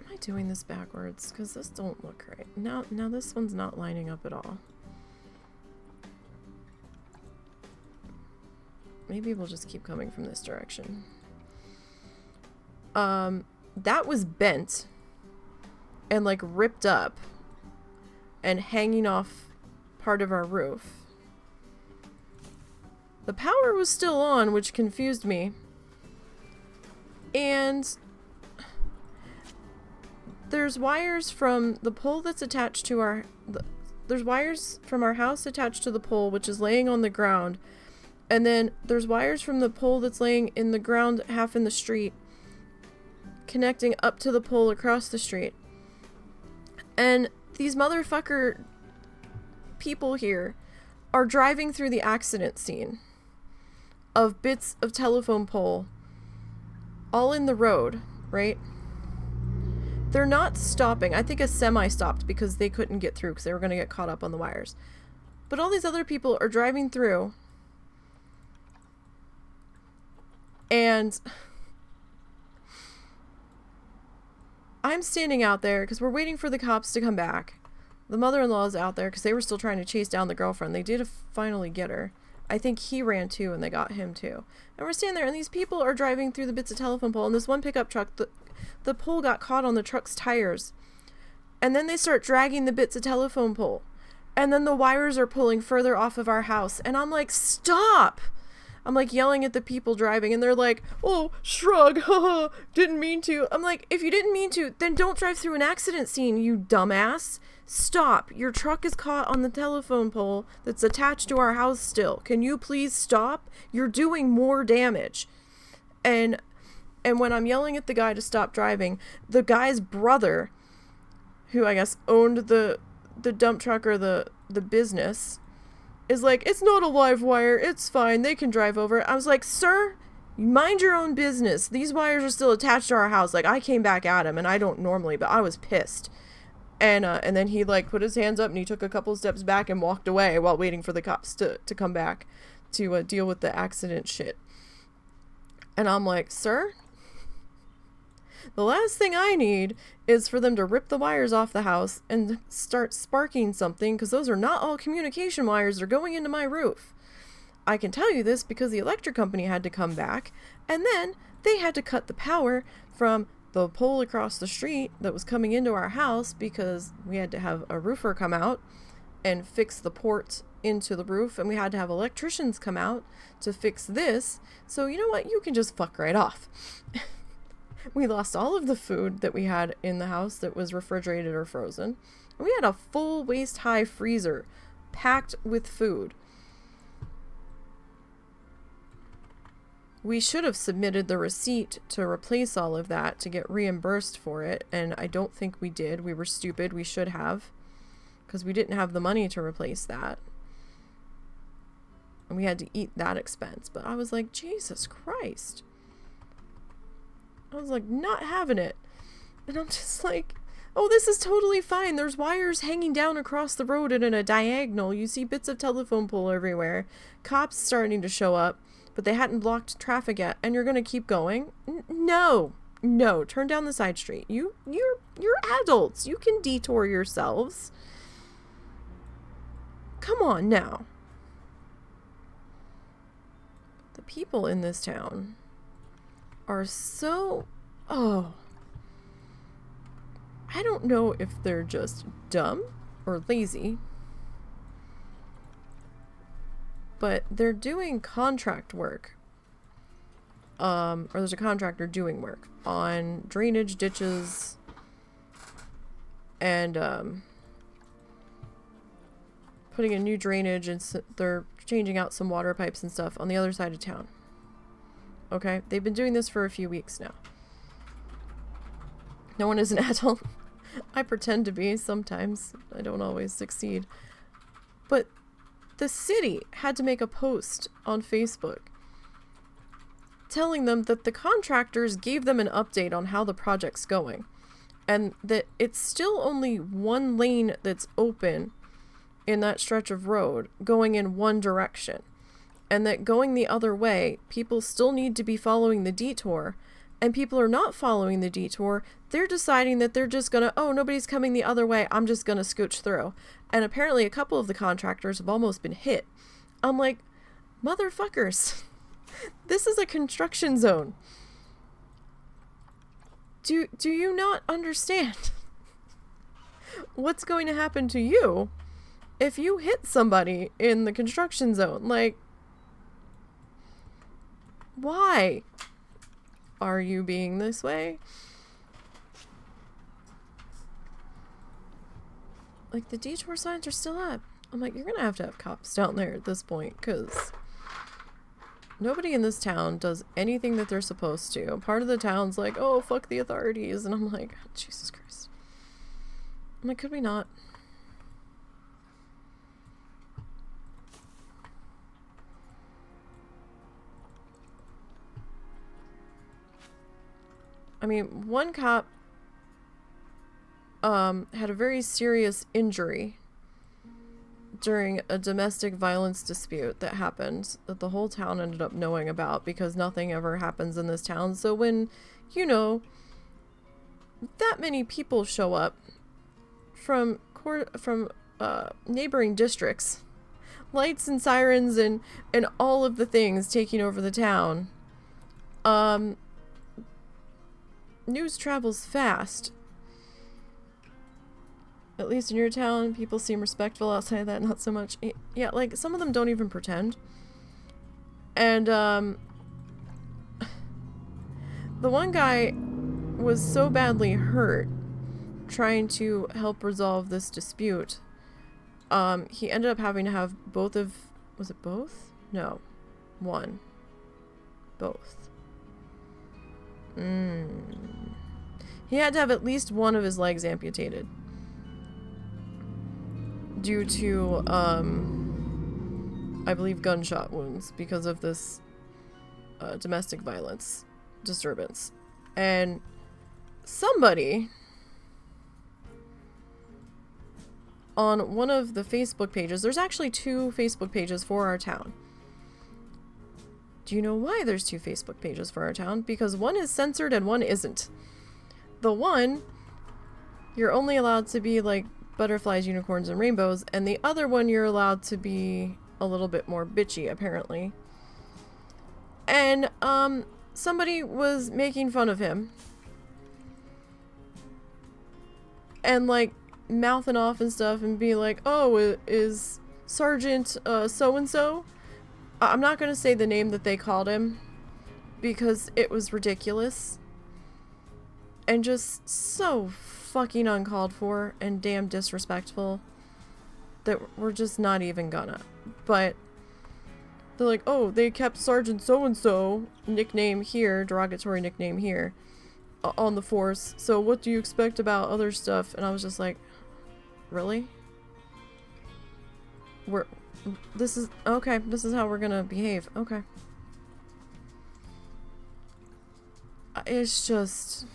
I doing this backwards? Because this don't look right. Now this one's not lining up at all. Maybe we'll just keep coming from this direction. That was bent and like ripped up and hanging off part of our roof. The power was still on, which confused me. And there's wires from the pole that's attached to our... there's wires from our house attached to the pole, which is laying on the ground. And then there's wires from the pole that's laying in the ground half in the street, connecting up to the pole across the street. And these motherfucker people here are driving through the accident scene of bits of telephone pole all in the road, right? They're not stopping. I think a semi stopped because they couldn't get through because they were going to get caught up on the wires. But all these other people are driving through, and I'm standing out there because we're waiting for the cops to come back. The mother-in-law is out there because they were still trying to chase down the girlfriend. They did finally get her. I think he ran too, and they got him too. And we're standing there, and these people are driving through the bits of telephone pole, and this one pickup truck, the pole got caught on the truck's tires. And then they start dragging the bits of telephone pole. And then the wires are pulling further off of our house. And I'm like, stop! I'm like yelling at the people driving, and they're like, oh, shrug, haha, didn't mean to. I'm like, if you didn't mean to, then don't drive through an accident scene, you dumbass. Stop. Your truck is caught on the telephone pole that's attached to our house still. Can you please stop? You're doing more damage. And when I'm yelling at the guy to stop driving, the guy's brother, who I guess owned the dump truck or the business, is like, it's not a live wire, it's fine, they can drive over it. I was like, sir, mind your own business. These wires are still attached to our house. Like, I came back at him, and I don't normally, but I was pissed. And then he like put his hands up, and he took a couple steps back and walked away while waiting for the cops to come back to deal with the accident shit. And I'm like, sir, the last thing I need is for them to rip the wires off the house and start sparking something, because those are not all communication wires. They're going into my roof. I can tell you this because the electric company had to come back, and then they had to cut the power from the pole across the street that was coming into our house, because we had to have a roofer come out and fix the port into the roof, and we had to have electricians come out to fix this. So you know what? You can just fuck right off. We lost all of the food that we had in the house that was refrigerated or frozen. We had a full waist-high freezer packed with food. We should have submitted the receipt to replace all of that to get reimbursed for it, and I don't think we did. We were stupid. We should have, because we didn't have the money to replace that. And we had to eat that expense. But I was like, Jesus Christ. I was like, not having it. And I'm just like, oh, this is totally fine. There's wires hanging down across the road and in a diagonal. You see bits of telephone pole everywhere. Cops starting to show up, but they hadn't blocked traffic yet. And you're going to keep going? No. Turn down the side street. You're adults. You can detour yourselves. Come on now. The people in this town are so... oh. I don't know if they're just dumb or lazy, but they're doing contract work. Or there's a contractor doing work on drainage ditches and putting in new drainage, and they're changing out some water pipes and stuff on the other side of town. Okay? They've been doing this for a few weeks now. No one is an adult. I pretend to be sometimes. I don't always succeed. But the city had to make a post on Facebook telling them that the contractors gave them an update on how the project's going, and that it's still only one lane that's open in that stretch of road going in one direction, and that going the other way, people still need to be following the detour, and people are not following the detour. They're deciding that they're just gonna, oh, nobody's coming the other way, I'm just gonna scooch through. And apparently a couple of the contractors have almost been hit. I'm like, motherfuckers, This is a construction zone. Do you not understand what's going to happen to you if you hit somebody in the construction zone? Like, why are you being this way? Like, the detour signs are still up. I'm like, you're gonna have to have cops down there at this point, because nobody in this town does anything that they're supposed to. Part of the town's like, oh, fuck the authorities. And I'm like, Jesus Christ. I'm like, could we not? I mean, one cop had a very serious injury during a domestic violence dispute that happened that the whole town ended up knowing about, because nothing ever happens in this town. So when, you know, that many people show up from neighboring districts, lights and sirens and all of the things taking over the town, news travels fast. At least in your town, people seem respectful. Outside of that, not so much. Yeah, like, some of them don't even pretend. And, the one guy was so badly hurt trying to help resolve this dispute. He ended up having to have both of... Was it both? No. One. Both. He had to have at least one of his legs amputated. Due to, I believe, gunshot wounds because of this domestic violence disturbance. And somebody on one of the Facebook pages, there's actually 2 Facebook pages for our town. Do you know why there's 2 Facebook pages for our town? Because one is censored and one isn't. The one, you're only allowed to be like butterflies, unicorns, and rainbows, and the other one you're allowed to be a little bit more bitchy, apparently. And somebody was making fun of him and like mouthing off and stuff and be like, oh, is Sergeant so-and-so? I'm not gonna say the name that they called him because it was ridiculous and just so fucking uncalled for and damn disrespectful that we're just not even gonna. But they're like, oh, they kept Sergeant so-and-so, nickname here, derogatory nickname here, on the force, so what do you expect about other stuff? And I was just like, really? This is how we're gonna behave. Okay. It's just...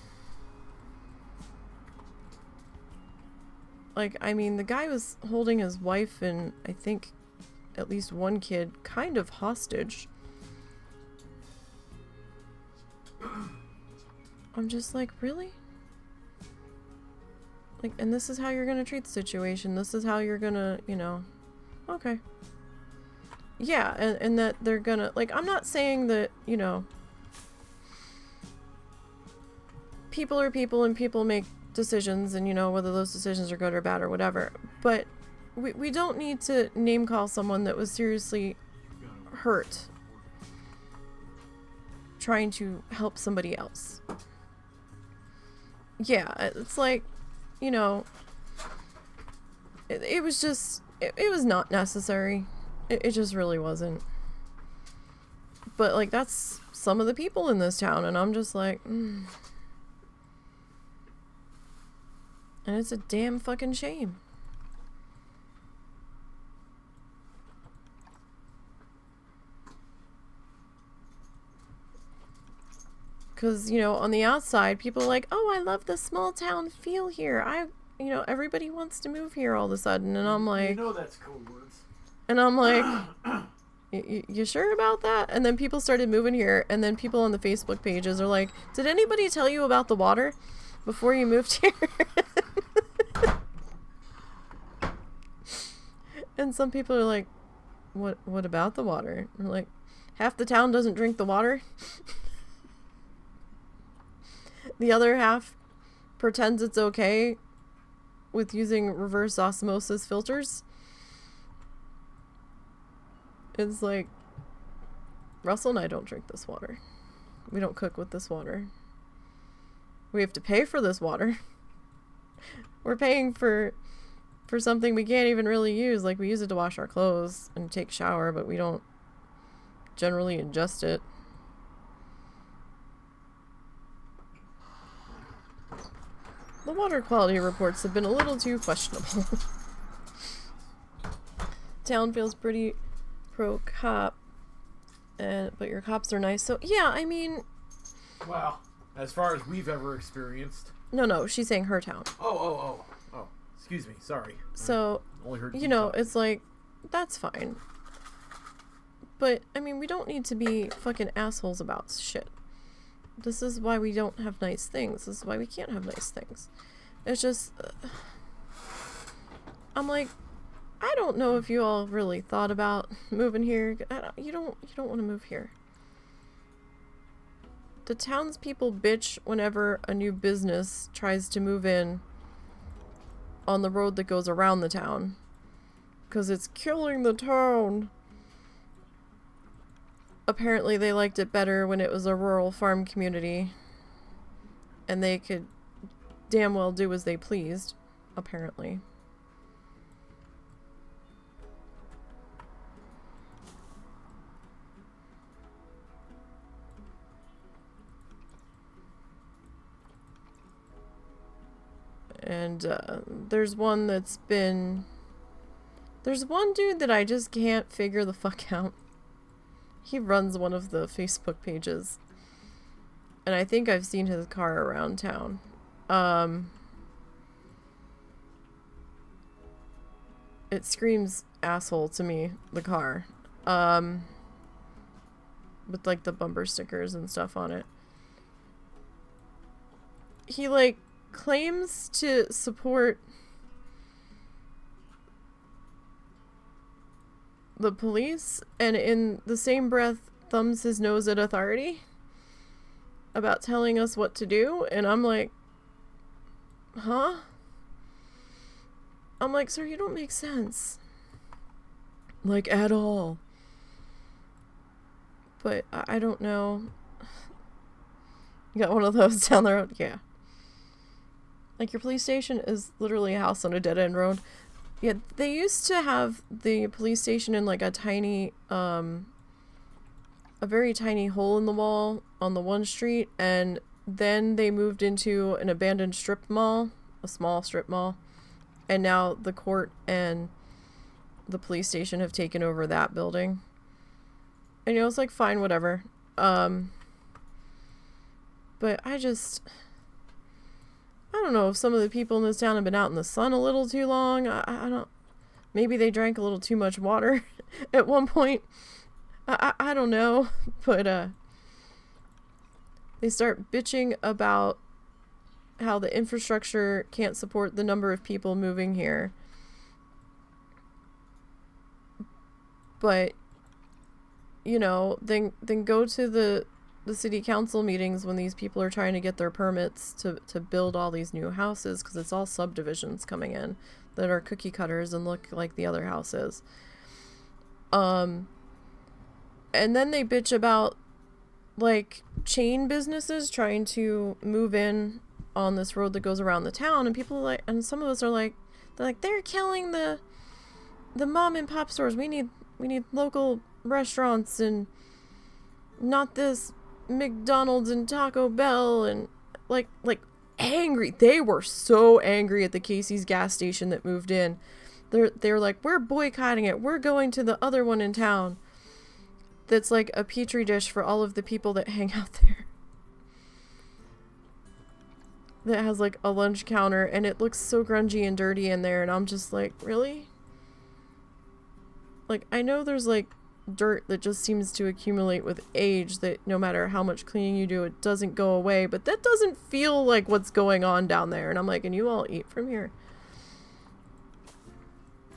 Like, I mean, the guy was holding his wife and I think at least one kid kind of hostage. I'm just like, really? Like, and this is how you're gonna treat the situation. This is how you're gonna, you know, okay. Yeah, and that they're gonna, like, I'm not saying that, you know, people are people and people make decisions, and you know whether those decisions are good or bad or whatever, but we don't need to name call someone that was seriously hurt trying to help somebody else. Yeah, it's like, you know, it was just it was not necessary. It just really wasn't. But like, that's some of the people in this town, and I'm just like, And it's a damn fucking shame. Because, you know, on the outside, people are like, oh, I love the small town feel here. You know, everybody wants to move here all of a sudden. And I'm like... You know that's code words. And I'm like, you sure about that? And then people started moving here. And then people on the Facebook pages are like, did anybody tell you about the water before you moved here? And some people are like, what about the water? We're like, half the town doesn't drink the water. The other half pretends it's okay with using reverse osmosis filters. It's like, Russell and I don't drink this water. We don't cook with this water. We have to pay for this water. We're paying for something we can't even really use. Like, we use it to wash our clothes and take a shower, but we don't generally ingest it. The water quality reports have been a little too questionable. Town feels pretty pro-cop, but your cops are nice. So, yeah, I mean... Well, as far as we've ever experienced... No, she's saying her town. Oh. Excuse me, sorry. So, only heard you know, it's like, that's fine. But, I mean, we don't need to be fucking assholes about shit. This is why we don't have nice things. This is why we can't have nice things. It's just... I'm like, I don't know if you all really thought about moving here. You don't want to move here. The townspeople bitch whenever a new business tries to move in on the road that goes around the town. 'Cause it's killing the town. Apparently they liked it better when it was a rural farm community. And they could damn well do as they pleased, apparently. And there's one that's been... There's one dude that I just can't figure the fuck out. He runs one of the Facebook pages. And I think I've seen his car around town. It screams asshole to me, the car. With like the bumper stickers and stuff on it. He like claims to support the police and in the same breath thumbs his nose at authority about telling us what to do, and I'm like, huh? I'm like, sir, you don't make sense. Like, at all. But I don't know. You got one of those down the road? Yeah. Like, your police station is literally a house on a dead-end road. Yeah, they used to have the police station in, like, a tiny, a very tiny hole in the wall on the one street, and then they moved into an abandoned strip mall, a small strip mall, and now the court and the police station have taken over that building. And, you know, it's like, fine, whatever. But I don't know if some of the people in this town have been out in the sun a little too long. I don't... Maybe they drank a little too much water at one point. I don't know. But, they start bitching about how the infrastructure can't support the number of people moving here. But, you know, then go to the city council meetings when these people are trying to get their permits to build all these new houses, because it's all subdivisions coming in that are cookie cutters and look like the other houses. And then they bitch about, like, chain businesses trying to move in on this road that goes around the town, and people like, and some of us are like, they're killing the mom and pop stores. We need local restaurants and not this McDonald's and Taco Bell, and like angry. They were so angry at the Casey's gas station that moved in. They're like, we're boycotting it. We're going to the other one in town. That's like a petri dish for all of the people that hang out there. That has like a lunch counter, and it looks so grungy and dirty in there, and I'm just like, really? Like, I know there's like dirt that just seems to accumulate with age, that no matter how much cleaning you do, it doesn't go away, but that doesn't feel like what's going on down there. And I'm like, and you all eat from here?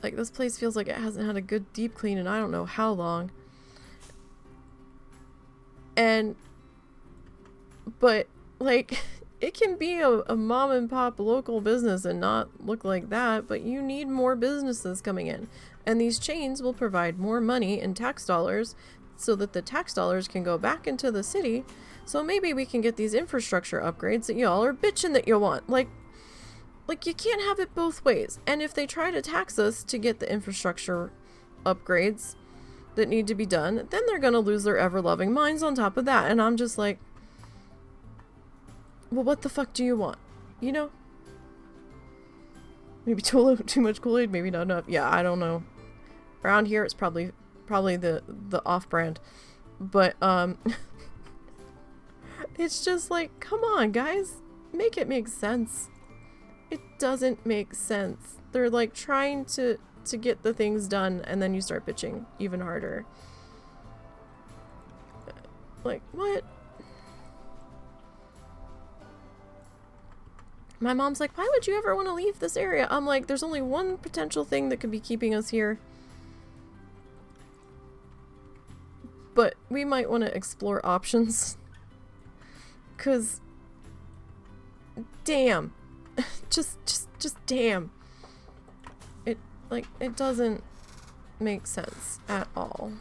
Like, this place feels like it hasn't had a good deep clean in I don't know how long. But, like, it can be a mom and pop local business and not look like that, but you need more businesses coming in. And these chains will provide more money in tax dollars so that the tax dollars can go back into the city. So maybe we can get these infrastructure upgrades that y'all are bitching that you want. Like, you can't have it both ways. And if they try to tax us to get the infrastructure upgrades that need to be done, then they're going to lose their ever-loving minds on top of that. And I'm just like, well, what the fuck do you want? You know? Maybe too much Kool-Aid, maybe not enough. Yeah, I don't know. Around here, it's probably the off-brand. But, it's just like, come on, guys. Make it make sense. It doesn't make sense. They're like trying to get the things done, and then you start bitching even harder. Like, what? My mom's like, why would you ever want to leave this area? I'm like, there's only one potential thing that could be keeping us here. But we might want to explore options. 'Cause damn. just damn. It doesn't make sense at all.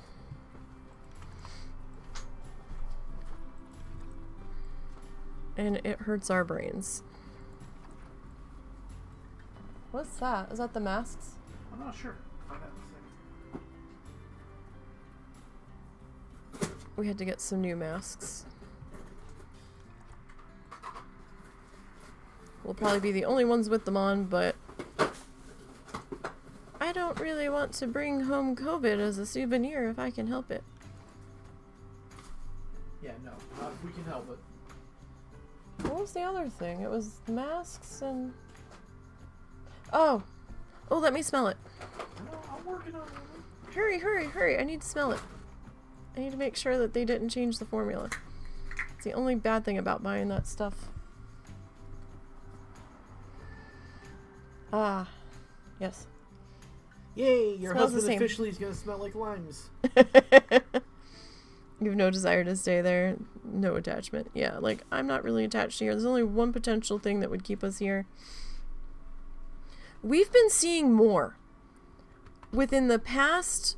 And it hurts our brains. What's that? Is that the masks? I'm not sure. Find out in a second. We had to get some new masks. We'll probably be the only ones with them on, but I don't really want to bring home COVID as a souvenir if I can help it. Yeah, no. Not if we can help it. What was the other thing? It was masks and... Oh! Oh, let me smell it. No, I'm working on it. Hurry, hurry, hurry. I need to smell it. I need to make sure that they didn't change the formula. It's the only bad thing about buying that stuff. Ah. Yes. Yay, your Smells the husband same. officially is gonna smell like limes. You have no desire to stay there. No attachment. Yeah, like, I'm not really attached here. There's only one potential thing that would keep us here. We've been seeing more. Within the past,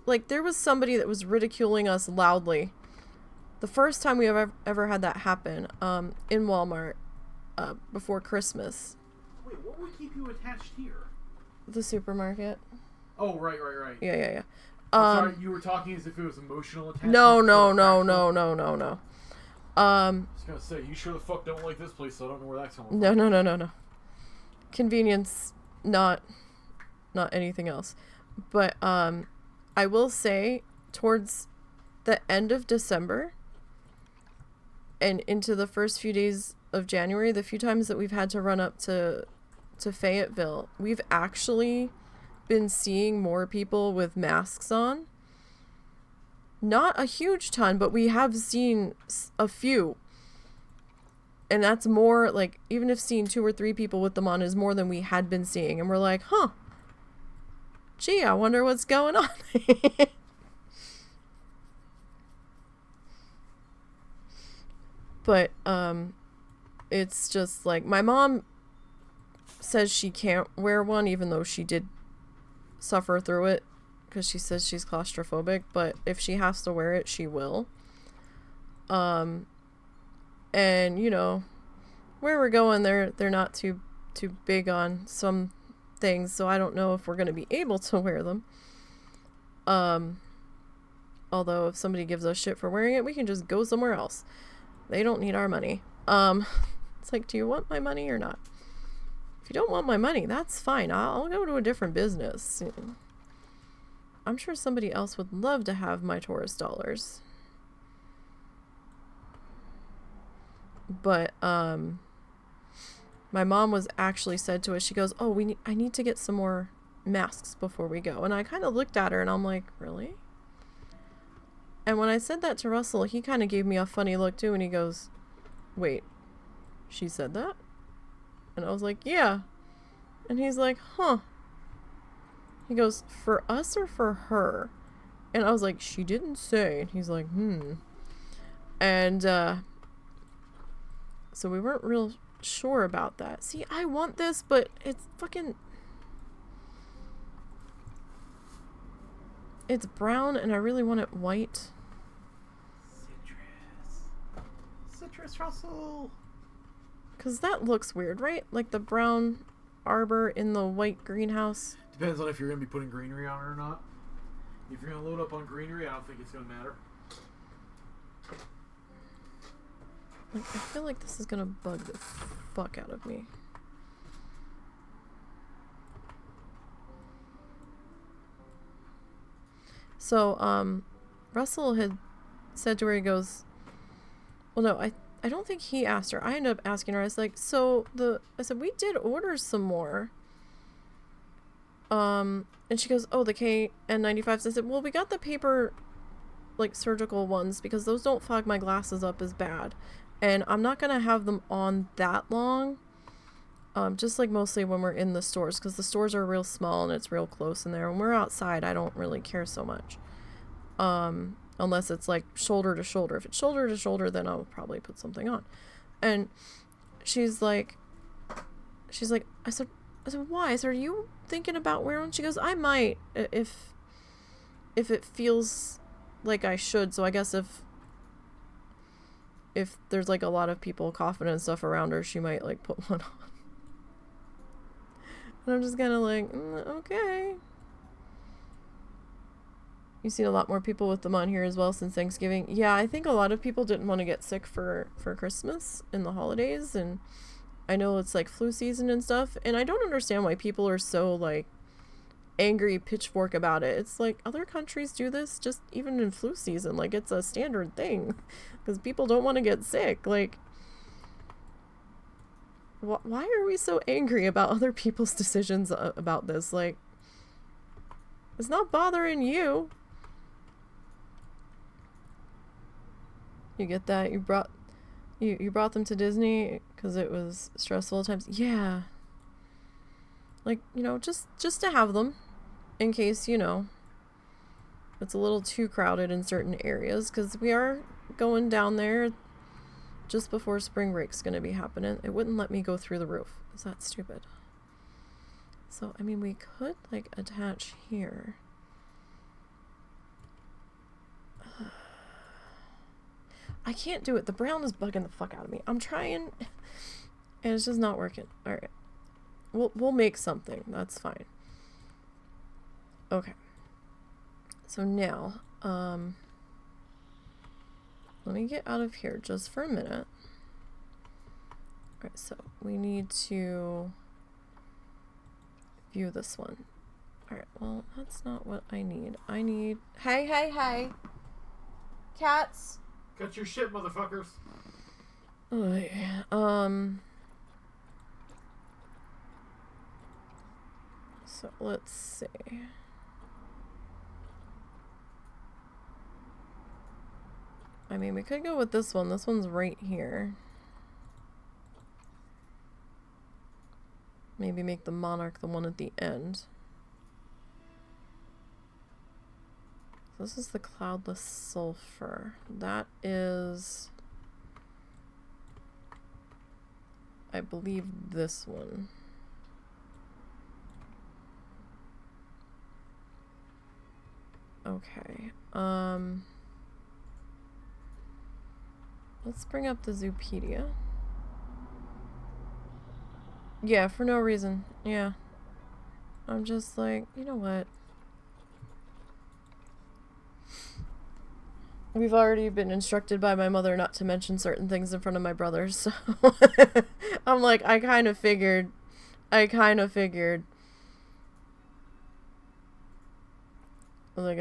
like, there was somebody that was ridiculing us loudly. The first time we ever had that happen, in Walmart, before Christmas. Wait, what would keep you attached here? The supermarket. Oh, right. Yeah. I'm sorry, you were talking as if it was emotional attachment. No. I was gonna say, you sure the fuck don't like this place, so I don't know where that's coming from. No. Convenience, not anything else. But I will say, towards the end of December and into the first few days of January, the few times that we've had to run up to Fayetteville, we've actually been seeing more people with masks on. Not a huge ton, but we have seen a few. And that's more, like, even if seeing 2 or 3 people with them on is more than we had been seeing. And we're like, huh. Gee, I wonder what's going on. But, it's just like, my mom says she can't wear one, even though she did suffer through it, because she says she's claustrophobic, but if she has to wear it, she will. And, you know, where we're going, they're not too big on some things, so I don't know if we're going to be able to wear them. Although if somebody gives us shit for wearing it, we can just go somewhere else. They don't need our money. It's like, do you want my money or not? If you don't want my money, that's fine. I'll go to a different business. I'm sure somebody else would love to have my tourist dollars. But, my mom was actually said to us, she goes, oh, I need to get some more masks before we go. And I kind of looked at her and I'm like, really? And when I said that to Russell, he kind of gave me a funny look too, and he goes, wait, she said that? And I was like, yeah. And he's like, huh. He goes, for us or for her? And I was like, she didn't say. And he's like, And, so we weren't real sure about that. See, I want this, but it's fucking... It's brown, and I really want it white. Citrus Russell. Because that looks weird, right? Like the brown arbor in the white greenhouse. Depends on if you're going to be putting greenery on it or not. If you're going to load up on greenery, I don't think it's going to matter. Like, I feel like this is going to bug the fuck out of me. So, Russell had said to her, he goes, well, no, I don't think he asked her. I ended up asking her. I was like, so I said, we did order some more. And she goes, oh, the KN95s. I said, well, we got the paper, like, surgical ones because those don't fog my glasses up as bad. And I'm not going to have them on that long. Just like mostly when we're in the stores, because the stores are real small and it's real close in there. When we're outside, I don't really care so much. Unless it's like shoulder to shoulder. If it's shoulder to shoulder, then I'll probably put something on. And she's like, I said, why? I said, are you thinking about wearing one? She goes, I might if it feels like I should. So I guess if there's like a lot of people coughing and stuff around her, she might like put one on. And I'm just kind of like, okay. You've seen a lot more people with them on here as well since Thanksgiving. Yeah, I think a lot of people didn't want to get sick for Christmas and the holidays. And I know it's like flu season and stuff. And I don't understand why people are so like angry pitchfork about it. It's like other countries do this just even in flu season. Like it's a standard thing because people don't want to get sick. Like, why are we so angry about other people's decisions about this? Like, it's not bothering you. You get that? You brought them to Disney because it was stressful at times. Yeah. Like, you know, just to have them in case, you know, it's a little too crowded in certain areas because we are going down there just before spring break's gonna be happening. It wouldn't let me go through the roof. Is that stupid? So, I mean, we could, like, attach here. I can't do it. The brown is bugging the fuck out of me. I'm trying, and it's just not working. Alright. We'll make something. That's fine. Okay. So now, let me get out of here just for a minute. Alright, so we need to view this one. Alright, well, that's not what I need. I need... Hey! Cats! Cut your shit, motherfuckers. Oh, yeah. So, let's see. I mean, we could go with this one. This one's right here. Maybe make the monarch the one at the end. This is the cloudless sulfur. That is, I believe, this one. Okay. Let's bring up the Zoopedia. Yeah, for no reason. Yeah. I'm just like, you know what? We've already been instructed by my mother not to mention certain things in front of my brothers, so I'm like, I kind of figured. Like, I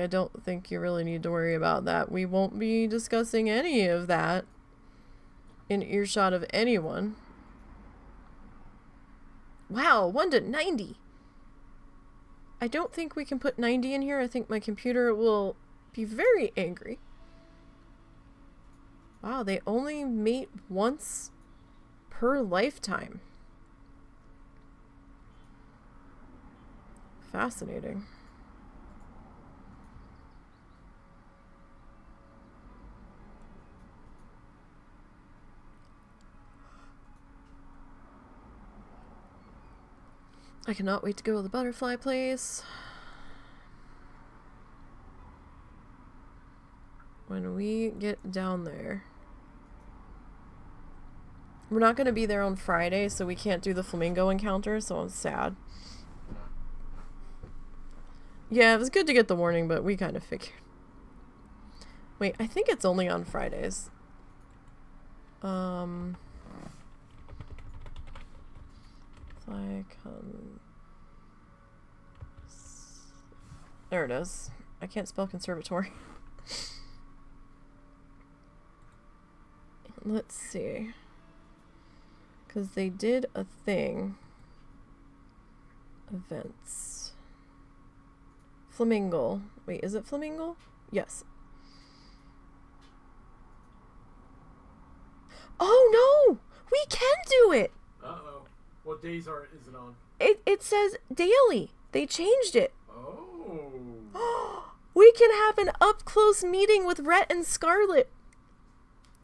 don't think you really need to worry about that. We won't be discussing any of that in earshot of anyone. Wow, 1 to 90. I don't think we can put 90 in here. I think my computer will be very angry. Wow, they only mate once per lifetime. Fascinating. I cannot wait to go to the butterfly place. When we get down there. We're not going to be there on Friday, so we can't do the flamingo encounter, so I'm sad. Yeah, it was good to get the warning, but we kind of figured. Wait, I think it's only on Fridays. There it is. I can't spell conservatory. Let's see. Because they did a thing. Events. Flamingo. Wait, is it Flamingo? Yes. Oh no! We can do it! Uh-oh. What days is it on? It says daily. They changed it. Oh. We can have an up-close meeting with Rhett and Scarlett.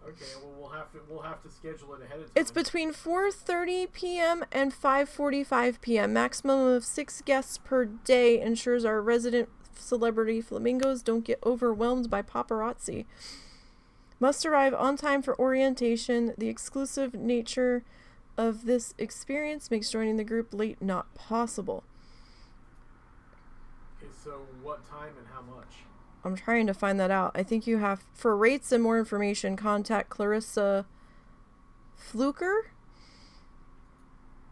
Okay, well we'll have to schedule it ahead of time. It's between 4:30 p.m. and 5:45 p.m. Maximum of 6 guests per day ensures our resident celebrity flamingos don't get overwhelmed by paparazzi. Must arrive on time for orientation. The exclusive nature of this experience makes joining the group late not possible. Okay, so what time and how much? I'm trying to find that out. I think you have, for rates and more information, contact Clarissa Fluker,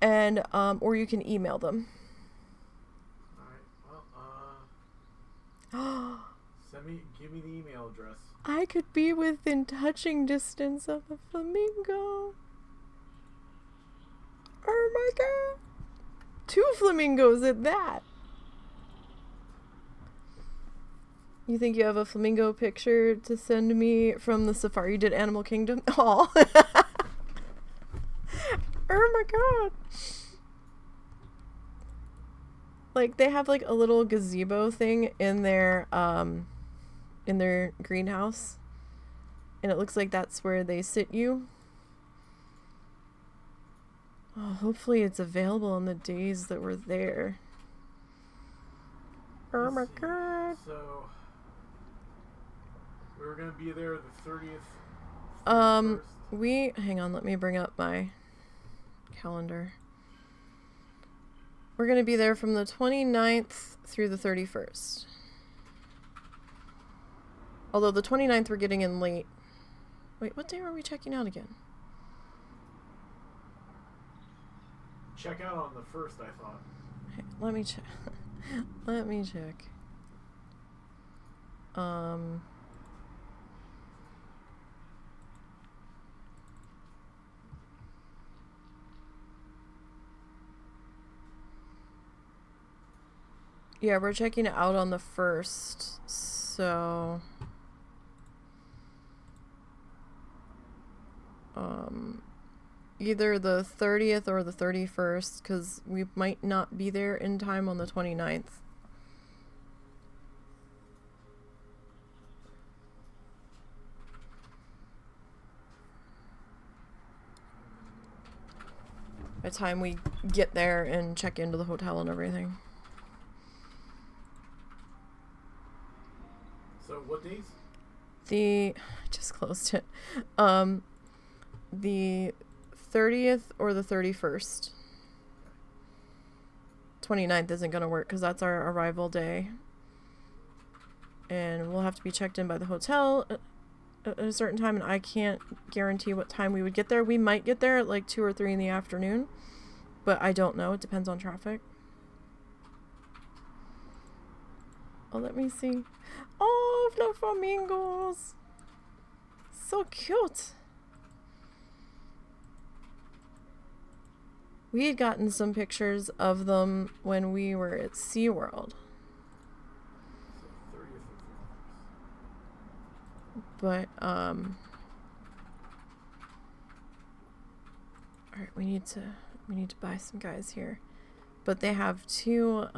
and or you can email them. All right. Well, give me the email address. I could be within touching distance of a flamingo. Oh my god! 2 flamingos at that. You think you have a flamingo picture to send me from the safari you did Animal Kingdom? Aw. Oh my god. Like, they have like a little gazebo thing in their greenhouse. And it looks like that's where they sit you. Oh, hopefully it's available on the days that we're there. Oh my god. So we're gonna be there the 30th. Hang on, let me bring up my calendar. We're gonna be there from the 29th through the 31st. Although the 29th we're getting in late. Wait, what day are we checking out again? Check out on the 1st, I thought. Okay, let me check. Let me check. Yeah, we're checking it out on the 1st, so either the 30th or the 31st, because we might not be there in time on the 29th. By the time we get there and check into the hotel and everything. So what days? I just closed it. The 30th or the 31st. 29th isn't going to work because that's our arrival day. And we'll have to be checked in by the hotel at a certain time, and I can't guarantee what time we would get there. We might get there at like 2 or 3 in the afternoon, but I don't know. It depends on traffic. Oh, let me see. Oh, the flamingos. So cute. We had gotten some pictures of them when we were at SeaWorld. But, alright, we need to buy some guys here. But they have two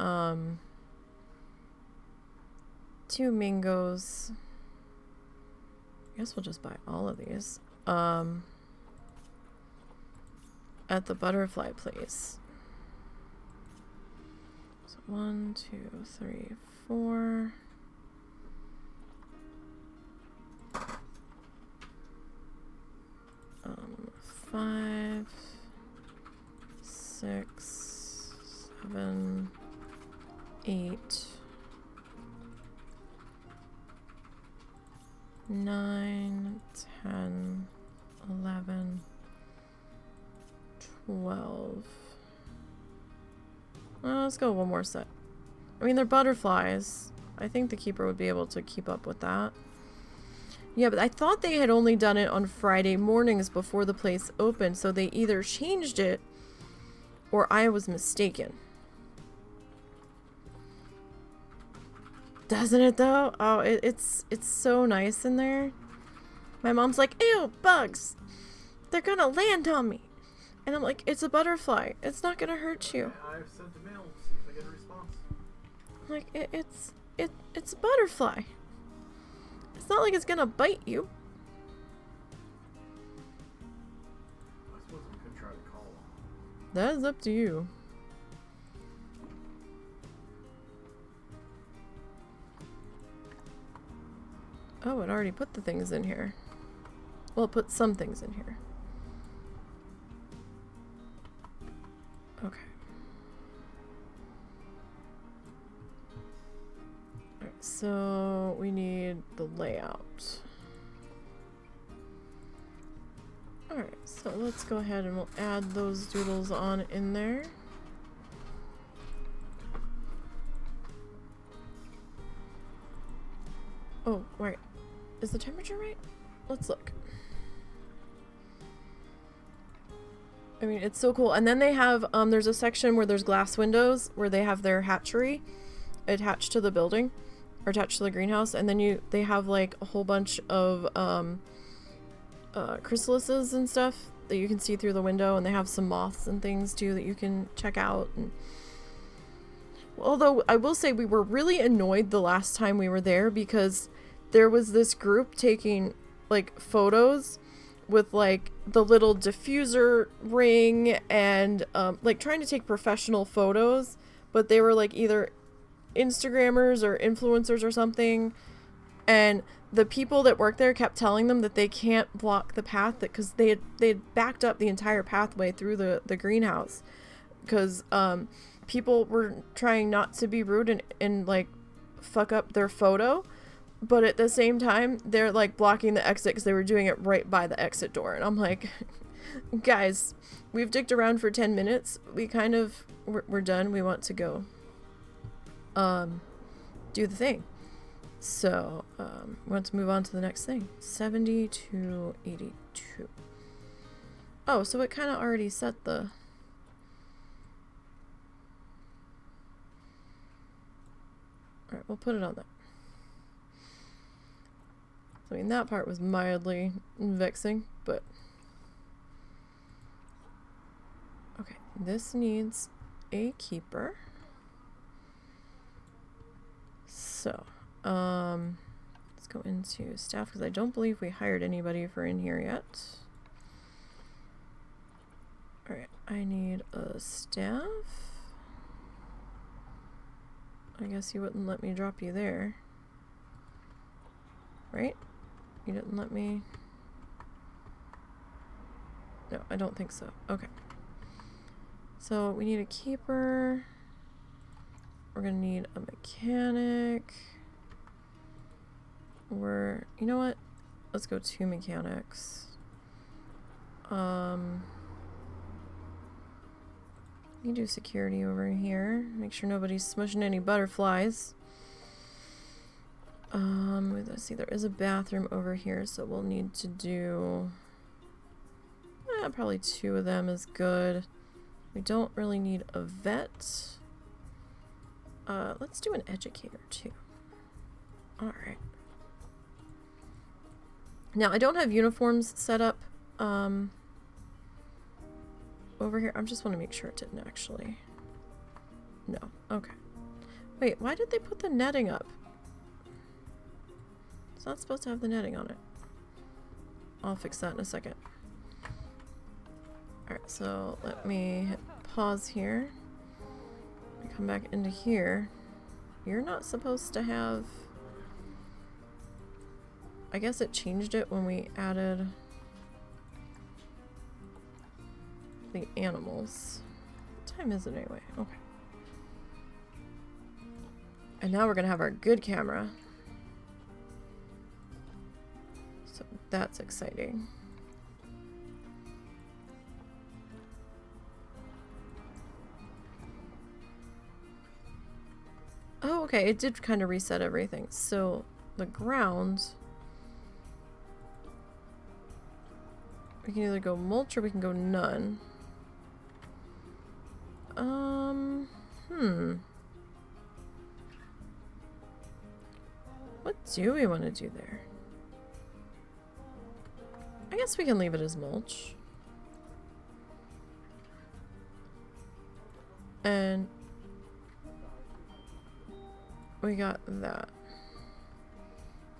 Mingos. I guess we'll just buy all of these. At the butterfly place. 1, 2, 3, 4. 5, 6, 7, 8, 9, 10, 11, 12. Let's go one more set. I mean, they're butterflies. I think the keeper would be able to keep up with that. Yeah, but I thought they had only done it on Friday mornings before the place opened, so they either changed it or I was mistaken. Doesn't it though? Oh, it's so nice in there. My mom's like, ew, bugs. They're gonna land on me. And I'm like, it's a butterfly. It's not gonna hurt you. I've sent a mail. See if I get a response. I'm like, it's a butterfly. It's not like it's gonna bite you. I suppose we could try to call them. That is up to you. Oh, it already put the things in here. Well, it put some things in here. Okay. Alright, so we need the layout. Alright, so let's go ahead and we'll add those doodles on in there. Oh, right. Is the temperature right? Let's look. I mean, it's so cool. And then they have, there's a section where there's glass windows where they have their hatchery attached to the building, or attached to the greenhouse. And then they have like a whole bunch of, chrysalises and stuff that you can see through the window. And they have some moths and things too that you can check out. And although I will say we were really annoyed the last time we were there because there was this group taking like photos with like the little diffuser ring and like trying to take professional photos, but they were like either Instagrammers or influencers or something, and the people that work there kept telling them that they can't block the path because they had backed up the entire pathway through the greenhouse because people were trying not to be rude and like fuck up their photo. But at the same time, they're like blocking the exit because they were doing it right by the exit door. And I'm like, guys, we've dicked around for 10 minutes. We kind of, we're done. We want to go do the thing. So we want to move on to the next thing. 70 to 82. Oh, so it kind of already set the... Alright, we'll put it on there. I mean, that part was mildly vexing, but... Okay, this needs a keeper. So, let's go into staff, because I don't believe we hired anybody for in here yet. Alright, I need a staff. I guess you wouldn't let me drop you there. Right? You didn't let me... No, I don't think so. Okay. So we need a keeper. We're gonna need a mechanic. You know what? Let's go 2 mechanics. You do security over here. Make sure nobody's smushing any butterflies. Let's see, there is a bathroom over here, so we'll need to do probably 2 of them is good. We don't really need a vet. Let's do an educator too. Alright. Now, I don't have uniforms set up over here. I just want to make sure it didn't actually. No. Okay. Wait, why did they put the netting up? It's not supposed to have the netting on it. I'll fix that in a second. Alright, so let me hit pause here. come back into here. You're not supposed to have... I guess it changed it when we added the animals. What time is it anyway? Okay. And now we're gonna have our good camera. So that's exciting. Oh, okay, it did kind of reset everything. So the ground, we can either go mulch or we can go none. What do we want to do there? I guess we can leave it as mulch. And we got that.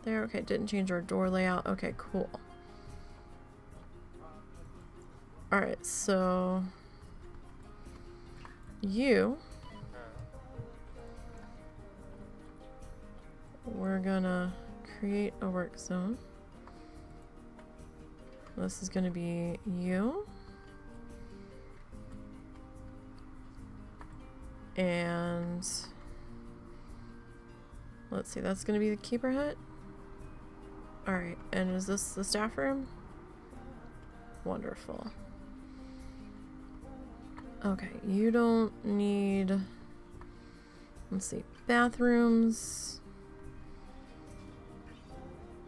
There, okay, didn't change our door layout. Okay, cool. Alright, so we're gonna create a work zone. This is gonna be you. And let's see, that's gonna be the keeper hut. Alright, and is this the staff room? Wonderful. Okay, you don't need, let's see, bathrooms.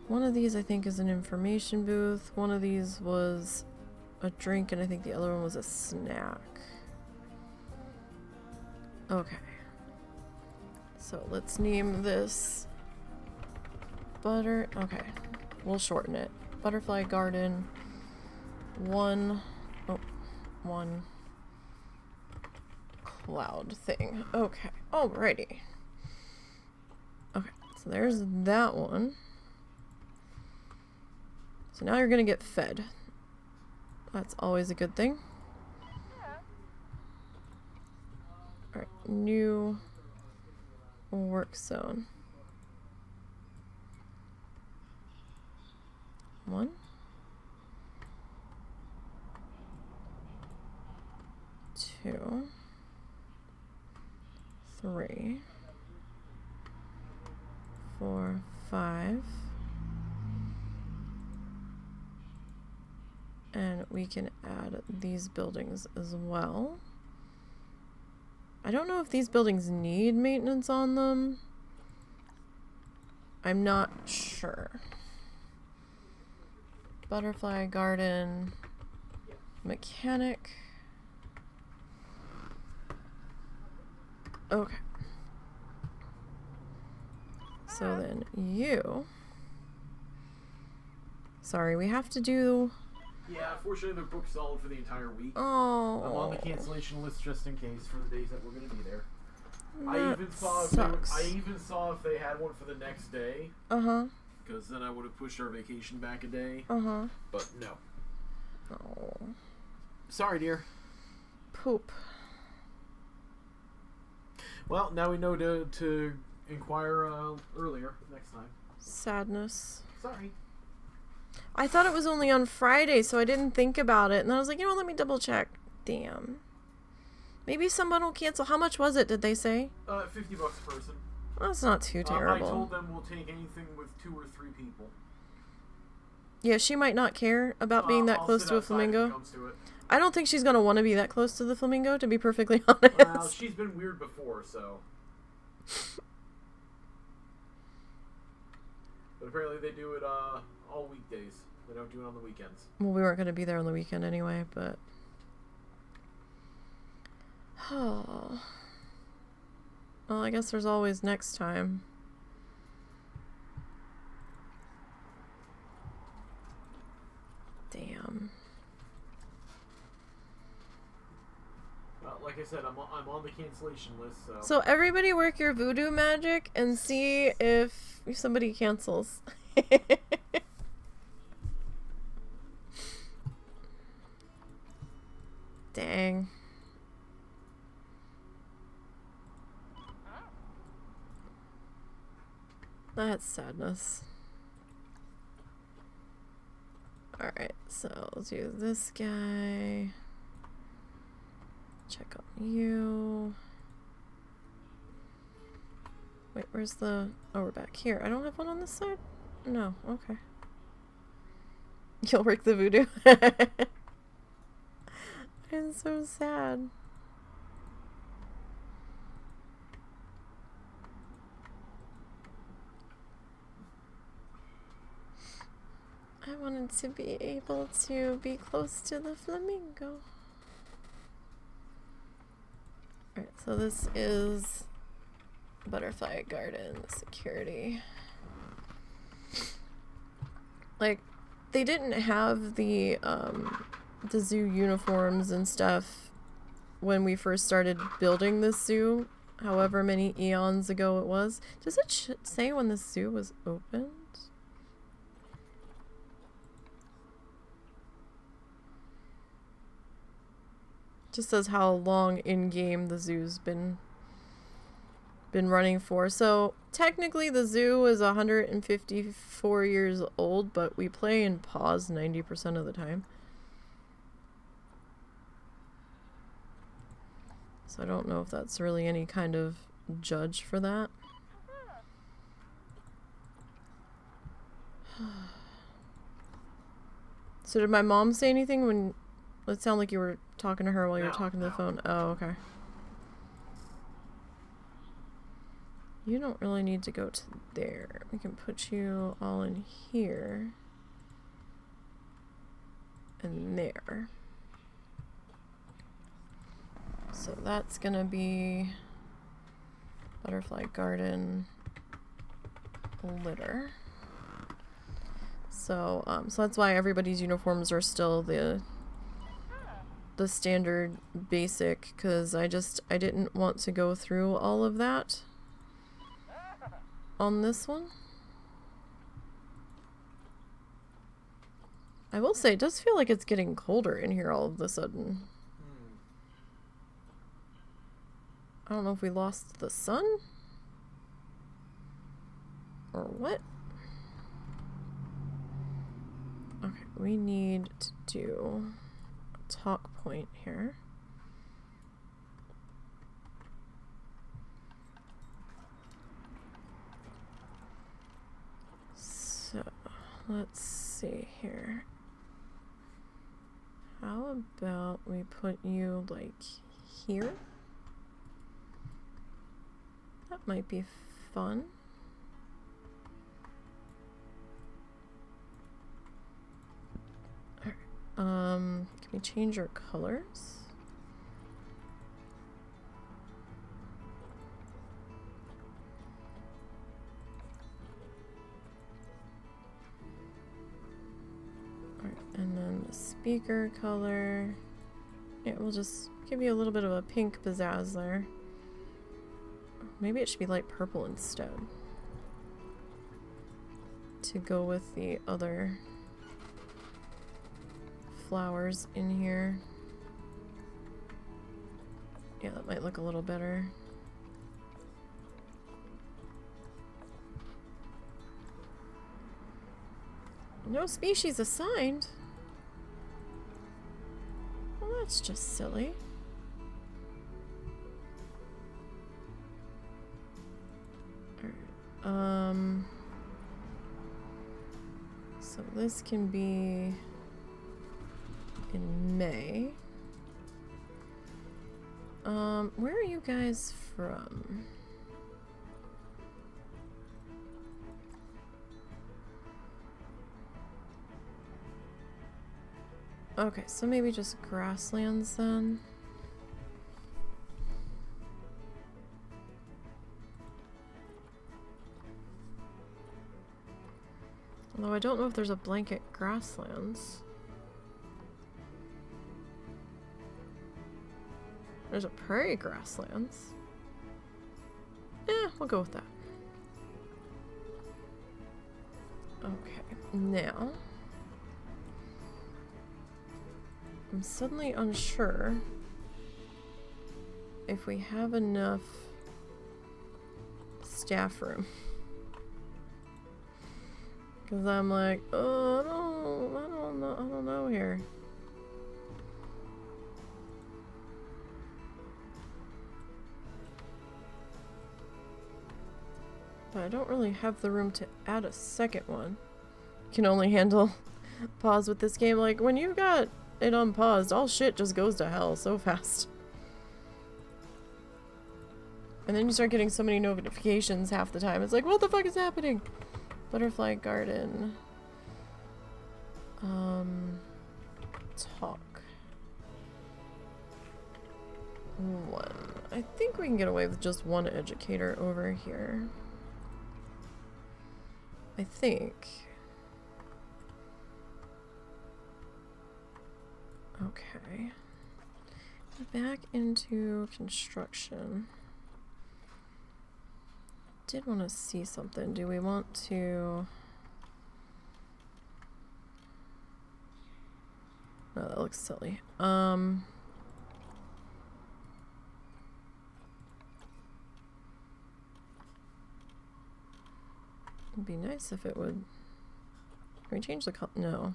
One of these I think is an information booth. One of these was a drink, and I think the other one was a snack. Okay. So let's name this okay, we'll shorten it. Butterfly Garden 1 cloud thing. Okay, alrighty. Okay, so there's that one. So now you're gonna get fed. That's always a good thing. Alright, new work zone. 1, 2, 3, 4, 5. And we can add these buildings as well. I don't know if these buildings need maintenance on them. I'm not sure. Butterfly Garden, mechanic. Okay. So then you. Sorry, we have to do. Yeah, unfortunately they're booked solid for the entire week. Oh. I'm on the cancellation list just in case for the days that we're going to be there. That I even saw if they had one for the next day. Uh-huh. Because then I would have pushed our vacation back a day. Uh-huh. But no. Oh. Sorry, dear. Poop. Well, now we know to inquire earlier next time. Sadness. Sorry. I thought it was only on Friday, so I didn't think about it. And then I was like, you know what, let me double check. Damn. Maybe someone will cancel. How much was it, did they say? $50 a person. Well, that's not too terrible. I told them we'll take anything with 2 or 3 people. Yeah, she might not care about being that close to a flamingo. I don't think she's going to want to be that close to the flamingo, to be perfectly honest. Well, she's been weird before, so. But apparently they do it all weekdays. They don't do it on the weekends. Well, we weren't going to be there on the weekend anyway, but... Oh. Well, I guess there's always next time. Damn. Well, like I said, I'm on the cancellation list, so... So everybody work your voodoo magic and see if somebody cancels. Dang. That's sadness. Alright, so let's do this guy. Check on you. Wait, where's the... Oh, we're back here. I don't have one on this side? No, okay. You'll work the voodoo. I'm so sad. I wanted to be able to be close to the flamingo. Alright, so this is Butterfly Garden security. Like, they didn't have the zoo uniforms and stuff when we first started building this zoo, however many eons ago it was. Does it say when the zoo was opened? Just says how long in game the zoo's been running for. So technically the zoo is 154 years old, but we play in pause 90% of the time. So I don't know if that's really any kind of judge for that. So did my mom say anything when... It sounded like you were talking to her while you were talking to the phone. Oh, okay. You don't really need to go to there. We can put you all in here. And there. So that's gonna be Butterfly Garden litter. So, so that's why everybody's uniforms are still the standard basic, because I didn't want to go through all of that on this one. I will say, it does feel like it's getting colder in here all of a sudden. I don't know if we lost the sun or what. Okay, we need to do a talk point here. So, let's see here. How about we put you like here? That might be fun. Alright, can we change our colors? Alright, and then the speaker color. Yeah, we'll just give you a little bit of a pink pizzazz there. Maybe it should be light purple instead, to go with the other flowers in here. Yeah, that might look a little better. No species assigned? Well, that's just silly. So this can be in May. Where are you guys from? Okay, so maybe just grasslands then. Although I don't know if there's a blanket grasslands. There's a prairie grasslands. Yeah, we'll go with that. Okay, now I'm suddenly unsure if we have enough staff room. Because I'm like, oh, I don't know here. But I don't really have the room to add a second one. Can only handle pause with this game. Like, when you've got it unpaused, all shit just goes to hell so fast. And then you start getting so many notifications half the time. It's like, what the fuck is happening? Butterfly garden. Talk. 1. I think we can get away with just one educator over here. I think. Okay. Back into construction. Did want to see something. Do we want to... No, that looks silly. It'd be nice if it would... Can we change the color? No.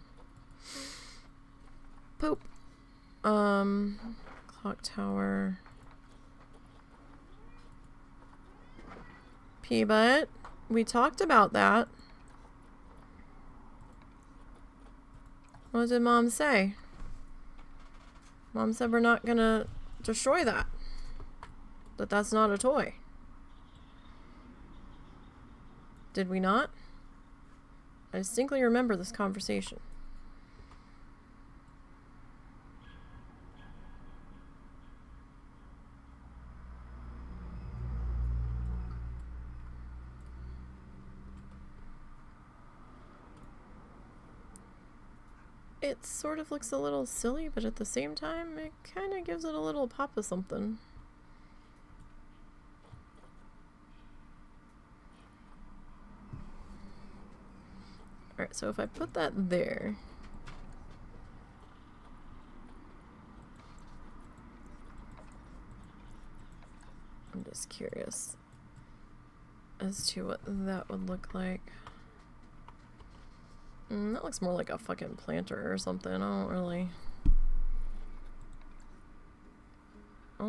Poop. Clock tower. P-Butt. We talked about that. What did Mom say? Mom said we're not gonna destroy that. That that's not a toy. Did we not? I distinctly remember this conversation. It sort of looks a little silly, but at the same time, it kind of gives it a little pop of something. Alright, so if I put that there... I'm just curious as to what that would look like. That looks more like a fucking planter or something. I don't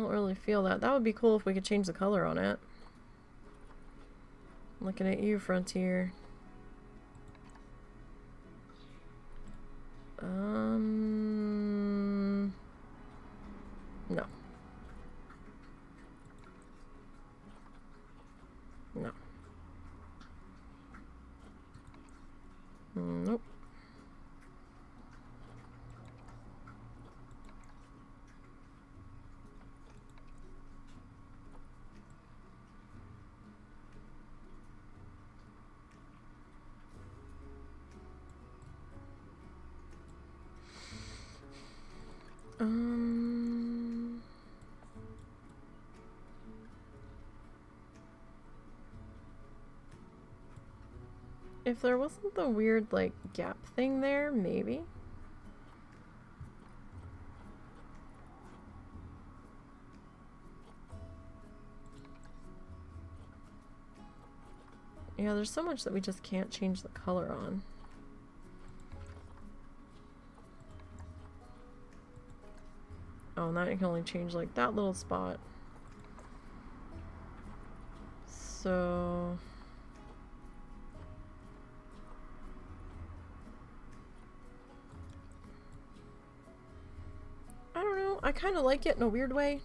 really feel that. That would be cool if we could change the color on it. I'm looking at you, Frontier. No. No. Nope. If there wasn't the weird, like, gap thing there, maybe? Yeah, there's so much that we just can't change the color on. Oh, now you can only change, like, that little spot. So... I don't know, I kind of like it in a weird way.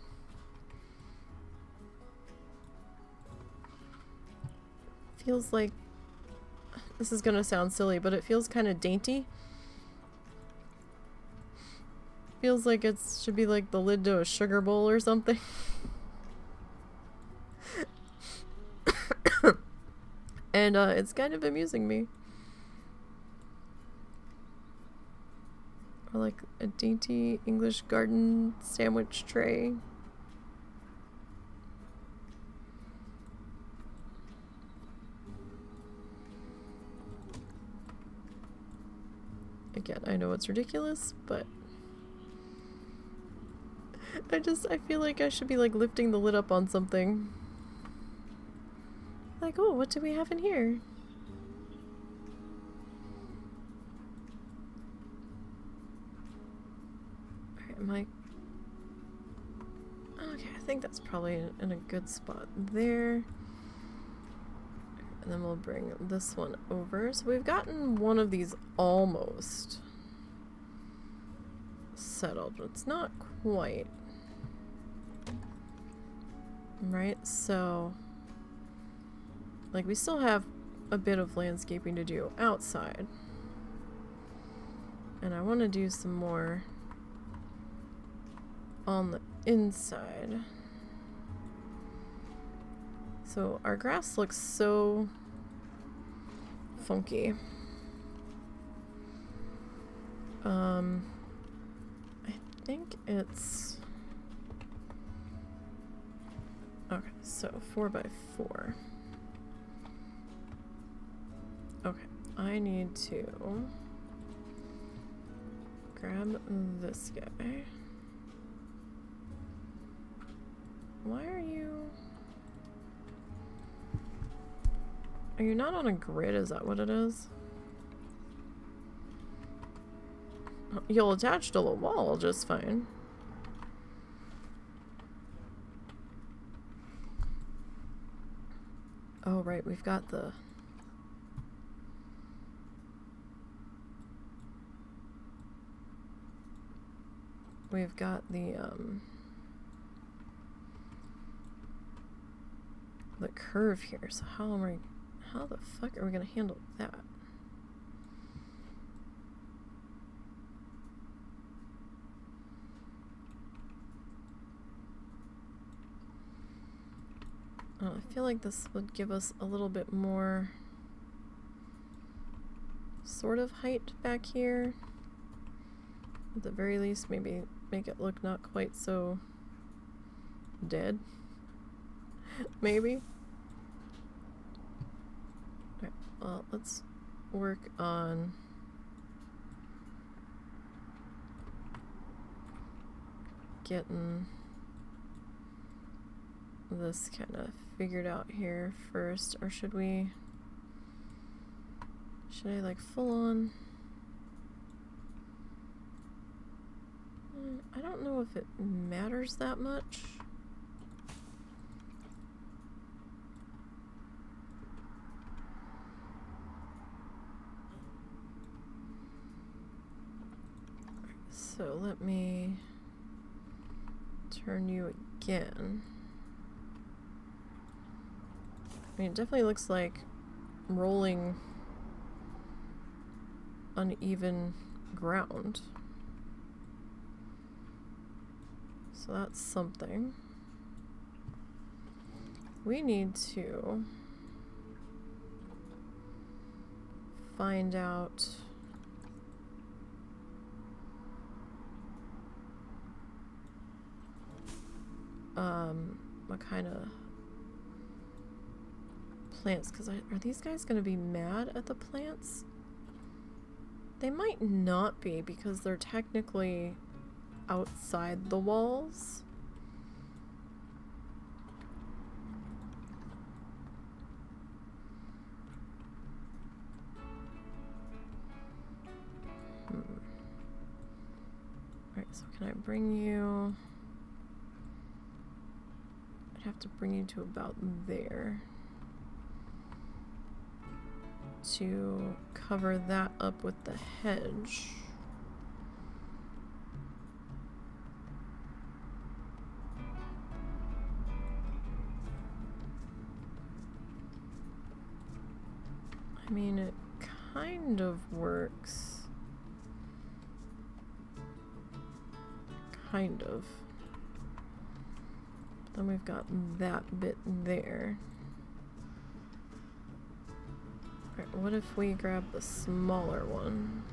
Feels like, this is gonna sound silly, but it feels kind of dainty. Feels like it should be like the lid to a sugar bowl or something. And it's kind of amusing me. Or like a dainty English garden sandwich tray. Again, I know it's ridiculous, but I feel like I should be like lifting the lid up on something. Like, oh, what do we have in here? am I... Okay, I think that's probably in a good spot there. And then we'll bring this one over. So we've gotten one of these almost settled, but it's not quite. Right, so like we still have a bit of landscaping to do outside. And I want to do some more on the inside. So our grass looks so funky. I think it's... Okay, so 4x4. Okay, I need to grab this guy. Why are you... Are you not on a grid? Is that what it is? You'll attach to the wall just fine. Oh, right, we've got the... We've got the curve here, so how the fuck are we gonna handle that? I feel like this would give us a little bit more sort of height back here. At the very least, maybe make it look not quite so dead. Maybe. Alright, well, let's work on getting this kind of figured out here first, or should I like full on? I don't know if it matters that much. So let me turn you again. I mean, it definitely looks like rolling uneven ground. So that's something. We need to find out what kind of plants, because are these guys going to be mad at the plants? They might not be, because they're technically outside the walls. Alright, so can I bring you... I'd have to bring you to about there to cover that up with the hedge. I mean, it kind of works. Kind of. Then we've got that bit there. Alright, what if we grab the smaller one?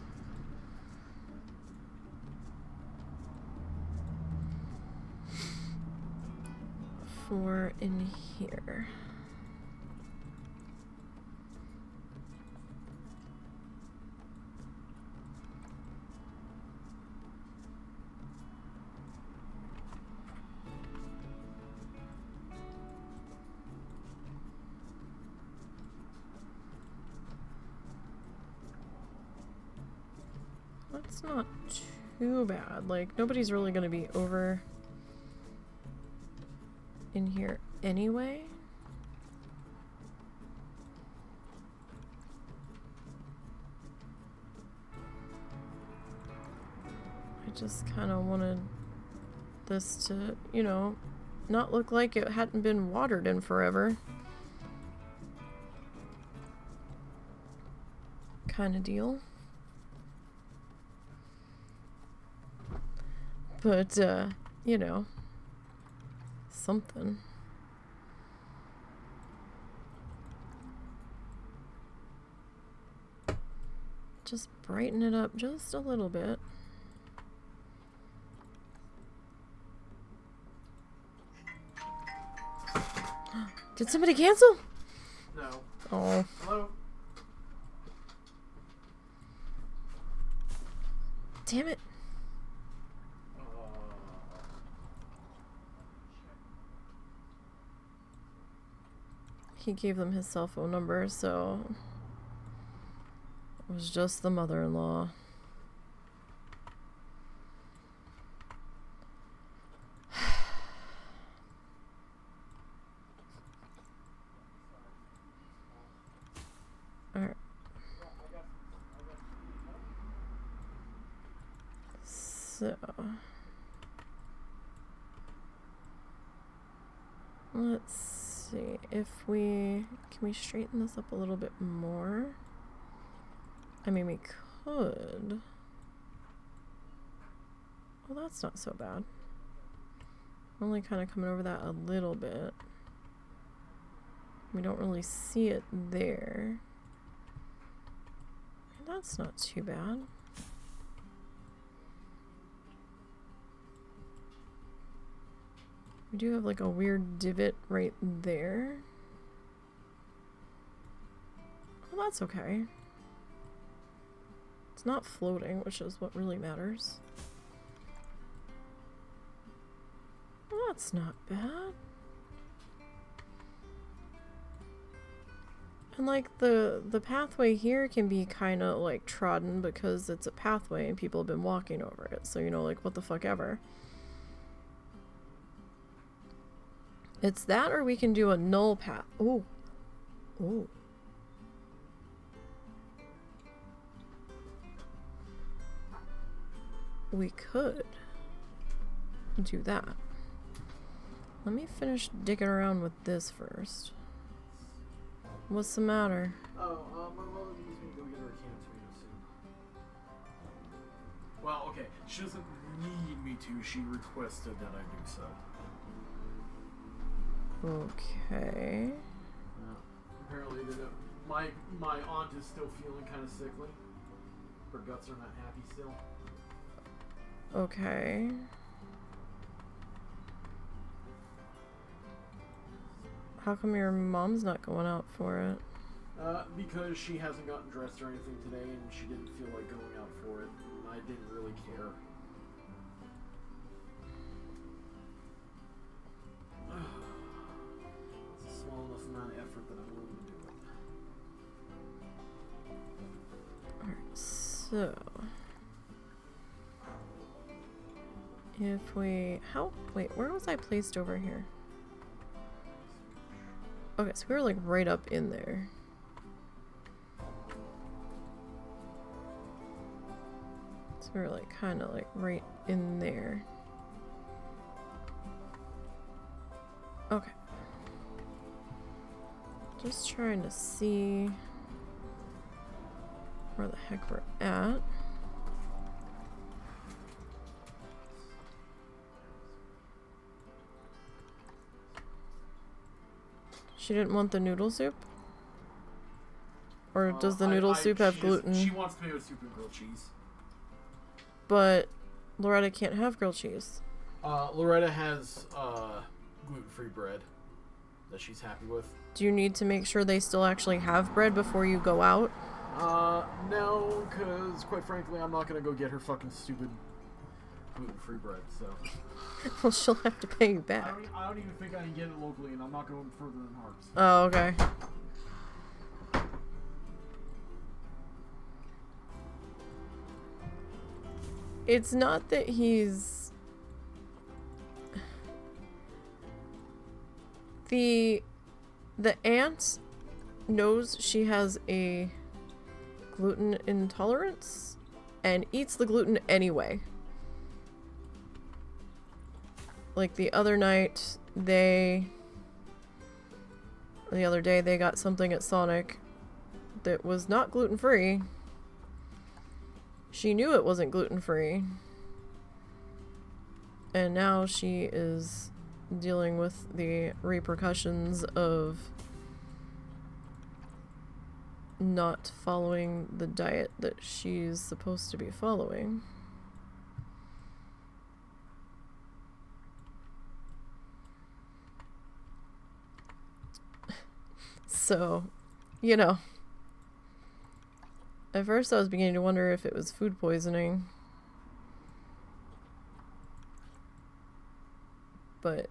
For in here. That's not too bad. Like, nobody's really gonna be over in here anyway. I just kind of wanted this to, you know, not look like it hadn't been watered in forever. Kind of deal. But, you know, something. Just brighten it up just a little bit. Did somebody cancel? No. Oh. Hello? Damn it. He gave them his cell phone number, so it was just the mother-in-law. Alright. So let's see if can we straighten this up a little bit more? I mean, we could. Well, that's not so bad. Only kind of coming over that a little bit. We don't really see it there. That's not too bad. We do have like a weird divot right there. Well, that's okay. It's not floating, which is what really matters. Well, that's not bad. And like the pathway here can be kind of like trodden because it's a pathway and people have been walking over it. So, you know, like what the fuck ever. It's that, or we can do a null path. Ooh. Ooh. We could do that. Let me finish digging around with this first. What's the matter? Oh, my mother needs me to go get her a can of tomato soup. Well, okay, she doesn't need me to. She requested that I do so. Okay. Apparently, my aunt is still feeling kind of sickly. Her guts are not happy still. Okay. How come your mom's not going out for it? Because she hasn't gotten dressed or anything today, and she didn't feel like going out for it. And I didn't really care. It's a small enough amount of effort that I'm willing to do it. Alright, so if we wait, where was I placed over here? Okay, so we were like right up in there. So we were like kind of like right in there. Okay. Just trying to see where the heck we're at. She didn't want the noodle soup? Or does the noodle soup have gluten? She wants tomato soup and grilled cheese. But Loretta can't have grilled cheese. Loretta has gluten-free bread that she's happy with. Do you need to make sure they still actually have bread before you go out? No, because quite frankly, I'm not going to go get her fucking stupid gluten-free bread, so... Well, she'll have to pay you back. I don't even think I can get it locally, and I'm not going further than Harps. Oh, okay. It's not that he's... The aunt knows she has a gluten intolerance and eats the gluten anyway. Like the other night, the other day, they got something at Sonic that was not gluten-free. She knew it wasn't gluten-free. And now she is dealing with the repercussions of not following the diet that she's supposed to be following. So, you know, at first I was beginning to wonder if it was food poisoning. But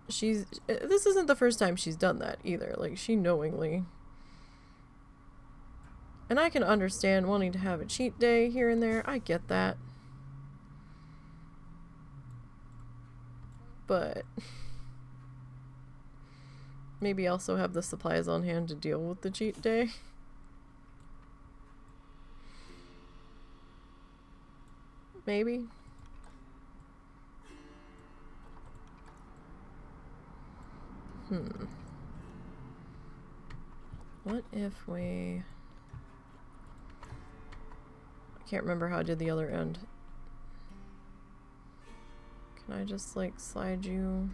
this isn't the first time she's done that either. Like, she knowingly. And I can understand wanting to have a cheat day here and there. I get that. But maybe also have the supplies on hand to deal with the cheat day. Maybe. What if we... I can't remember how I did the other end. Can I just, like, slide you...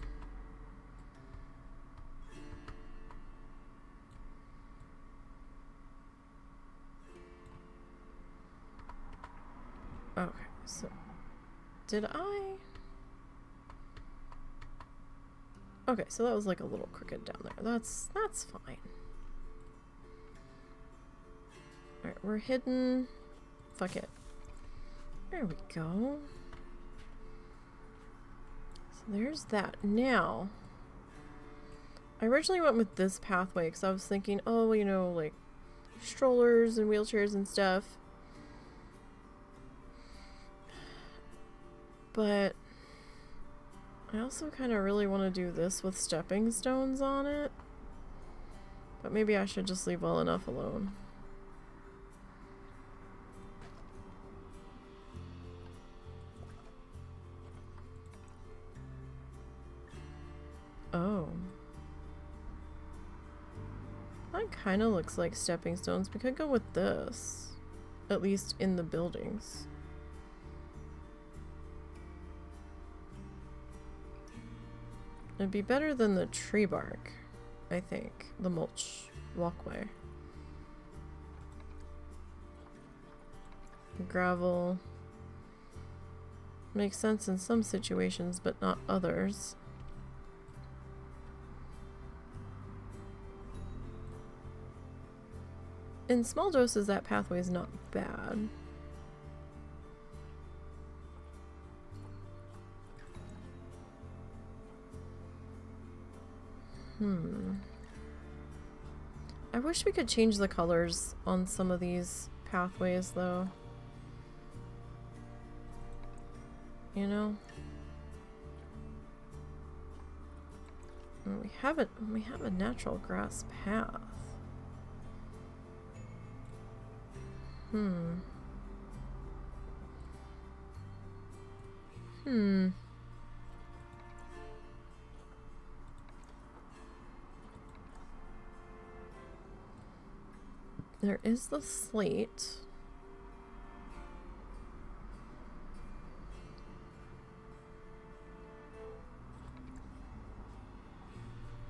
Okay, so... Did I... Okay, so that was like a little crooked down there. That's fine. Alright, we're hidden. Fuck it. There we go. So there's that. Now, I originally went with this pathway because I was thinking, oh, you know, like strollers and wheelchairs and stuff. But I also kind of really want to do this with stepping stones on it. But maybe I should just leave well enough alone. Oh. That kind of looks like stepping stones. We could go with this. At least in the buildings. It'd be better than the tree bark, I think. The mulch walkway. Gravel. Makes sense in some situations, but not others. In small doses, that pathway is not bad. I wish we could change the colors on some of these pathways, though. You know? We have a natural grass path. There is the slate.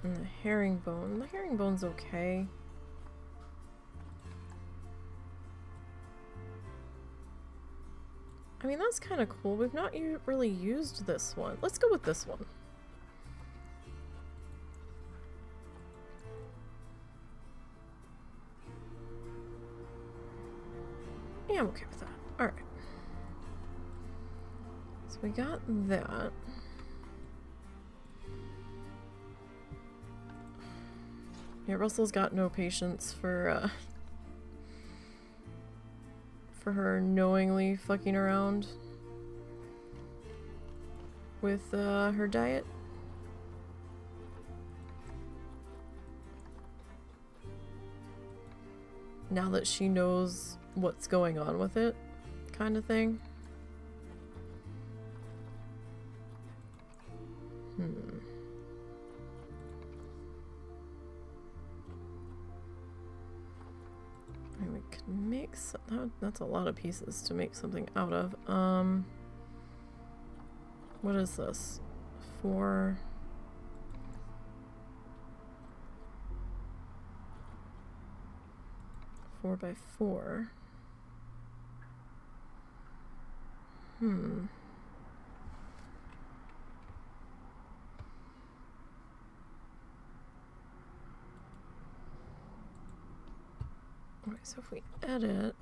And the herringbone. The herringbone's okay. I mean, that's kind of cool. We've not really used this one. Let's go with this one. Yeah, I'm okay with that. Alright. So we got that. Yeah, Russell's got no patience for her knowingly fucking around with her diet. Now that she knows what's going on with it, kind of thing. And we could make that's a lot of pieces to make something out of. What is this? 4 by 4. Okay, so if we edit,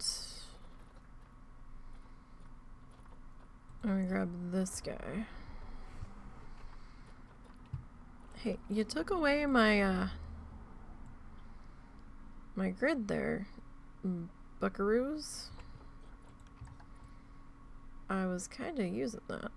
I'm gonna grab this guy. Hey, you took away my my grid there, buckaroos. I was kind of using that.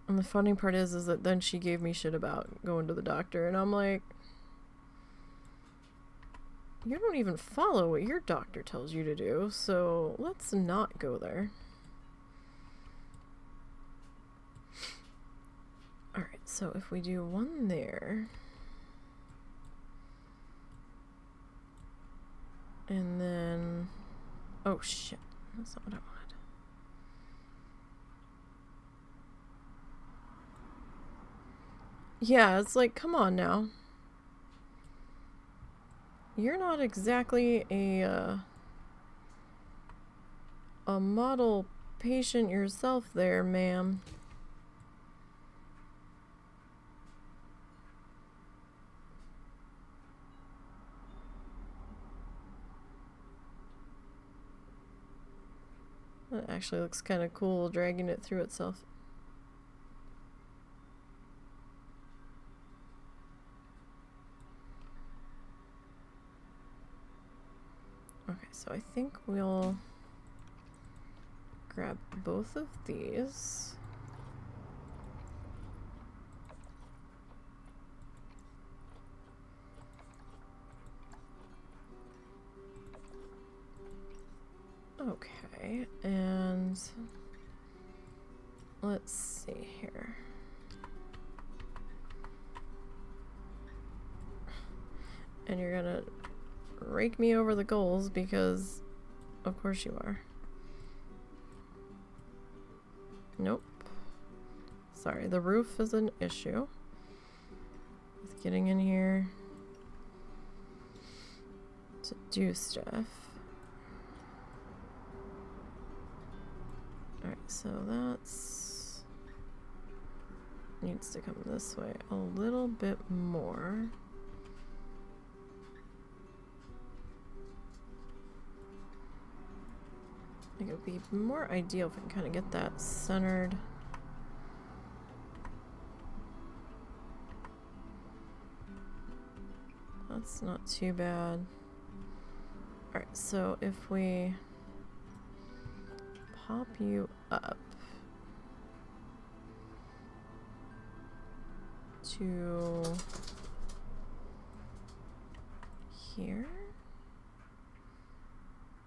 And the funny part is that then she gave me shit about going to the doctor, and I'm like, you don't even follow what your doctor tells you to do, so let's not go there. Alright, so if we do one there, and then, oh shit, that's not what I wanted. Yeah, it's like, come on now. You're not exactly a model patient yourself there, ma'am. That actually looks kind of cool, dragging it through itself. Okay, so I think we'll grab both of these. Okay, and let's see here. And you're gonna rake me over the goals because of course you are. Nope. Sorry, the roof is an issue with getting in here to do stuff. Alright, so that's needs to come this way a little bit more. I think it would be more ideal if we can kind of get that centered. That's not too bad. Alright, so if we pop you up to here,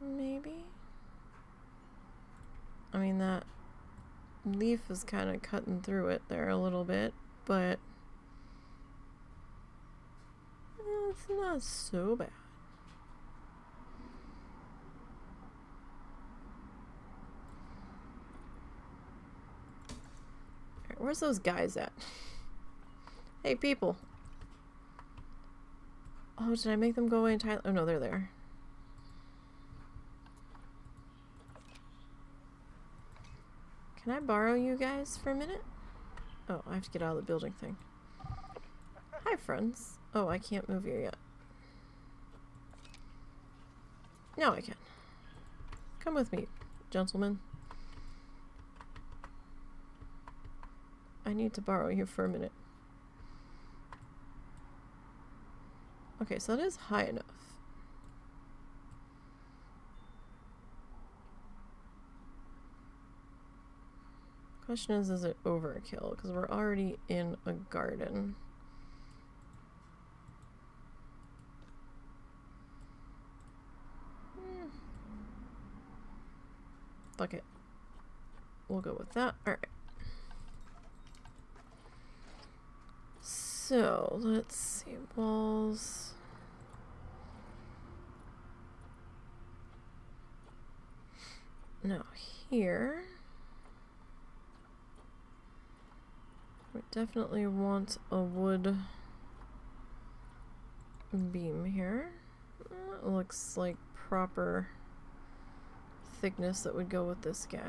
maybe? I mean, that leaf is kind of cutting through it there a little bit, but it's not so bad. Alright, where's those guys at? Hey, people. Oh, did I make them go away entirely? Oh, no, they're there. Can I borrow you guys for a minute? Oh, I have to get out of the building thing. Hi, friends. Oh, I can't move you yet. Now I can. Come with me, gentlemen. I need to borrow you for a minute. Okay, so that is high enough. Question is it overkill? Because we're already in a garden. Fuck it. We'll go with that. Alright. So, let's see. Walls. Now, here. We definitely want a wood beam here. It looks like proper thickness that would go with this guy.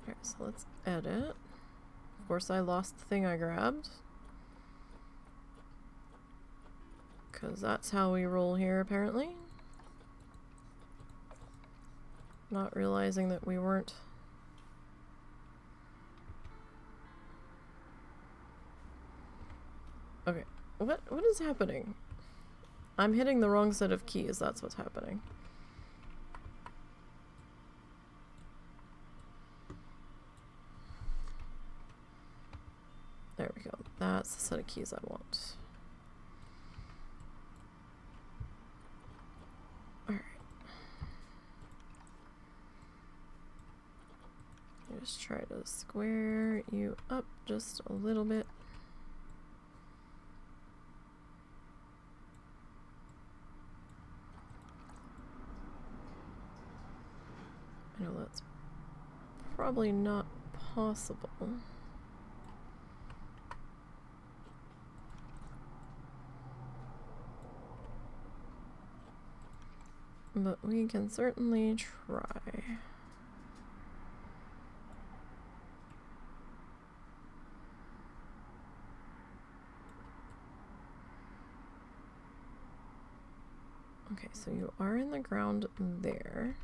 Alright, so let's edit. Of course, I lost the thing I grabbed. Because that's how we roll here, apparently. Not realizing that we weren't. Okay, what is happening? I'm hitting the wrong set of keys, that's what's happening. There we go. That's the set of keys I want. Alright. Just try to square you up just a little bit. I know that's probably not possible. But we can certainly try. Okay, so you are in the ground there.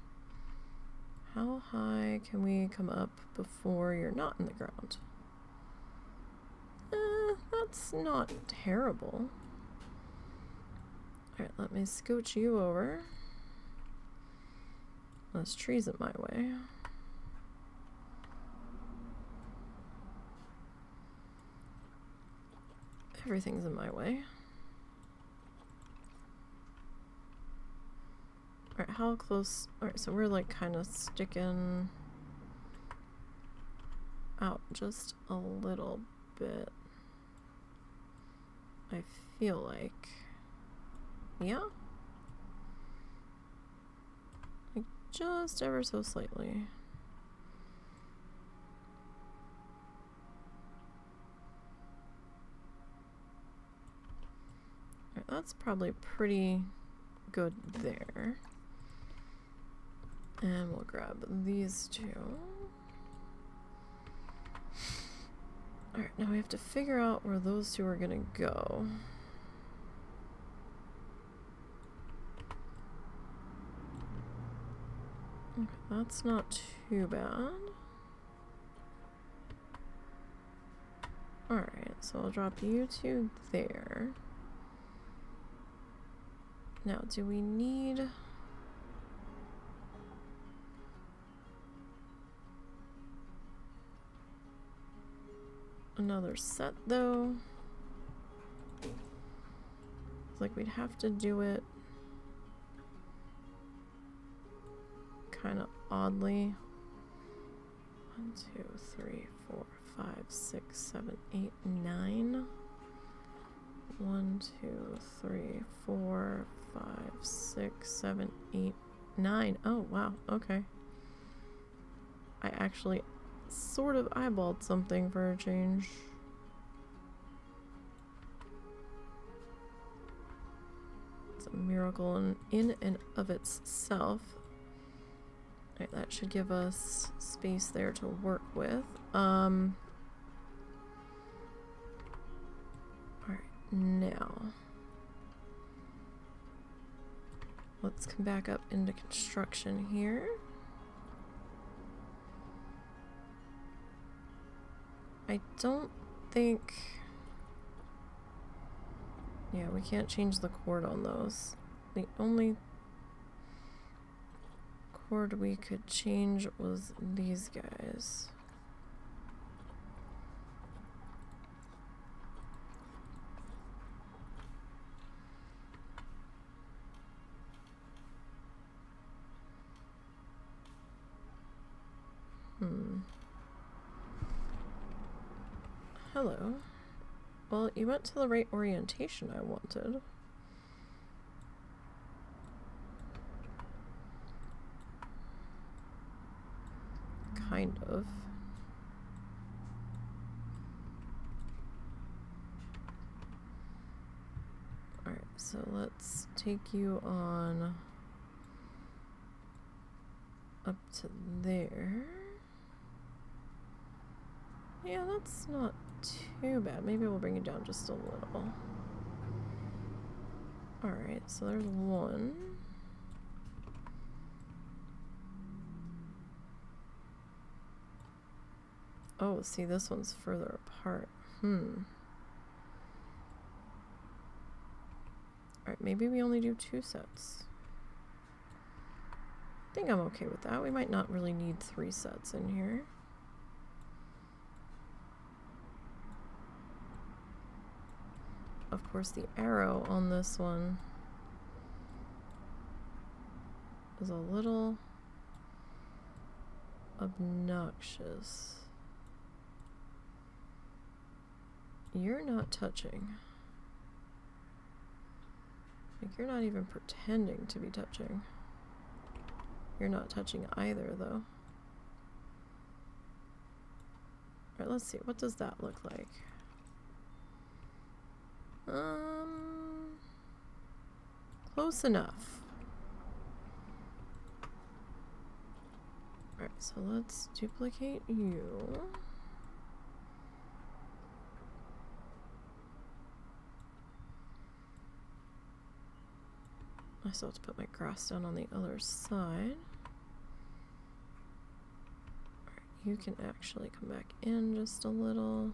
How high can we come up before you're not in the ground? That's not terrible. Alright, let me scooch you over. There's trees in my way. Everything's in my way. Alright, how close? Alright, so we're like kind of sticking out just a little bit. I feel like. Yeah? Like just ever so slightly. Alright, that's probably pretty good there. And we'll grab these two. Alright, now we have to figure out where those two are gonna go. Okay, that's not too bad. Alright, so I'll drop you two there. Now, do we need... another set though? It's like we'd have to do it kind of oddly. 1, 2, 3, 4, 5, 6, 7, 8, 9. 1, 2, 3, 4, 5, 6, 7, 8, 9. Oh wow, okay. I actually sort of eyeballed something for a change. It's a miracle in and of itself. Okay, that should give us space there to work with. Alright, now let's come back up into construction here. I don't think... Yeah, we can't change the cord on those. The only cord we could change was these guys. Hello. Well, you went to the right orientation I wanted. Kind of. Alright, so let's take you on up to there. Yeah, that's not too bad. Maybe we'll bring it down just a little. Alright, so there's one. Oh, see, this one's further apart. Alright, maybe we only do 2 sets. I think I'm okay with that. We might not really need 3 sets in here. Of course, the arrow on this one is a little obnoxious. You're not touching. Like, you're not even pretending to be touching. You're not touching either, though. Alright, let's see. What does that look like? Close enough. Alright, so let's duplicate you. I still have to put my grass down on the other side. Alright, you can actually come back in just a little.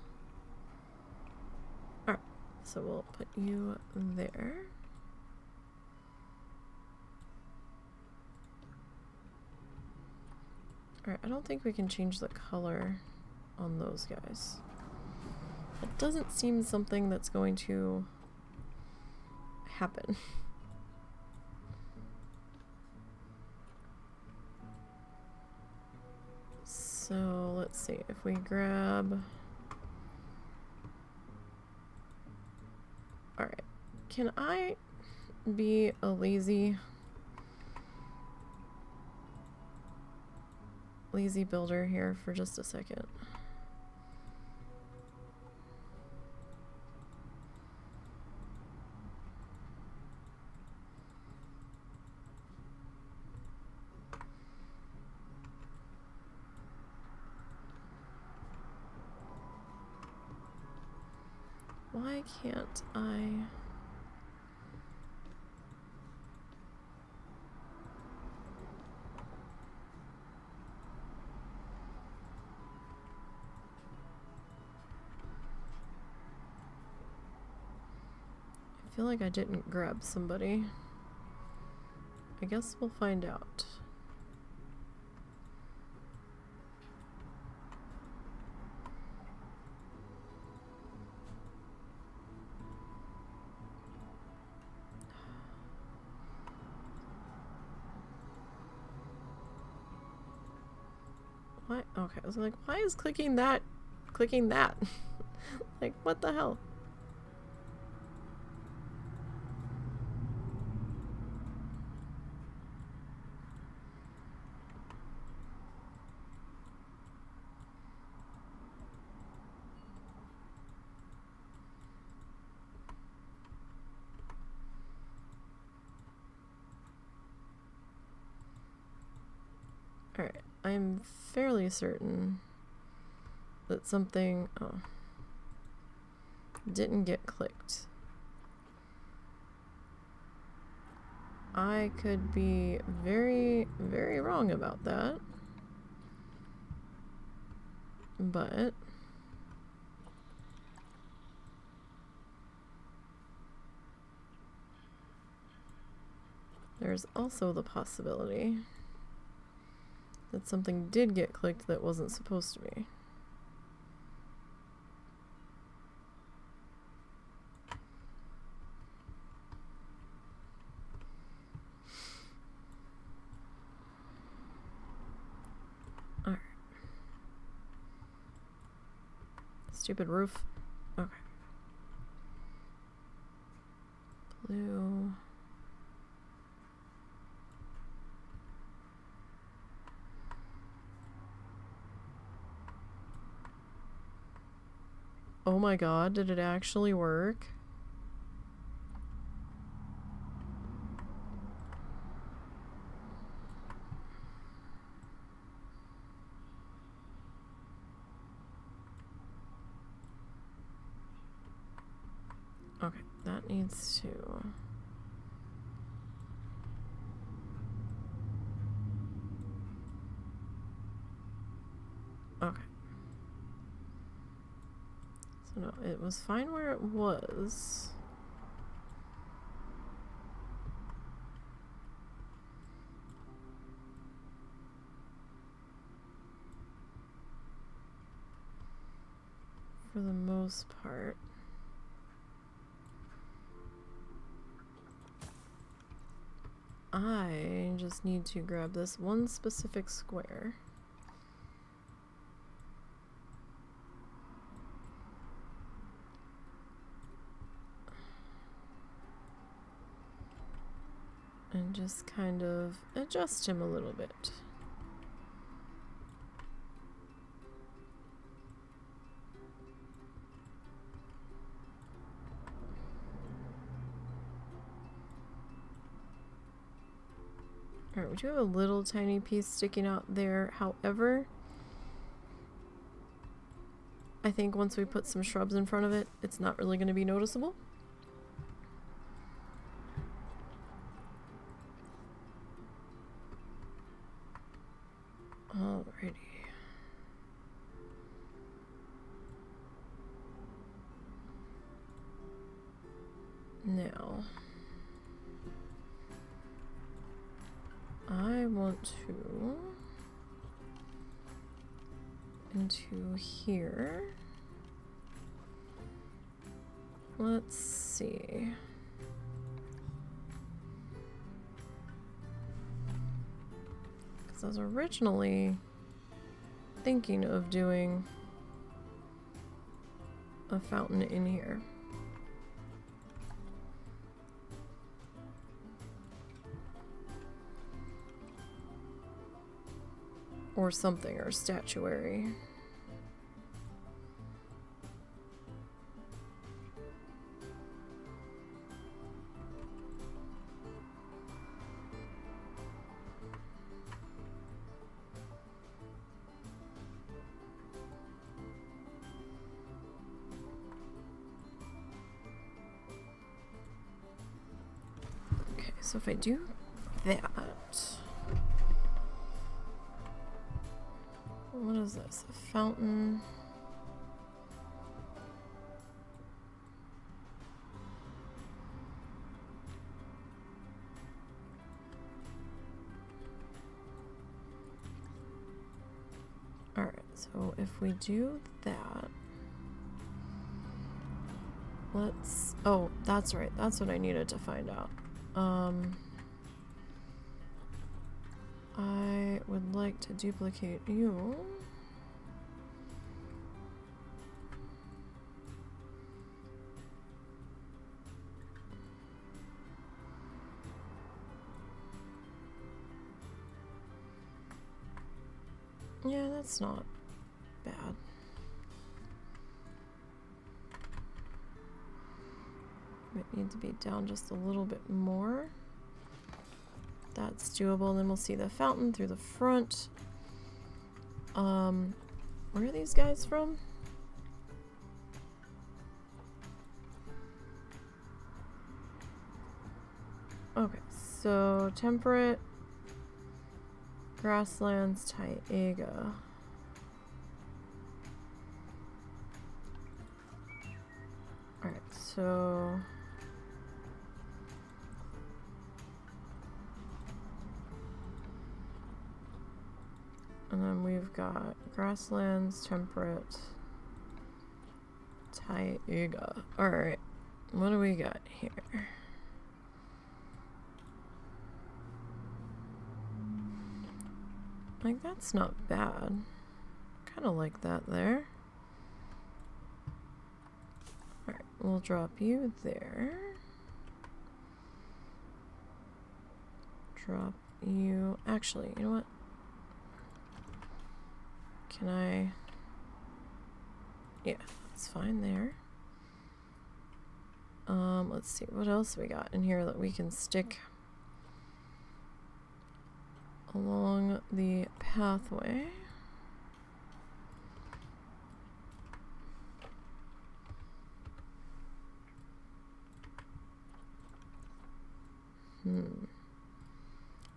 Alright, so we'll put you there. Alright, I don't think we can change the color on those guys. It doesn't seem something that's going to happen. So let's see, if we grab... Alright, can I be a lazy builder here for just a second? Why can't I? I feel like I didn't grab somebody. I guess we'll find out. What? Okay, I was like, why is clicking that? Like, what the hell? Alright, I'm fairly certain that something didn't get clicked. I could be very, very wrong about that. But there's also the possibility that something did get clicked that wasn't supposed to be. Alright. Stupid roof. Okay. Blue. Oh my god, did it actually work? Okay, that needs to... Okay. So no, it was fine where it was. For the most part. I just need to grab this one specific square. And just kind of adjust him a little bit. Alright, we do have a little tiny piece sticking out there. However, I think once we put some shrubs in front of it, it's not really going to be noticeable. Alrighty. Now, I want to into here. Let's see. I was originally thinking of doing a fountain in here. Or something, or statuary. So if I do that, what is this? A fountain. All right, so if we do that, let's, oh, that's right. That's what I needed to find out. I would like to duplicate you. Yeah, that's not bad. Might need to be down just a little bit more. That's doable. Then we'll see the fountain through the front. Where are these guys from? Okay, so temperate grasslands, taiga. Alright, so and then we've got grasslands, temperate, taiga. Alright, what do we got here? Like, that's not bad. Kind of like that there. Alright, we'll drop you there. Drop you... Actually, you know what? Can I... Yeah, that's fine there. Let's see, what else we got in here that we can stick along the pathway.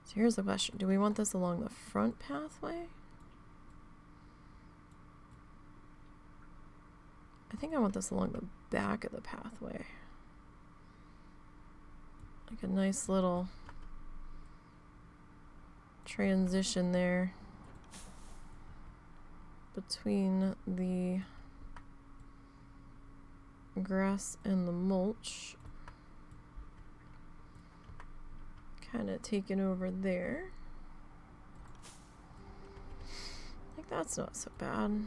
So here's the question. Do we want this along the front pathway? I think I want this along the back of the pathway. Like a nice little transition there between the grass and the mulch. Kind of taken over there. Like, that's not so bad.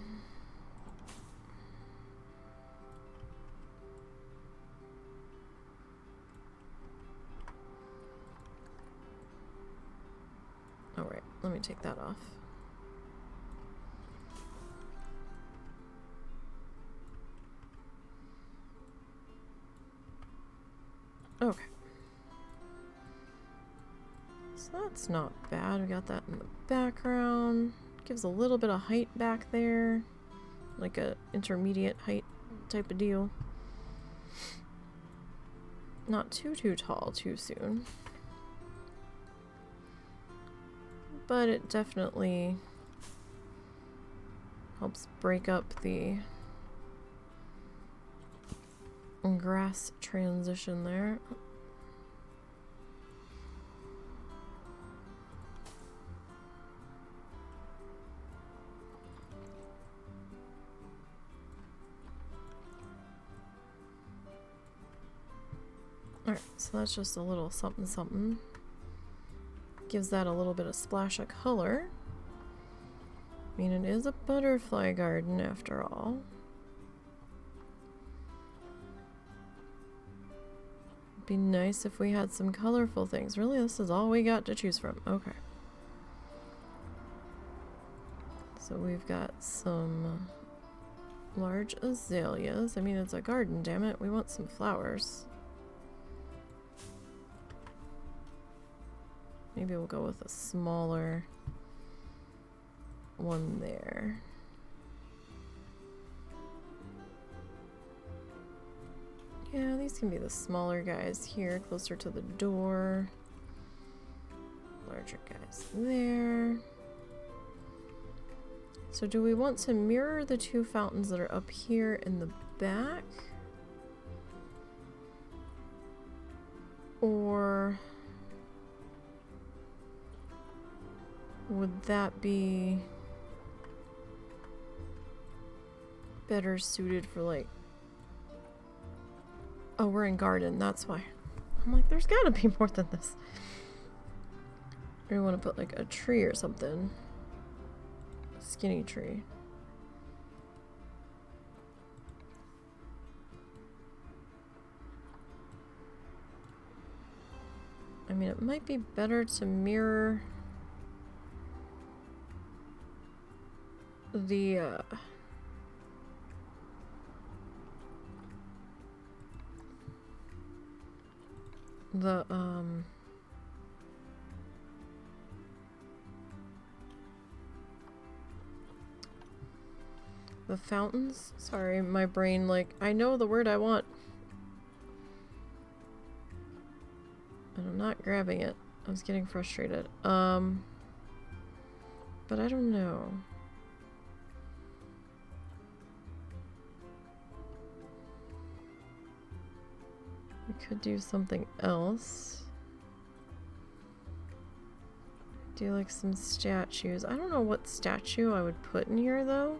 Alright, let me take that off. Okay. So that's not bad. We got that in the background. Gives a little bit of height back there. Like a intermediate height type of deal. Not too tall too soon. But it definitely helps break up the grass transition there. Alright, so that's just a little something something. Gives that a little bit of splash of color. I mean, it is a butterfly garden after all. It'd be nice if we had some colorful things. Really, this is all we got to choose from. Okay. So we've got some large azaleas. I mean, it's a garden, damn it. We want some flowers. Maybe we'll go with a smaller one there. Yeah, these can be the smaller guys here, closer to the door. Larger guys there. So do we want to mirror the two fountains that are up here in the back? Or would that be better suited for, like... Oh, we're in garden, that's why. I'm like, there's gotta be more than this. Or you want to put like a tree or something. A skinny tree. I mean, it might be better to mirror the The fountains? Sorry, my brain, like, I know the word I want. And I'm not grabbing it. I was getting frustrated. But I don't know. We could do something else. Do like some statues. I don't know what statue I would put in here though.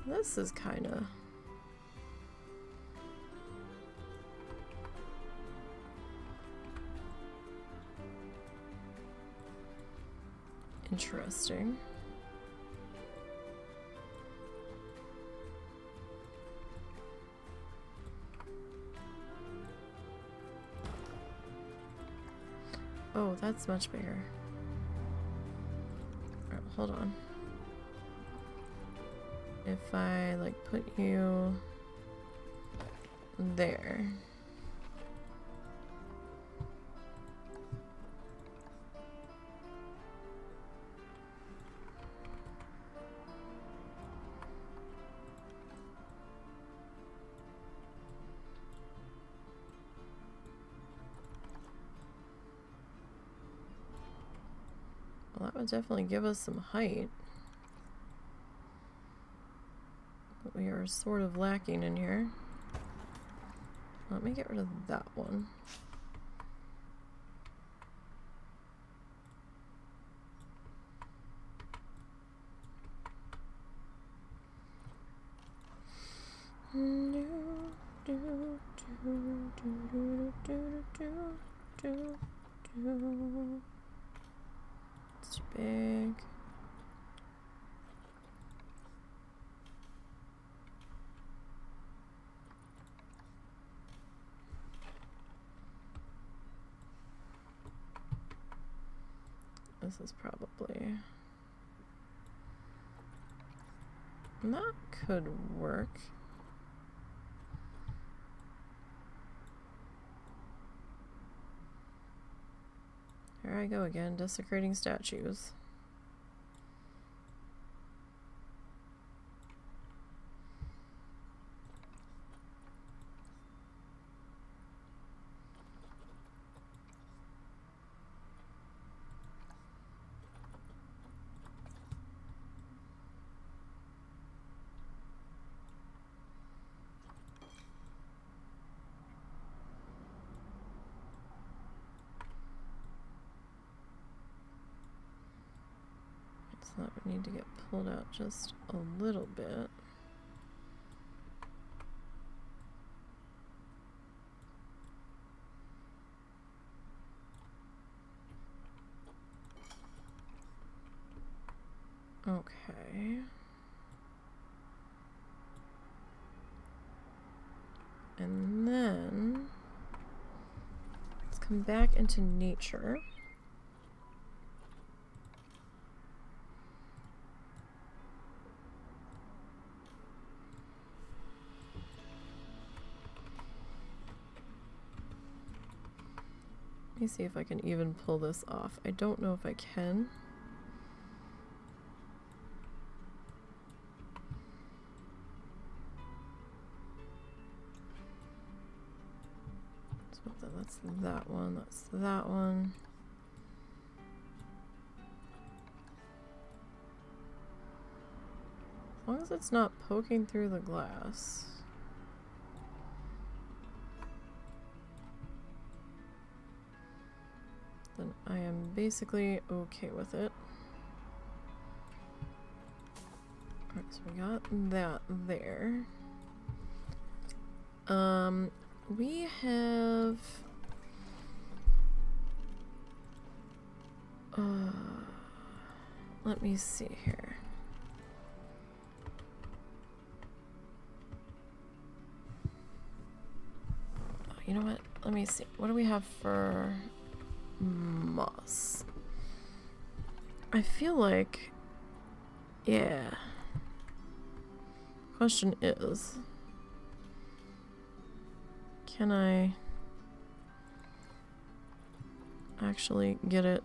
This is kind of interesting. Oh, that's much bigger. Alright, hold on. If I like put you there. Well, that would definitely give us some height. But we are sort of lacking in here. Let me get rid of that one. It's big. This is probably... that could work. Here I go again, desecrating statues. So that would need to get pulled out just a little bit. Okay. And then let's come back into nature. Let me see if I can even pull this off. I don't know if I can. That's that one, that's that one. As long as it's not poking through the glass. Then I am basically okay with it. Alright, so we got that there. We have let me see here. Oh, you know what? Let me see. What do we have for moss? I feel like, yeah. Question is, can I actually get it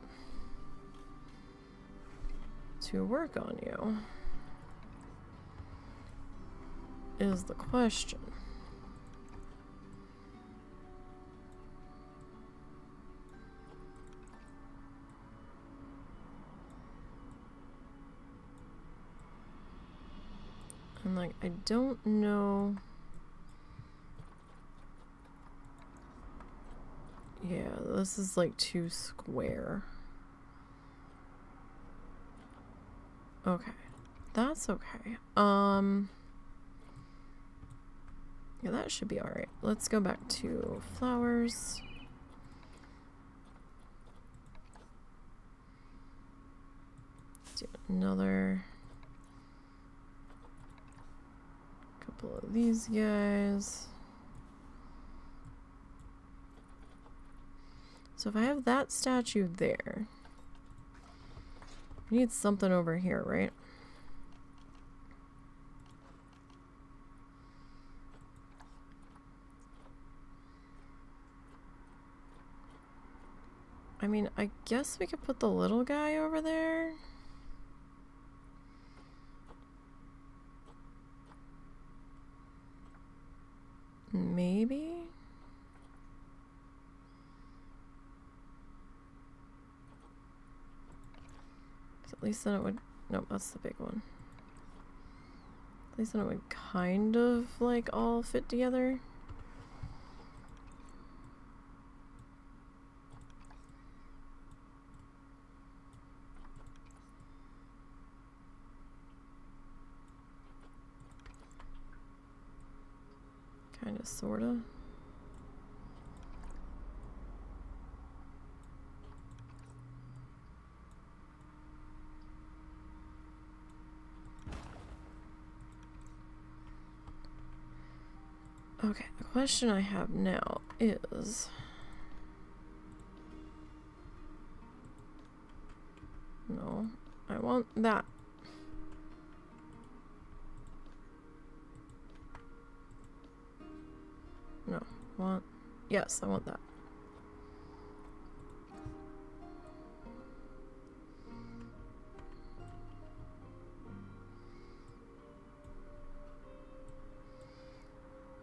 to work on you is the question. And like, I don't know. Yeah, this is like too square. Okay. That's okay. Yeah, that should be alright. Let's go back to flowers. Do another couple of these guys. So if I have that statue there, we need something over here, right? I mean, I guess we could put the little guy over there. Maybe? 'Cause at least then it would... Nope, that's the big one. At least then it would kind of, like, all fit together. Kinda, sorta. Okay, the question I have now is... No, I want that. No, want... Yes, I want that.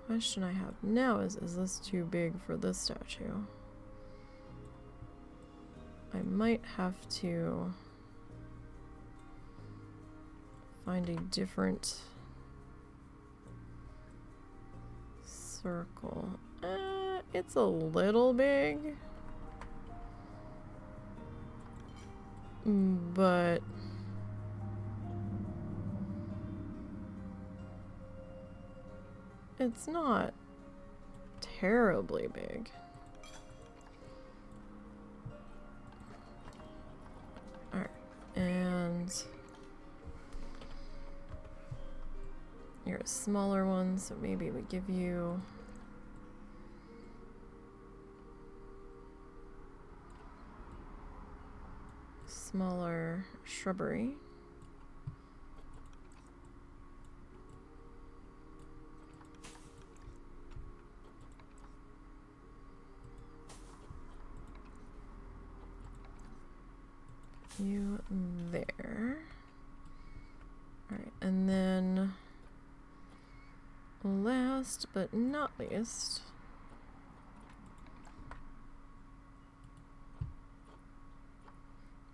Question I have now is this too big for this statue? I might have to find a different circle. It's a little big, but it's not terribly big. Alright, and you're a smaller one, so maybe we give you smaller shrubbery. You there. Alright, and then last but not least,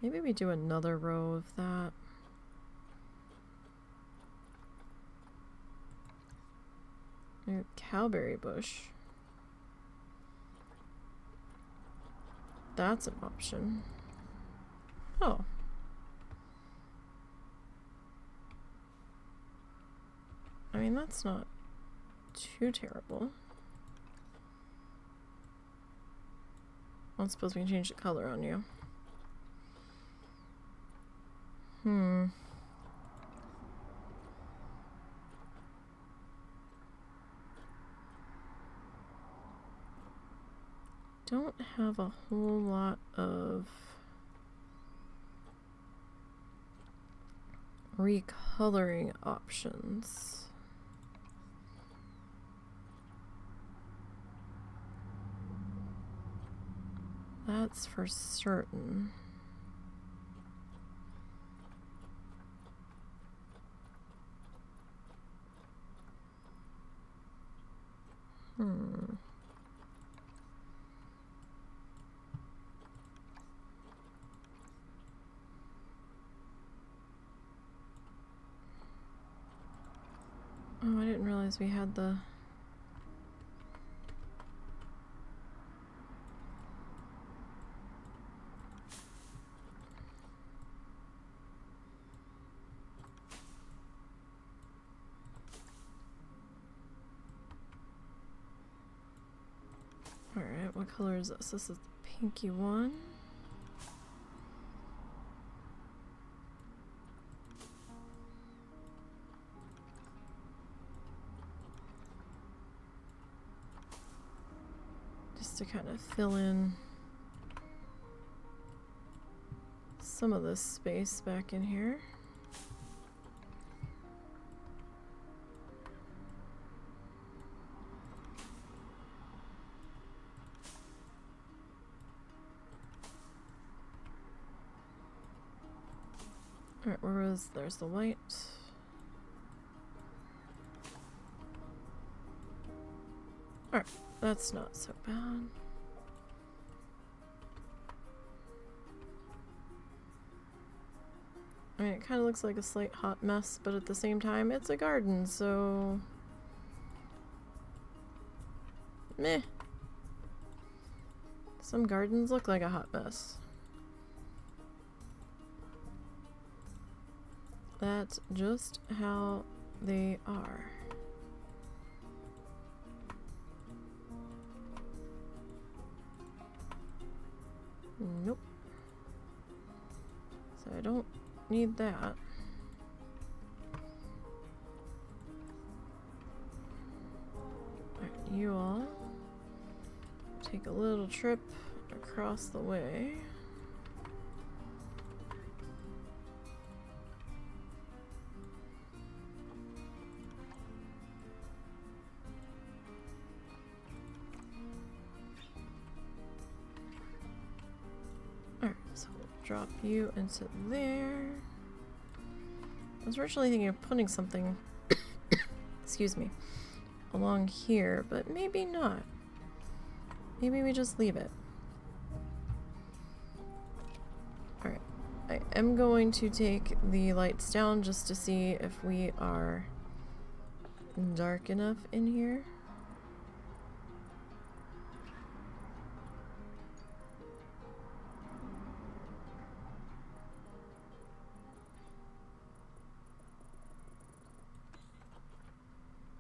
maybe we do another row of that. Cowberry bush. That's an option. Oh. I mean, that's not too terrible. I don't suppose we can change the color on you. Don't have a whole lot of recoloring options. That's for certain. Oh, I didn't realize we had the... Alright, what color is this? This is the pinky one. Just to kind of fill in some of this space back in here. Alright, there's the white. Alright, that's not so bad. I mean, it kind of looks like a slight hot mess, but at the same time, it's a garden, so... meh. Some gardens look like a hot mess. That's just how they are. Nope. So I don't need that. Alright, you all take a little trip across the way. Alright, so we'll drop you into there. I was originally thinking of putting something, excuse me, along here, but maybe not. Maybe we just leave it. Alright, I am going to take the lights down just to see if we are dark enough in here.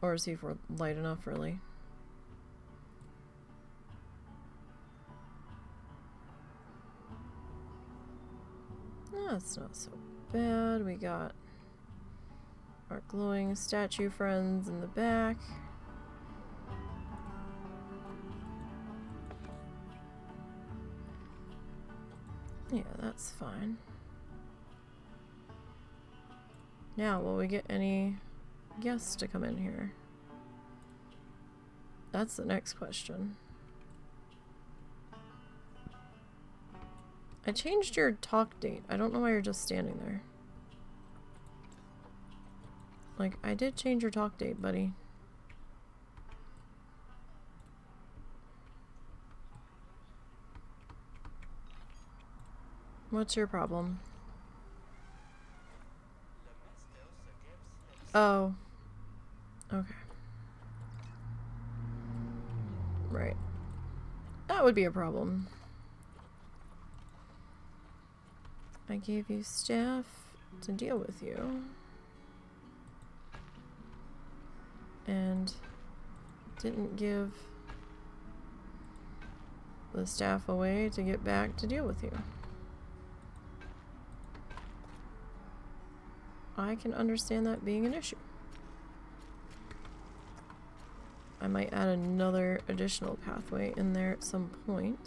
Or see if we're light enough, really. That's not so bad. We got our glowing statue friends in the back. Yeah, that's fine. Now, will we get any guests to come in here? That's the next question. I changed your talk date. I don't know why you're just standing there. Like, I did change your talk date, buddy. What's your problem? Oh. Okay. Right. That would be a problem. I gave you staff to deal with you. And didn't give the staff away to get back to deal with you. I can understand that being an issue. I might add another additional pathway in there at some point.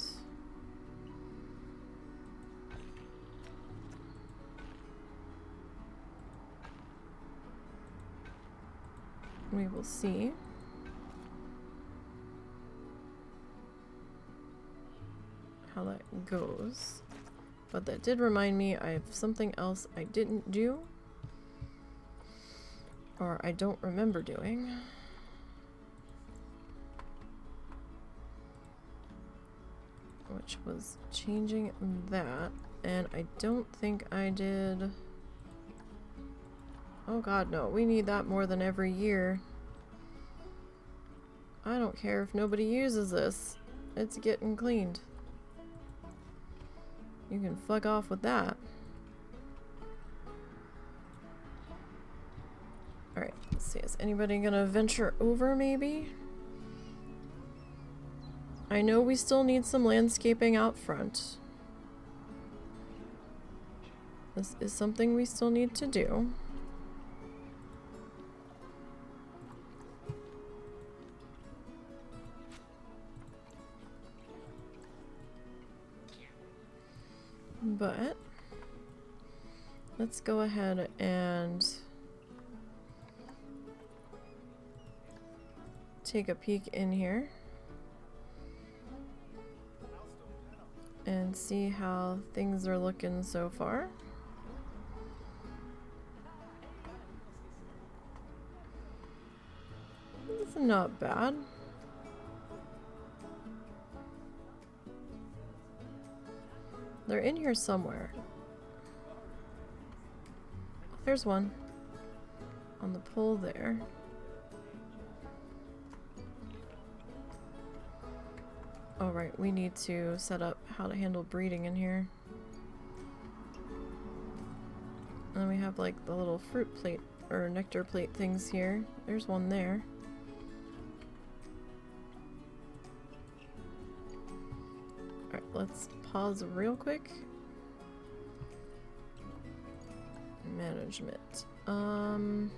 We will see. how that goes. But that did remind me I have something else I didn't do. Or I don't remember doing. Which was changing that. And I don't think I did... Oh god, no. We need that more than every year. I don't care if nobody uses this. It's getting cleaned. You can fuck off with that. Alright, let's see. Is anybody gonna venture over, maybe? I know we still need some landscaping out front. This is something we still need to do. But let's go ahead and take a peek in here and see how things are looking so far. It's not bad. They're in here somewhere. There's one on the pole there. Alright, we need to set up how to handle breeding in here. And we have like the little fruit plate or nectar plate things here. There's one there. Alright, let's pause real quick. Management. Can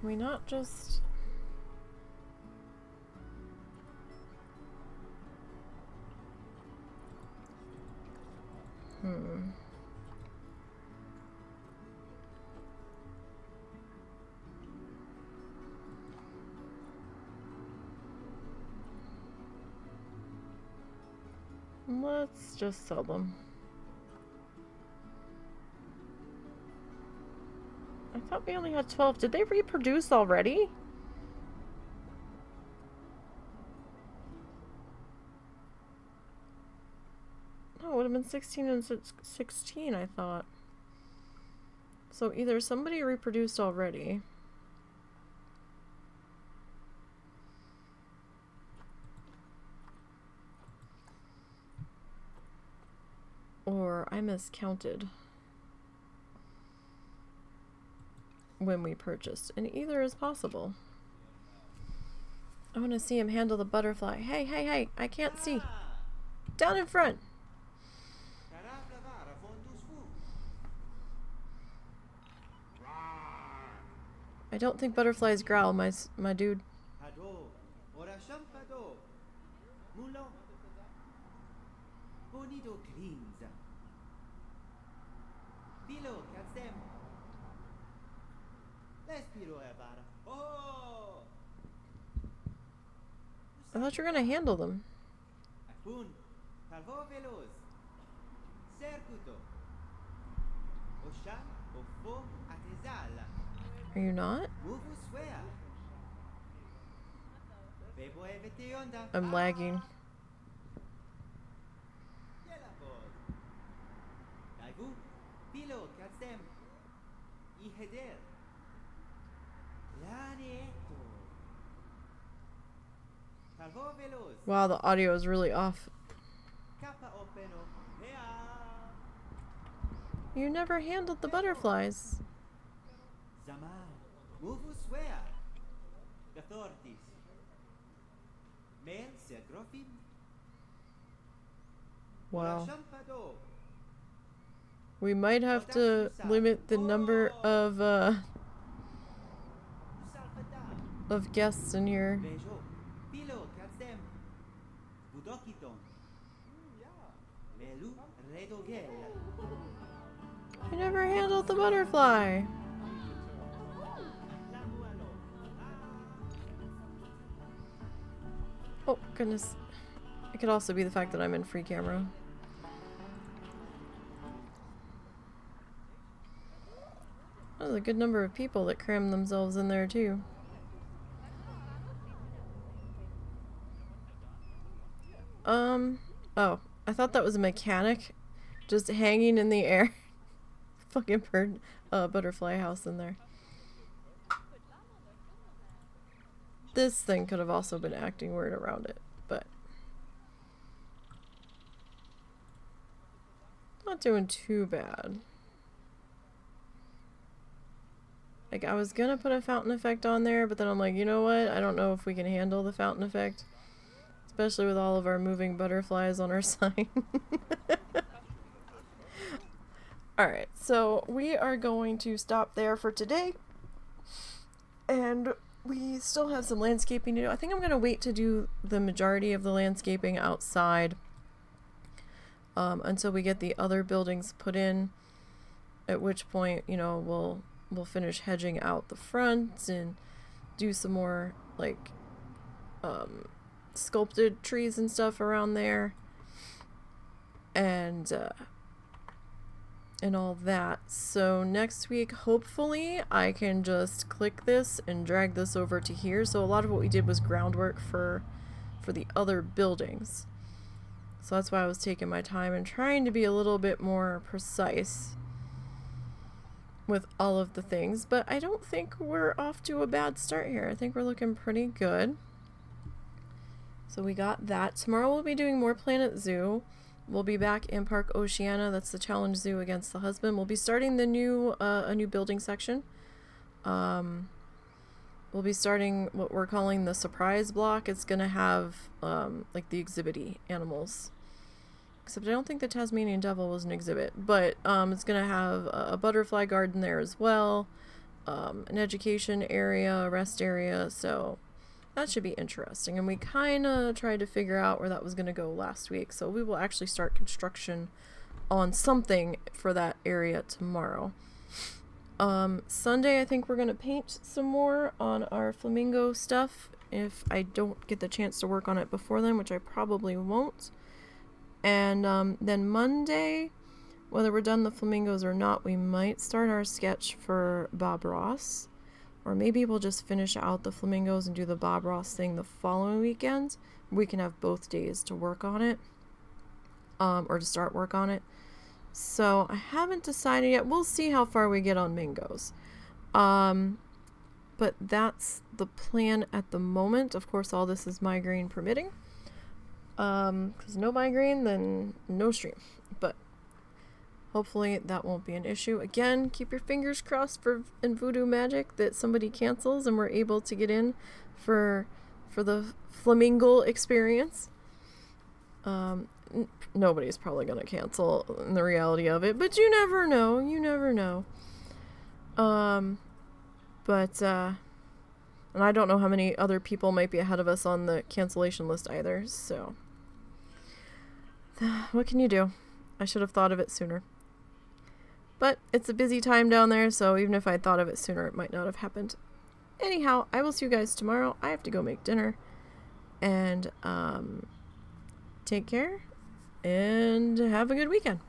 we not just... Let's just sell them. I thought we only had 12. Did they reproduce already? No, it would have been 16 and 16, I thought. So either somebody reproduced already. Or I miscounted when we purchased, and either is possible. I want to see him handle the butterfly. Hey, hey, hey, I can't see. Down in front. I don't think butterflies growl, my dude. I thought you were gonna handle them. Are you not? I'm lagging. Wow, the audio is really off. You never handled the butterflies. Wow. We might have to limit the number of guests in here. I never handled the butterfly. Oh, goodness. It could also be the fact that I'm in free camera. There's a good number of people that cram themselves in there too. Oh, I thought that was a mechanic just hanging in the air. Fucking bird, butterfly house in there. This thing could have also been acting weird around it, but not doing too bad. Like, I was gonna put a fountain effect on there, but then I'm like, you know what? I don't know if we can handle the fountain effect. Especially with all of our moving butterflies on our sign. Alright, so we are going to stop there for today. And we still have some landscaping to do. I think I'm going to wait to do the majority of the landscaping outside until we get the other buildings put in. At which point, you know, we'll finish hedging out the front and do some more, like, sculpted trees and stuff around there. And all that. So next week, hopefully, I can just click this and drag this over to here. So a lot of what we did was groundwork for the other buildings. So that's why I was taking my time and trying to be a little bit more precise with all of the things. But I don't think we're off to a bad start here. I think we're looking pretty good. So we got that. Tomorrow we'll be doing more Planet Zoo. We'll be back in Park Oceana. That's the challenge zoo against the husband. We'll be starting the new a new building section. We'll be starting what we're calling the surprise block. It's gonna have like the exhibit-y animals. Except I don't think the Tasmanian devil was an exhibit, but it's gonna have a butterfly garden there as well, an education area, a rest area. So that should be interesting. And we kind of tried to figure out where that was going to go last week. So we will actually start construction on something for that area tomorrow. Sunday, I think we're going to paint some more on our flamingo stuff. If I don't get the chance to work on it before then, which I probably won't. And then Monday, whether we're done the flamingos or not, we might start our sketch for Bob Ross. Or maybe we'll just finish out the flamingos and do the Bob Ross thing the following weekend. We can have both days to work on it. Or to start work on it. So I haven't decided yet. We'll see how far we get on Mingos. But that's the plan at the moment. Of course, all this is migraine permitting. Because no migraine, then no stream. But hopefully that won't be an issue. Again, keep your fingers crossed in Voodoo Magic that somebody cancels and we're able to get in for the flamingo experience. Nobody's probably going to cancel in the reality of it, but you never know. You never know. And I don't know how many other people might be ahead of us on the cancellation list either, so what can you do? I should have thought of it sooner. But it's a busy time down there, so even if I thought of it sooner, it might not have happened. Anyhow, I will see you guys tomorrow. I have to go make dinner. And take care and have a good weekend.